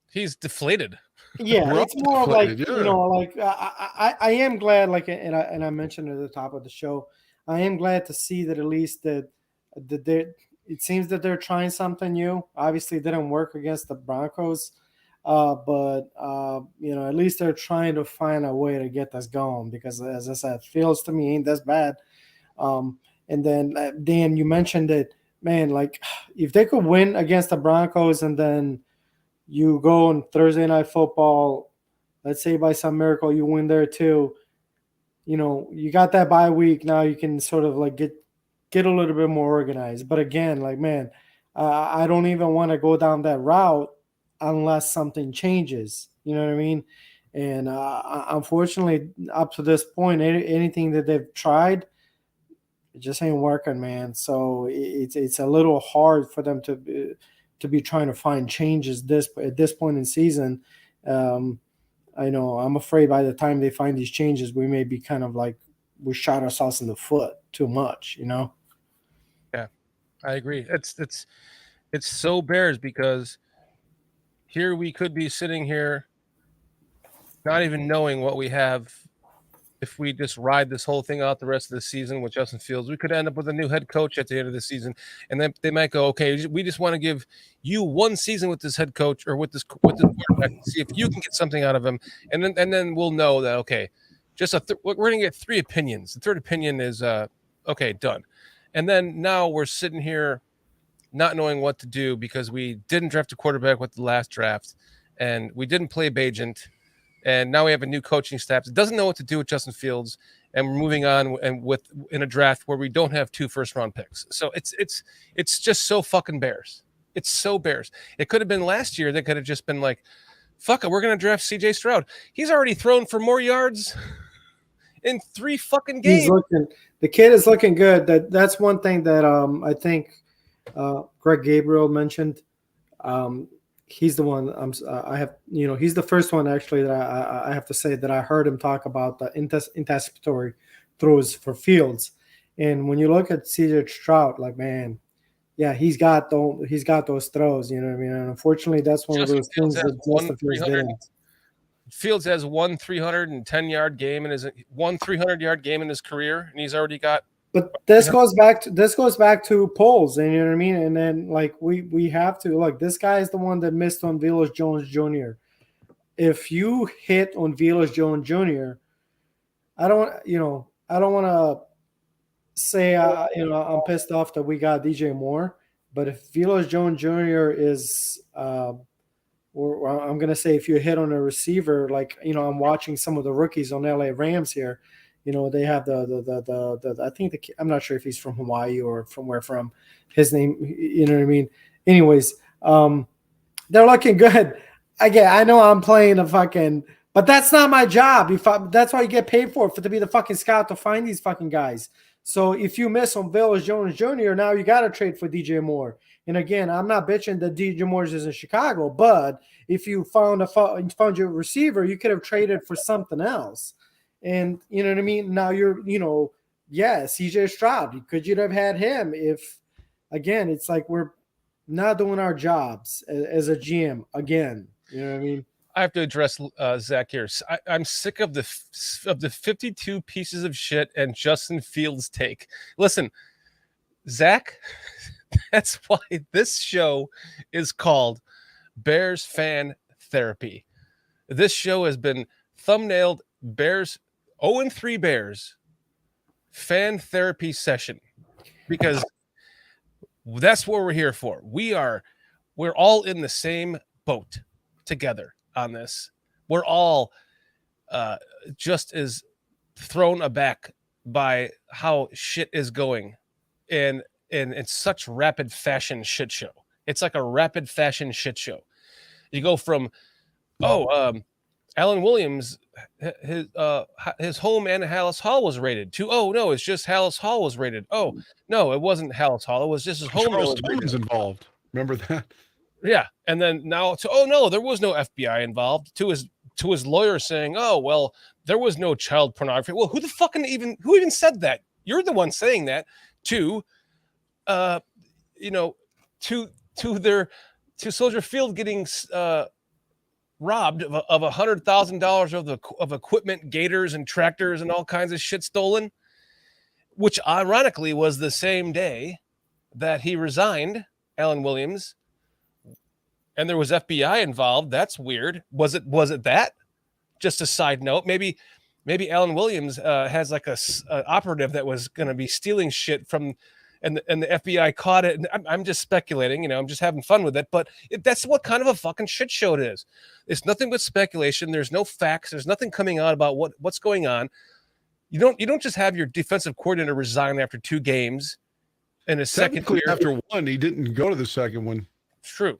A: He's deflated.
F: yeah.
B: We're all
F: It's more of like,
B: deflated,
F: you
B: yeah.
F: know, like I am glad, like, and I mentioned at the top of the show, I am glad to see that at least that they it seems that they're trying something new. Obviously, it didn't work against the Broncos, but at least they're trying to find a way to get this going because, as I said, Fields to me ain't that bad. And then Dan, you mentioned it, man. Like, if they could win against the Broncos and then you go on Thursday Night Football, let's say by some miracle you win there too. You got that bye week. Now you can sort of like get a little bit more organized. But again, like, man, I don't even want to go down that route unless something changes. You know what I mean? And unfortunately, up to this point, anything that they've tried, it just ain't working, man. So it's a little hard for them to be trying to find changes at this point in season. I know I'm afraid by the time they find these changes, we may be kind of like we shot ourselves in the foot too much,
A: Yeah, I agree. It's so Bears because here we could be sitting here not even knowing what we have. If we just ride this whole thing out the rest of the season with Justin Fields, we could end up with a new head coach at the end of the season, and then they might go, okay, we just want to give you one season with this head coach or with this quarterback, see if you can get something out of him, and then we'll know that okay, we're going to get 3 opinions. The third opinion is okay, done, and then now we're sitting here not knowing what to do because we didn't draft a quarterback with the last draft, and we didn't play Bagent. And now we have a new coaching staff that doesn't know what to do with Justin Fields, and we're moving on in a draft where we don't have 2 first-round picks. So it's just so fucking Bears. It's so Bears. It could have been last year. They could have just been like, "Fuck it, we're gonna draft C.J. Stroud. He's already thrown for more yards in 3 fucking games."
F: The kid is looking good. That's one thing that I think Greg Gabriel mentioned. He's the one I have, he's the first one actually that I have to say that I heard him talk about the anticipatory throws for Fields. And when you look at CJ Stroud, like, man, yeah, he's got those throws, you know what I mean? And unfortunately, that's one of those things that Justin Fields didn't.
A: Fields has one 310-yard game in his 300-yard game in his career, and he's already got.
F: But this goes back to polls, and you know what I mean. And then like we have to look. This guy is the one that missed on Velus Jones Jr. If you hit on Velus Jones Jr., I don't want to say I'm pissed off that we got DJ Moore. But if Velus Jones Jr. is, or I'm gonna say if you hit on a receiver, like I'm watching some of the rookies on LA Rams here. They have the I think I'm not sure if he's from Hawaii or from where from. His name, you know what I mean? Anyways, they're looking good. Again, I know I'm playing a fucking, but that's not my job. That's why you get paid for to be the fucking scout to find these fucking guys. So if you miss on Velus Jones Jr., now you got to trade for DJ Moore. And again, I'm not bitching that DJ Moore is in Chicago, but if you found your receiver, you could have traded for something else. And you know what I mean? Now CJ Stroud. Could you have had him if, again, it's like we're not doing our jobs as a GM again. You know what I mean?
A: I have to address Zach here. I'm sick of the 52 pieces of shit and Justin Fields take. Listen, Zach, that's why this show is called Bears Fan Therapy. This show has been thumbnailed Bears 0-3 Bears fan therapy session because that's what we're here for. We're all in the same boat together on this. We're all just as thrown aback by how shit is going in such rapid fashion shit show. It's like a rapid fashion shit show. You go from Alan Williams, his home and Halas Hall was raided. Oh no, it's just Halas Hall was raided. Oh no, it wasn't Halas Hall. It was just his home.
B: Charles Tillman's involved. Remember that?
A: Yeah, and then now oh no, there was no FBI involved. To his lawyer saying, oh well, there was no child pornography. Well, who even said that? You're the one saying that. To Soldier Field getting robbed of $100,000 of equipment, gators and tractors and all kinds of shit stolen, which ironically was the same day that he resigned, Alan Williams, and there was FBI involved. That's weird. Was it that? Just a side note, maybe Alan Williams has like a operative that was going to be stealing shit from. And the FBI caught it. And I'm just speculating, I'm just having fun with it. But that's what kind of a fucking shit show it is. It's nothing but speculation. There's no facts. There's nothing coming out about what's going on. You don't just have your defensive coordinator resign after 2 games in a second year.
B: After one, he didn't go to the second one.
A: True.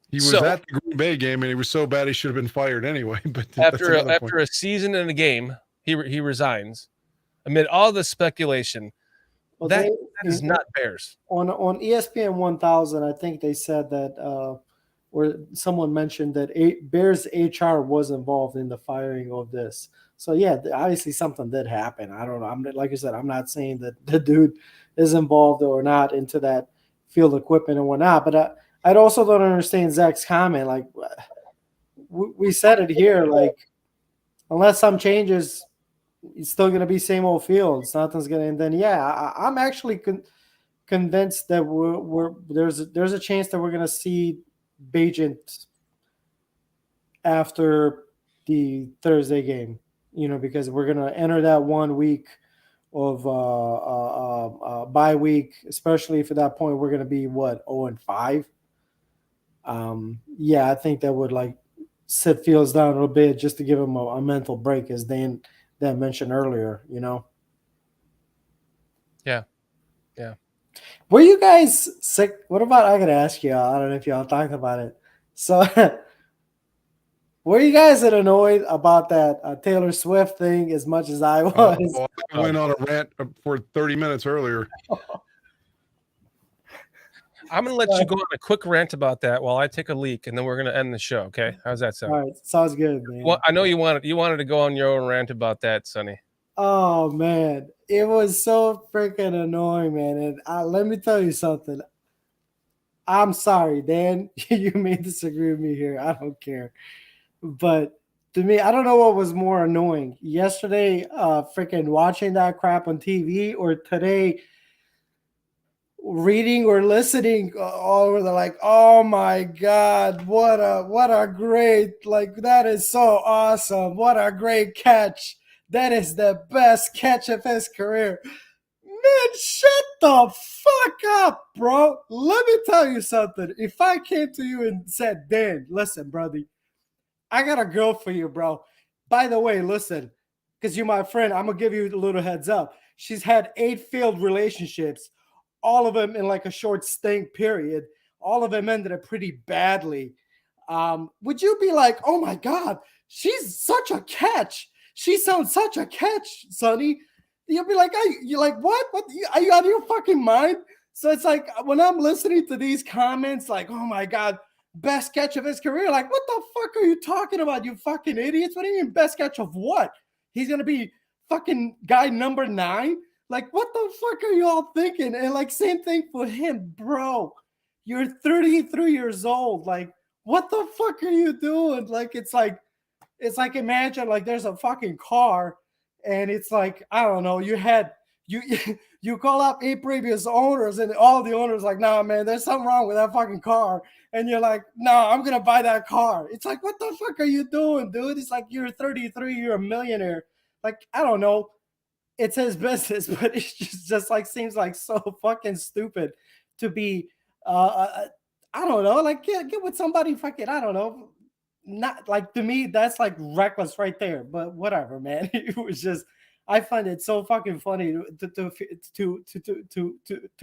B: He was at the Green Bay game, and he was so bad he should have been fired anyway. But
A: after a season and a game, he resigns amid all the speculation. Well, that is not Bears.
F: On ESPN 1000, I think they said that, or someone mentioned that Bears HR was involved in the firing of this. So yeah, obviously something did happen. I don't know. Like I said, I'm not saying that the dude is involved or not into that field equipment and whatnot. But I also don't understand Zach's comment. Like we said it here. Like unless some changes, it's still going to be same old fields. Nothing's going to. And then I'm actually convinced that there's a chance that we're going to see Bagent after the Thursday game. Because we're going to enter that 1 week of bye week, especially if at that point we're going to be 0-5. I think that would sit Fields down a little bit just to give him a mental break, as Dan mentioned earlier.
A: Yeah.
F: Were you guys sick? What about, I gotta ask you, I don't know if y'all talked about it. So were you guys annoyed about that Taylor Swift thing as much as I was?
B: I went on a rant for 30 minutes earlier.
A: I'm going to let you go on a quick rant about that while I take a leak, and then we're going to end the show, okay? How's that sound?
F: All right, sounds good, man.
A: Well, I know you wanted to go on your own rant about that, Sonny.
F: Oh, man. It was so freaking annoying, man. And let me tell you something. I'm sorry, Dan. You may disagree with me here. I don't care. But to me, I don't know what was more annoying. Yesterday, freaking watching that crap on TV, or today reading or listening all over the oh my God, what a great, that is so awesome. What a great catch. That is the best catch of his career. Man, shut the fuck up, bro. Let me tell you something. If I came to you and said, Dan, listen, brother, I got a girl for you, bro. By the way, listen, because you're my friend, I'm going to give you a little heads up. She's had 8 failed relationships, all of them in a short stint period. All of them ended up pretty badly. Would you be like, oh my God, she's such a catch. She sounds such a catch, Sonny. You'll be like, you're like, what? What? Are you out of your fucking mind? So it's when I'm listening to these comments, oh my God, best catch of his career. What the fuck are you talking about, you fucking idiots? What do you mean best catch of what? He's going to be fucking guy number 9? What the fuck are you all thinking? And same thing for him, bro. You're 33 years old. What the fuck are you doing? It's imagine there's a fucking car, and it's I don't know, you call up 8 previous owners, and all the owners nah, man, there's something wrong with that fucking car. And you're no, I'm going to buy that car. It's what the fuck are you doing, dude? It's you're 33, you're a millionaire. I don't know. It's his business, but it just seems so fucking stupid to be, I don't know, get with somebody fucking, I don't know. Not to me, that's reckless right there, but whatever, man. It was just, I find it so fucking funny to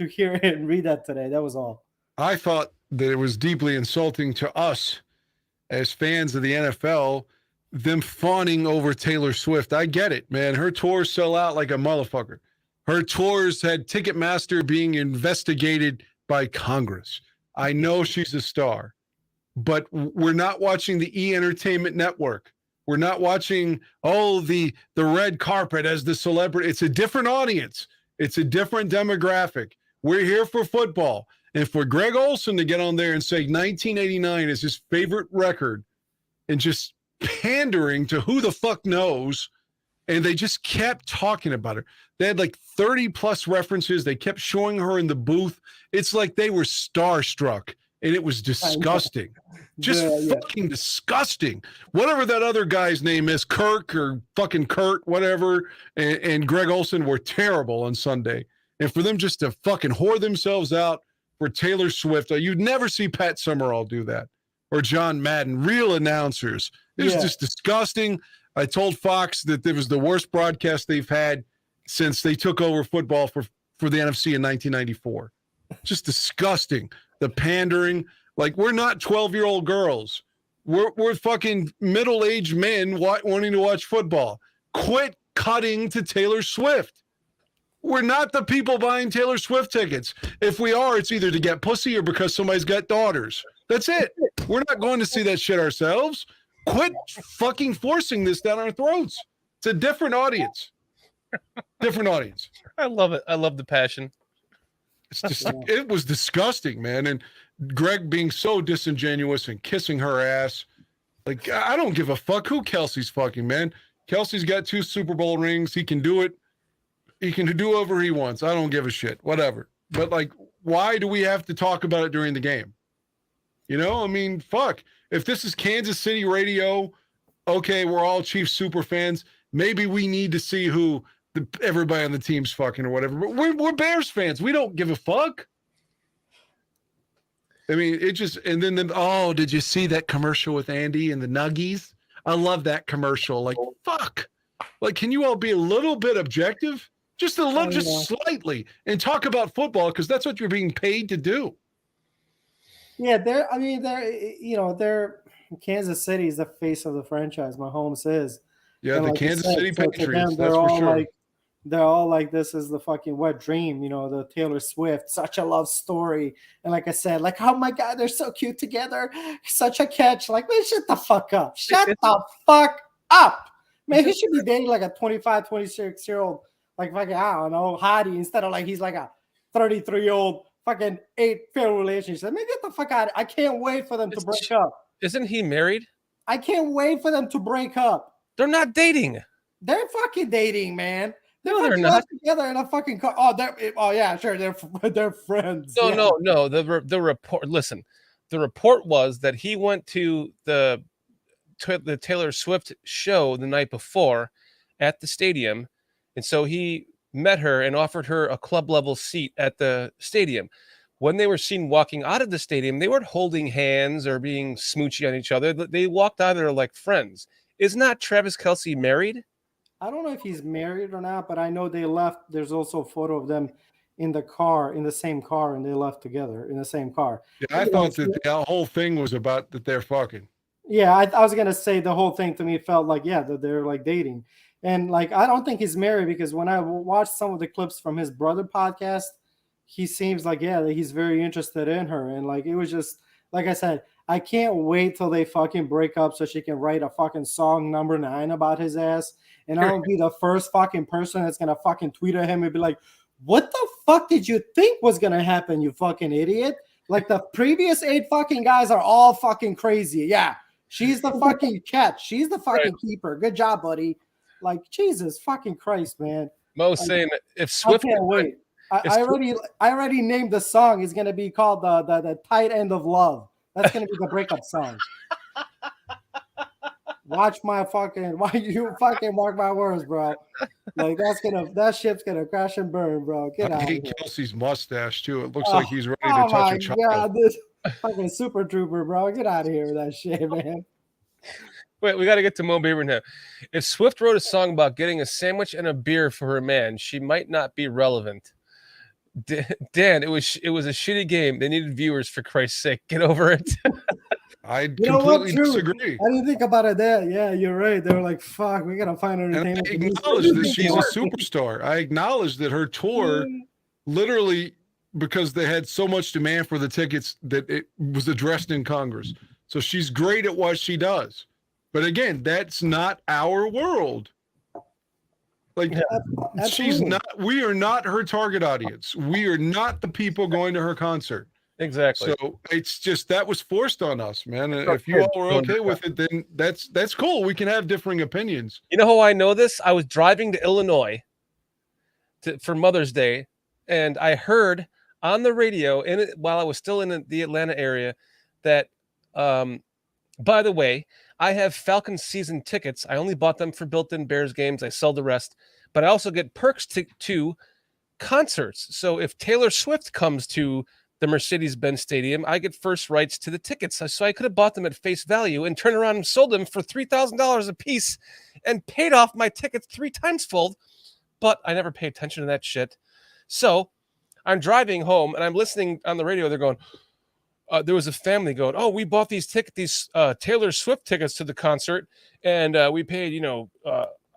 F: hear it and read that today. That was all.
B: I thought that it was deeply insulting to us as fans of the NFL them fawning over Taylor Swift. I get it, man. Her tours sell out like a motherfucker. Her tours had Ticketmaster being investigated by Congress. I know she's a star, but we're not watching the E! Entertainment Network. We're not watching, the red carpet as the celebrity. It's a different audience. It's a different demographic. We're here for football. And for Greg Olson to get on there and say 1989 is his favorite record and just pandering to who the fuck knows, and they just kept talking about her. They had like 30 plus references. They kept showing her in the booth. It's like they were starstruck, and it was disgusting. Just fucking disgusting. Whatever that other guy's name is, Kirk or fucking Kurt, whatever, and Greg Olson were terrible on Sunday. And for them just to fucking whore themselves out for Taylor Swift, you'd never see Pat Summerall do that, or John Madden, real announcers. It was just disgusting. I told Fox that it was the worst broadcast they've had since they took over football for the NFC in 1994. Just disgusting. The pandering. Like, we're not 12-year-old girls. We're fucking middle-aged men wanting to watch football. Quit cutting to Taylor Swift. We're not the people buying Taylor Swift tickets. If we are, it's either to get pussy or because somebody's got daughters. That's it. We're not going to see that shit ourselves. Quit fucking forcing this down our throats. It's a different audience. Different audience.
A: I love it. I love the passion.
B: It's just, it was disgusting, man. And Greg being so disingenuous and kissing her ass. Like, I don't give a fuck who Kelsey's fucking, man. Kelsey's got 2 Super Bowl rings. He can do it. He can do whatever he wants. I don't give a shit. Whatever. But, like, why do we have to talk about it during the game? You know, I mean, fuck. If this is Kansas City radio, okay, we're all Chiefs super fans. Maybe we need to see who everybody on the team's fucking or whatever. But we're Bears fans. We don't give a fuck. I mean, it just, and then did you see that commercial with Andy and the Nuggies? I love that commercial. Like, fuck. Like, can you all be a little bit objective? Just a little, just slightly, and talk about football, because that's what you're being paid to do.
F: Yeah, Kansas City is the face of the franchise. Mahomes is.
B: Yeah,
F: and
B: the
F: like
B: Kansas
F: said,
B: City Patriots,
F: they're
B: that's
F: all
B: for sure.
F: They're all like, this is the fucking wet dream, the Taylor Swift, such a love story. And like I said, like, oh my God, they're so cute together. Such a catch. Like, man, shut the fuck up. Shut the fuck up. Man, he should be dating like a 25, 26-year-old, like fucking, I don't know, hottie, instead of like he's like a 33-year-old fucking 8-failed relationship. Man, get the fuck out. I can't wait for them to break up.
A: Isn't he married?
F: I can't wait for them to break up.
A: They're not dating.
F: They're fucking dating, man.
A: They're not
F: together in a fucking car. Yeah, sure. They're friends.
A: No. The report. Listen, the report was that he went to the Taylor Swift show the night before at the stadium, and so he met her and offered her a club level seat at the stadium. When they were seen walking out of the stadium, they weren't holding hands or being smoochy on each other. They walked out of there like friends. Is not Travis Kelce married?
F: I don't know if he's married or not, but I know they left. There's also a photo of them in the car, in the same car, and they left together in the same car.
B: Yeah, I thought that the whole thing was about that they're fucking.
F: Yeah, I was going to say the whole thing to me felt like, that they're like dating. And like, I don't think he's married, because when I watched some of the clips from his brother podcast, he seems like, that he's very interested in her. And like, it was just, like I said, I can't wait till they fucking break up so she can write a fucking song number 9 about his ass. And I will be the first fucking person that's going to fucking tweet at him and be like, what the fuck did you think was going to happen, you fucking idiot? Like, the previous 8 fucking guys are all fucking crazy. Yeah, she's the fucking catch. She's the fucking keeper. Good job, buddy. Like, Jesus fucking Christ, man.
A: Mo's saying if Swift,
F: I can't wait. I already named the song. It's going to be called the Tight End of Love. That's going to be the breakup song. Why you fucking mark my words, bro? Like, that ship's gonna crash and burn, bro. Get out. I hate
B: Kelsey's mustache too. It looks like he's ready to touch a child.
F: God, this fucking super trooper, bro. Get out of here with that shit, man.
A: Wait, we got to get to Mo Beaver now. If Swift wrote a song about getting a sandwich and a beer for her man, she might not be relevant. Dan, it was a shitty game. They needed viewers, for Christ's sake. Get over it.
B: I
F: You know what?
B: completely
F: True.
B: disagree.
F: I didn't think about it that. Yeah, you're right. They were like, fuck, we gotta find
B: And I
F: entertainment. for these
B: acknowledge that
F: fucking
B: she's a
F: people.
B: superstar. I acknowledge that her tour literally, because they had so much demand for the tickets, that it was addressed in Congress. So she's great at what she does. But again, that's not our world. Like, she's
F: Absolutely.
B: not, we are not her target audience. We are not the people going to her concert.
A: Exactly.
B: So it's just, that was forced on us, man. And if you all are okay with it, then that's cool. We can have differing opinions.
A: You know how I know this? I was driving to Illinois for Mother's Day, and I heard on the radio while I was still in the Atlanta area that, by the way, I have Falcons season tickets. I only bought them for built-in Bears games. I sell the rest, but I also get perks to concerts. So if Taylor Swift comes to the Mercedes-Benz Stadium, I get first rights to the tickets. So I could have bought them at face value and turned around and sold them for $3,000 a piece and paid off my tickets 3 times fold. But I never pay attention to that shit. So I'm driving home and I'm listening on the radio. They're going, there was a family going, oh, we bought these Taylor Swift tickets to the concert, and we paid,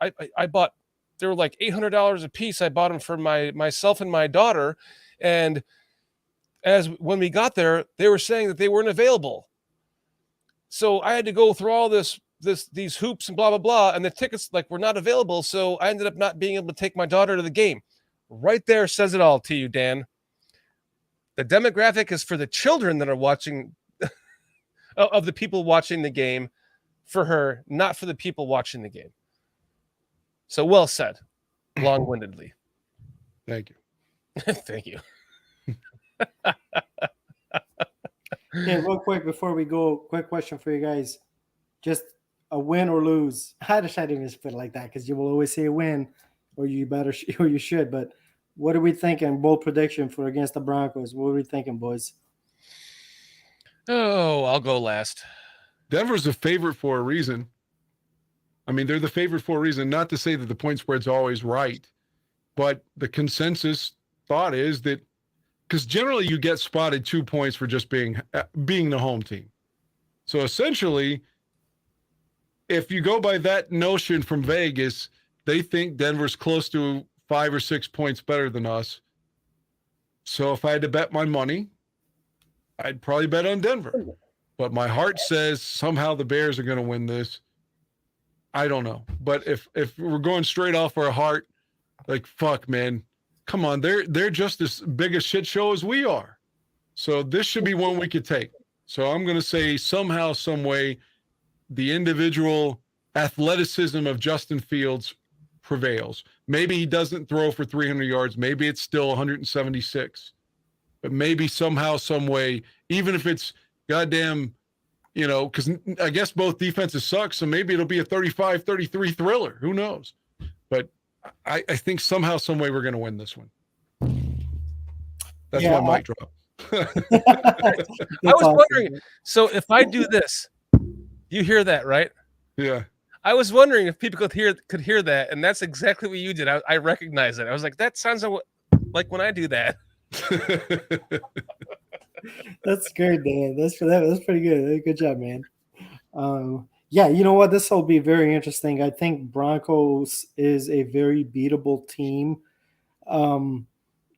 A: I bought, they were like $800 a piece. I bought them for myself and my daughter, and when we got there, they were saying that they weren't available. So I had to go through all these hoops and blah blah blah, and the tickets were not available. So I ended up not being able to take my daughter to the game. Right there says it all to you, Dan. The demographic is for the children that are watching, of the people watching the game, for her, not for the people watching the game. So well said, long-windedly.
B: Thank you.
A: Thank you.
F: Okay, real quick before we go, quick question for you guys. Just a win or lose. I didn't even put it like that because you will always say a win, or or you should. But what are we thinking? Bold prediction for against the Broncos. What are we thinking, boys?
A: Oh, I'll go last.
B: Denver's a favorite for a reason. I mean, they're the favorite for a reason. Not to say that the point spread's always right, but the consensus thought is that, because generally you get spotted 2 points for just being the home team. So essentially, if you go by that notion from Vegas, they think Denver's close to 5 or 6 points better than us. So if I had to bet my money, I'd probably bet on Denver. But my heart says somehow the Bears are going to win this. I don't know. But if we're going straight off our heart, fuck, man, come on. They're just as big a shit show as we are. So this should be one we could take. So I'm going to say somehow, some way, the individual athleticism of Justin Fields prevails. Maybe he doesn't throw for 300 yards. Maybe it's still 176. But maybe somehow, some way, even if it's goddamn, because I guess both defenses suck, so maybe it'll be a 35-33 thriller. Who knows? But I think somehow, some way, we're going to win this one. That's my mic drop.
A: I was wondering, so if I do this, you hear that, right?
B: Yeah.
A: I was wondering if people could hear that, and that's exactly what you did. I recognize it. I was like, that sounds like when I do that.
F: That's great, Dan. That's pretty good. Good job, man. Yeah, you know what? This will be very interesting. I think Broncos is a very beatable team.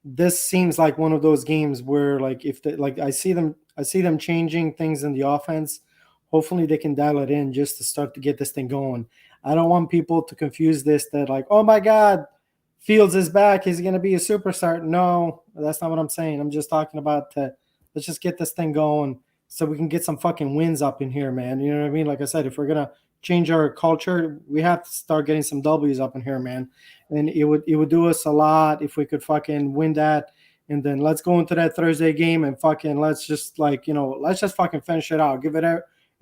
F: This seems like one of those games where, I see them changing things in the offense. Hopefully, they can dial it in just to start to get this thing going. I don't want people to confuse this that oh my God, Fields is back. He's going to be a superstar. No, that's not what I'm saying. I'm just talking about let's just get this thing going so we can get some fucking wins up in here, man. You know what I mean? Like I said, if we're going to change our culture, we have to start getting some W's up in here, man. And it would do us a lot if we could fucking win that. And then let's go into that Thursday game and fucking let's just fucking finish it out. Give it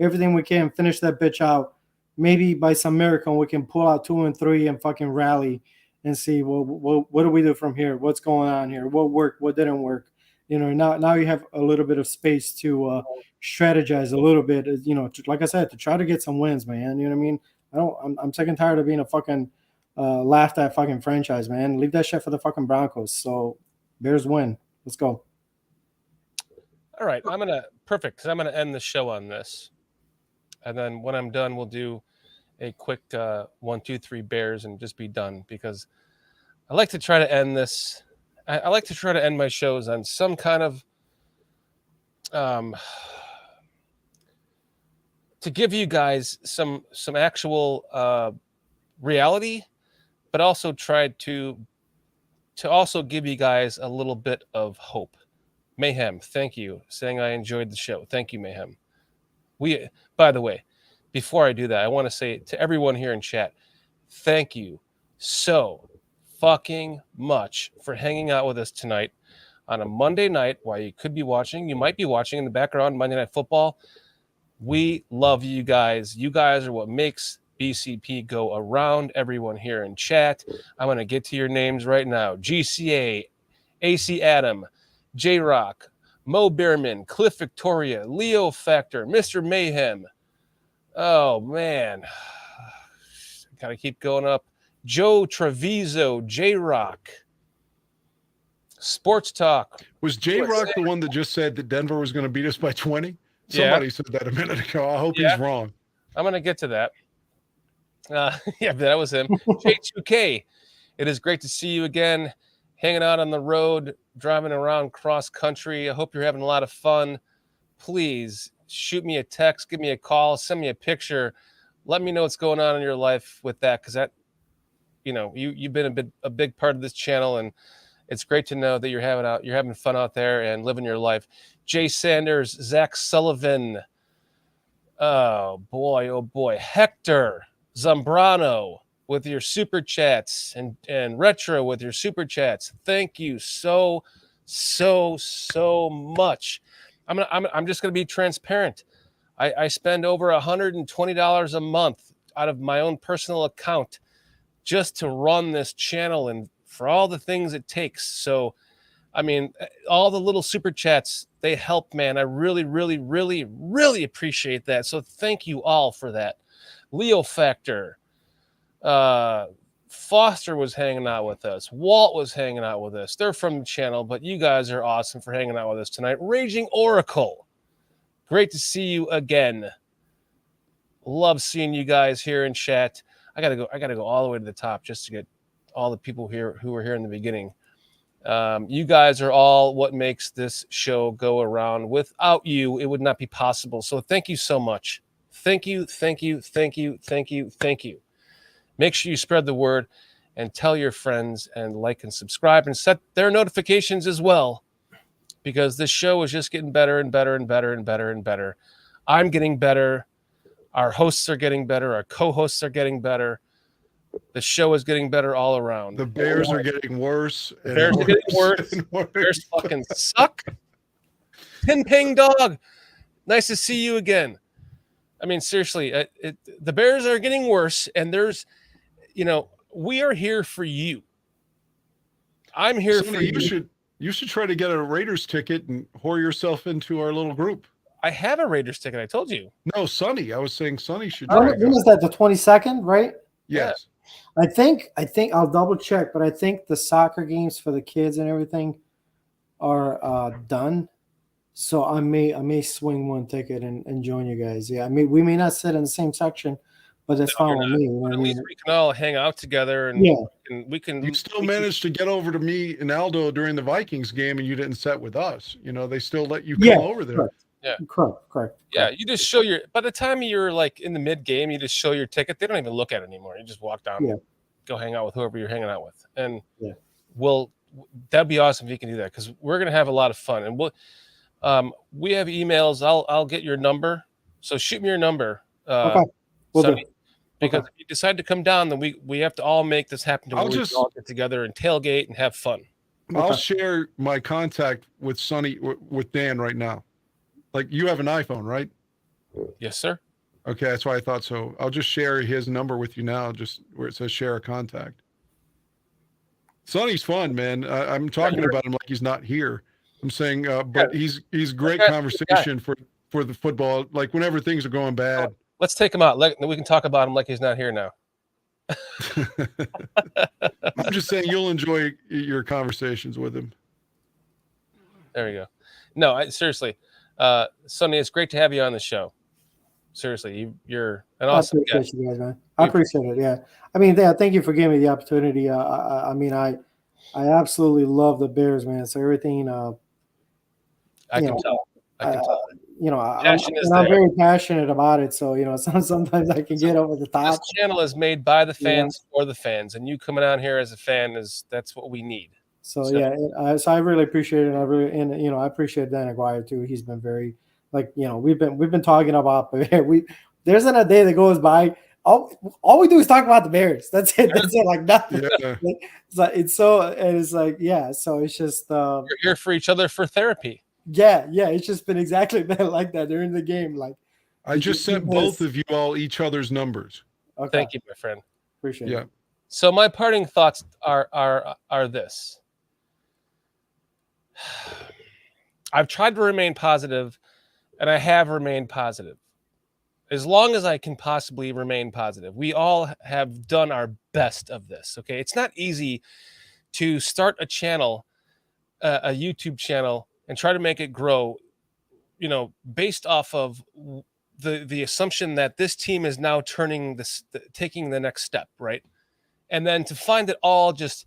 F: everything we can, finish that bitch out. Maybe by some miracle we can pull out 2 and 3 and fucking rally and see, well, what do we do from here? What's going on here? What worked? What didn't work? Now you have a little bit of space to strategize a little bit, like I said, to try to get some wins, man. You know what I mean? I'm sick and tired of being a fucking laughed at fucking franchise, man. Leave that shit for the fucking Broncos. So Bears win. Let's go.
A: All right. Perfect. Because I'm going to end the show on this. And then when I'm done, we'll do a quick 1, 2, 3 Bears and just be done, because I like to try to end this. I like to try to end my shows on some kind of to give you guys some actual reality, but also try to also give you guys a little bit of hope. Mayhem, thank you, saying I enjoyed the show. Thank you, Mayhem. By the way, before I do that, I want to say to everyone here in chat, thank you so fucking much for hanging out with us tonight on a Monday night while you might be watching in the background Monday Night Football. We love you guys. You guys are what makes BCP go around. Everyone here in chat, I'm going to get to your names right now. GCA, AC Adam, J Rock, Mo Behrman, Cliff Victoria, Leo Factor, Mr. Mayhem. Oh, man. Got to keep going up. Joe Treviso, J Rock. Sports Talk.
B: Was J Rock the one that just said that Denver was going to beat us by 20? Somebody said that a minute ago. I hope he's wrong.
A: I'm going to get to that. Yeah, that was him. J2K, it is great to see you again, hanging out on the road, driving around cross country. I hope you're having a lot of fun. Please shoot me a text, give me a call, send me a picture. Let me know what's going on in your life with that, because that, you've been a big part of this channel, and it's great to know that you're having fun out there and living your life. Jay Sanders, Zach Sullivan, oh boy, Hector Zambrano with your super chats, and Retro with your super chats. Thank you so much. I'm just going to be transparent. I spend over $120 a month out of my own personal account just to run this channel and for all the things it takes. So, I mean, all the little super chats, they help, man. I really, really, really, really appreciate that. So thank you all for that. Leo Factor, Foster was hanging out with us. Walt was hanging out with us. They're from the channel, but you guys are awesome for hanging out with us tonight. Raging Oracle, great to see you again. Love seeing you guys here in chat. I gotta go all the way to the top just to get all the people here who were here in the beginning. You guys are all what makes this show go around. Without you, it would not be possible. So thank you so much. Thank you. Make sure you spread the word and tell your friends and like and subscribe and set their notifications as well, because this show is just getting better and better and better and better and better. I'm getting better. Our hosts are getting better. Our co-hosts are getting better. The show is getting better all around.
B: The Bears are getting worse.
A: The Bears are getting worse. Bears fucking suck. Tin Ping Dog, nice to see you again. I mean, seriously, the Bears are getting worse, and we are here for you. I'm here for you.
B: You should try to get a Raiders ticket and whore yourself into our little group.
A: I have a Raiders ticket. I told you.
B: No, Sonny. I was saying Sonny should.
F: When is that? The 22nd, right?
B: Yes.
F: I think I'll double check, but I think the soccer games for the kids and everything are done. So I may swing one ticket and join you guys. Yeah, we may not sit in the same section, but that's fine with me. You know
A: at least we can all hang out together, and we can.
B: You still managed to get over to me and Aldo during the Vikings game, and you didn't sit with us. They still let you come over there.
F: Correct.
A: Yeah,
F: correct.
A: Yeah, you just show by the time you're like in the mid game, you just show your ticket. They don't even look at it anymore. You just walk down, go hang out with whoever you're hanging out with, and that'd be awesome if you can do that, because we're gonna have a lot of fun. And we have emails. I'll get your number, so shoot me your number.
F: Okay,
A: Sonny, because if you decide to come down, then we have to all make this happen. We can all get together and tailgate and have fun.
B: I'll share my contact with Sonny with Dan right now. Like, you have an iPhone, right?
A: Yes, sir.
B: Okay, that's why I thought so. I'll just share his number with you now, just where it says share a contact. Sonny's fun, man. I'm talking about him like he's not here. I'm saying, but he's great conversation for the football. Like, whenever things are going bad.
A: Let's take him out. We can talk about him like he's not here now.
B: I'm just saying you'll enjoy your conversations with him.
A: There you go. No, seriously. Sonny, it's great to have you on the show. Seriously, you're an
F: I
A: awesome
F: appreciate
A: guest.
F: you guys, man. I appreciate it. Yeah. I mean, yeah, thank you for giving me the opportunity. I mean, I absolutely love the Bears, man. So everything,
A: I
F: you
A: can
F: know,
A: tell. I can tell.
F: I'm
A: Passion is there.
F: very passionate about it. So, sometimes I can get over the
A: This
F: top.
A: channel is made by the
F: Yeah.
A: fans for the fans, and you coming out here as a fan that's what we need.
F: So yeah, so I really appreciate it. I appreciate Dan Aguirre too. He's been very, we've been talking about there's not a day that goes by. All we do is talk about the Bears. That's it. That's it. Like nothing.
B: Yeah.
F: It's like yeah. So it's just
A: You're here for each other for therapy.
F: yeah. It's just been exactly been like that during the game. Like
B: I just sent both of you all each other's numbers.
F: Okay.
A: Thank you, my friend.
F: Appreciate
B: Yeah.
F: it.
A: So my parting thoughts are this. I've tried to remain positive, and I have remained positive as long as I can possibly remain positive. We all have done our best of this. Okay, it's not easy to start a channel, a YouTube channel, and try to make it grow. Based off of the assumption that this team is now taking the next step, right? And then to find it all just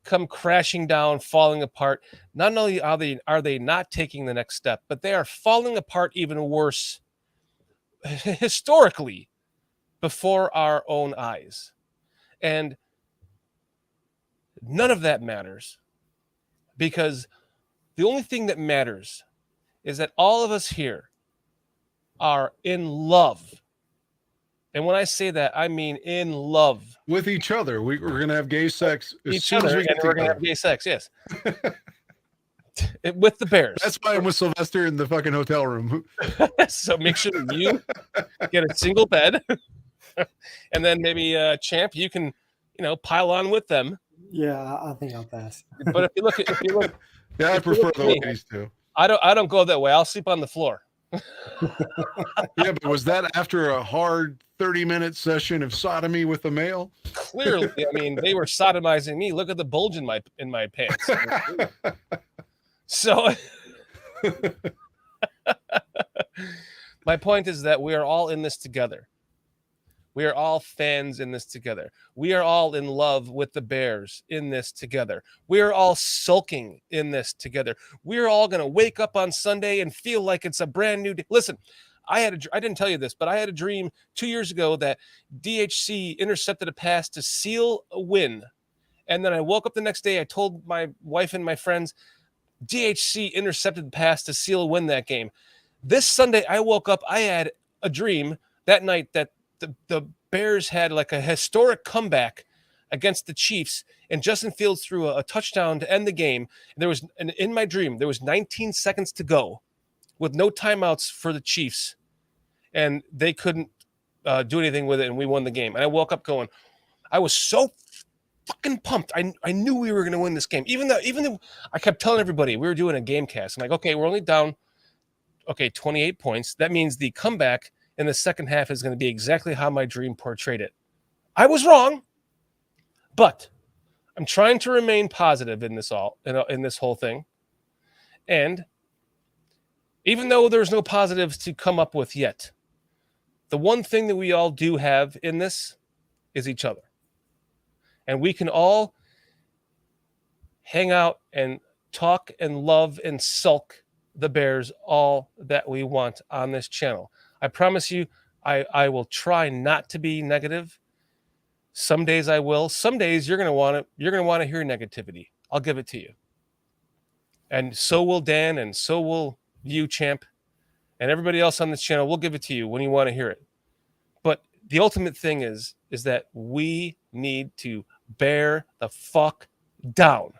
A: come crashing down, falling apart. Not only are they not taking the next step, but they are falling apart even worse historically before our own eyes. And none of that matters, because the only thing that matters is that all of us here are in love. And when I say that, I mean in love
B: With each other. We're going to have gay sex as
A: each
B: soon as
A: other,
B: we get
A: and we're going to
B: together.
A: have gay sex. Yes. With the Bears.
B: That's why I'm with Sylvester in the fucking hotel room.
A: So make sure you get a single bed, and then maybe Champ, you can, pile on with them.
F: Yeah, I think I'll pass.
A: But if you look,
B: Yeah, I
A: if you
B: prefer
A: look
B: the
A: at me,
B: ladies too.
A: I don't go that way. I'll sleep on the floor.
B: Yeah, but was that after a hard 30-minute session of sodomy with a male?
A: Clearly, I mean, they were sodomizing me. Look at the bulge in my pants. So my point is that we are all in this together. We are all fans in this together. We are all in love with the Bears in this together. We are all sulking in this together. We're all going to wake up on Sunday and feel like it's a brand new day. Listen, I didn't tell you this, but I had a dream 2 years ago that DHC intercepted a pass to seal a win. And then I woke up the next day. I told my wife and my friends, DHC intercepted the pass to seal a win that game. This Sunday, I woke up. I had a dream that night that the Bears had like a historic comeback against the Chiefs, and Justin Fields threw a touchdown to end the game. And in my dream, there was 19 seconds to go with no timeouts for the Chiefs, and they couldn't do anything with it, and we won the game. And I woke up going, I was so fucking pumped. I knew we were going to win this game. Even though I kept telling everybody we were doing a game cast. I'm like, okay, we're only down 28 points. That means the comeback in the second half is going to be exactly how my dream portrayed it. I was wrong, but I'm trying to remain positive in this whole thing. And even though there's no positives to come up with yet, the one thing that we all do have in this is each other. And we can all hang out and talk and love and sulk the Bears all that we want on this channel. I promise you, I will try not to be negative. Some days I will. Some days you're gonna want to hear negativity. I'll give it to you. And so will Dan, and so will you, Champ, and everybody else on this channel. We'll give it to you when you want to hear it. But the ultimate thing is that we need to bear the fuck down.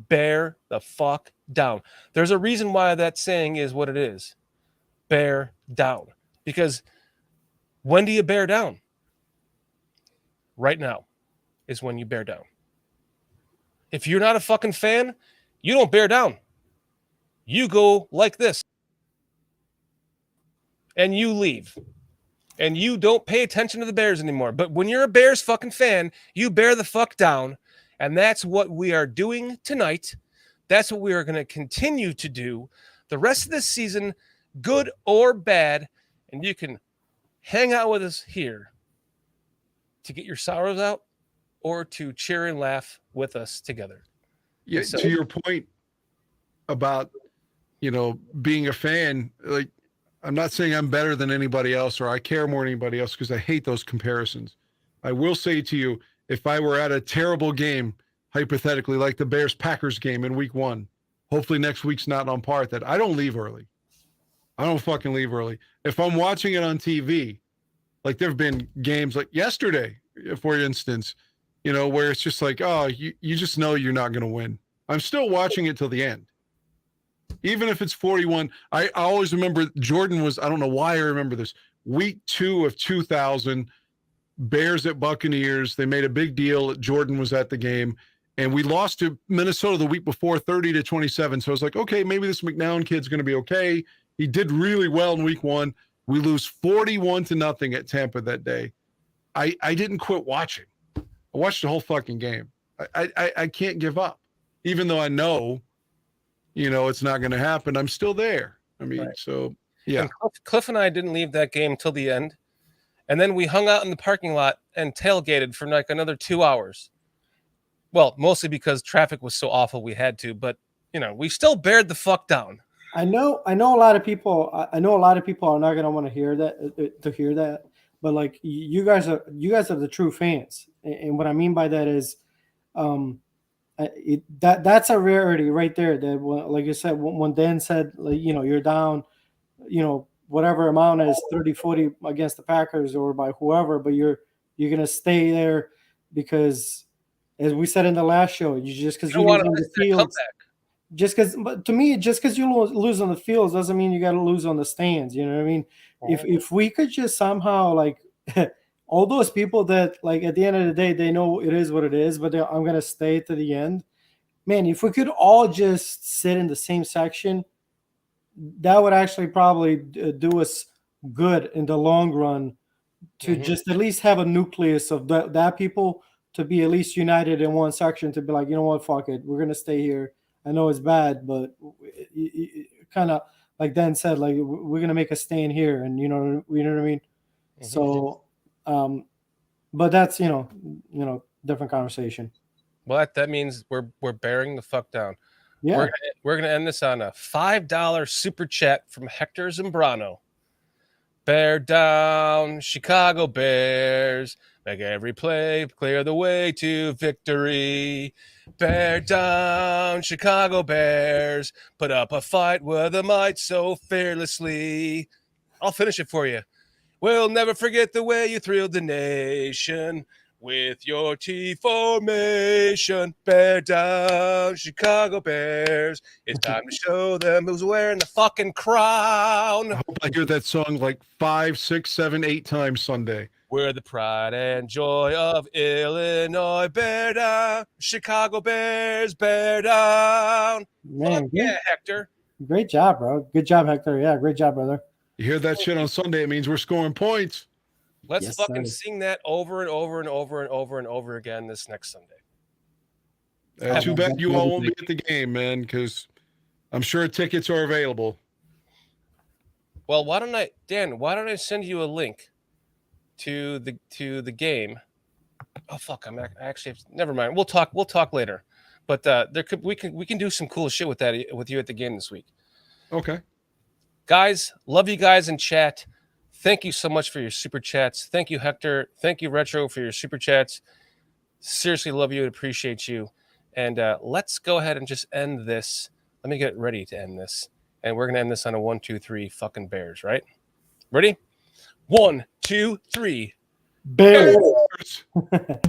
A: Bear the fuck down. There's a reason why that saying is what it is. Bear down. Because when do you bear down? Right now is when you bear down. If you're not a fucking fan, you don't bear down. You go like this. And you leave. And you don't pay attention to the Bears anymore. But when you're a Bears fucking fan, you bear the fuck down. And that's what we are doing tonight. That's what we are going to continue to do the rest of this season, good or bad. And you can hang out with us here to get your sorrows out or to cheer and laugh with us together.
B: Yeah,
A: So-
B: to your point about, being a fan, like, I'm not saying I'm better than anybody else or I care more than anybody else, because I hate those comparisons. I will say to you, if I were at a terrible game, hypothetically, like the Bears-Packers game in week 1, hopefully next week's not on par with that, I don't leave early. I don't fucking leave early. If I'm watching it on TV, like there have been games like yesterday, for instance, where it's just like, oh, you just know you're not going to win. I'm still watching it till the end. Even if it's 41, I always remember Jordan was, I don't know why I remember this, week 2 of 2000, Bears at Buccaneers. They made a big deal. Jordan was at the game, and we lost to Minnesota the week before 30-27. So I was like, okay, maybe this McNown kid's going to be okay. He did really well in week 1. We lose 41-0 at Tampa that day. I didn't quit watching. I watched the whole fucking game. I can't give up. Even though I know, it's not going to happen. I'm still there. I mean,
A: Right.
B: So, yeah.
A: And Cliff and I didn't leave that game till the end. And then we hung out in the parking lot and tailgated for like another 2 hours. Well, mostly because traffic was so awful we had to, but we still bared the fuck down.
F: I know a lot of people. I know a lot of people are not gonna want to hear that. But like you guys are the true fans, and what I mean by that is, that's a rarity right there. That like you said, when Dan said, like, you're down, whatever amount is 30-40 against the Packers or by whoever, but you're gonna stay there because, as we said in the last show, just because you lose on the field. But to me, just because you lose on the fields doesn't mean you got to lose on the stands. You know what I mean? If we could just somehow, like, all those people that, like, at the end of the day, they know it is what it is, but I'm going to stay to the end. Man, if we could all just sit in the same section, that would actually probably do us good in the long run to just at least have a nucleus of that people to be at least united in one section, to be like, you know what, fuck it. We're going to stay here. I know it's bad, but kind of like Dan said, like, we're gonna make a stand here, and you know what I mean. So, but that's different conversation.
A: Well, that means we're bearing the fuck down.
F: Yeah,
A: we're gonna end this on a $5 super chat from Hector Zambrano. Bear down, Chicago Bears. Make every play, clear the way to victory. Bear down, Chicago Bears. Put up a fight with a might so fearlessly. I'll finish it for you. We'll never forget the way you thrilled the nation with your T formation. Bear down, Chicago Bears. It's time to show them who's wearing the fucking crown.
B: I hope I hear that song like 5, 6, 7, 8 times Sunday.
A: We're the pride and joy of Illinois. Bear down, Chicago Bears. Bear down.
F: man,
A: Fuck yeah, Hector.
F: great job, bro. Good job, Hector. Yeah, great job, brother.
B: You hear that shit on Sunday, it means we're scoring points.
A: Let's
F: Yes,
A: fucking
F: sir.
A: sing that over and over and over and over and over again this next Sunday.
B: Too bad you all won't be at the game, man, because I'm sure tickets are available.
A: Well, why don't I send you a link to the game? Oh fuck, I'm actually never mind. We'll talk later. But we can do some cool shit with you at the game this week.
B: Okay.
A: Guys, love you guys in chat. Thank you so much for your super chats. Thank you, Hector. Thank you, Retro, for your super chats. Seriously love you and appreciate you. And let's go ahead and just end this. Let me get ready to end this. And we're going to end this on a 1, 2, 3 fucking Bears, right? Ready? 1, 2, 3.
F: Bears.
B: Bears.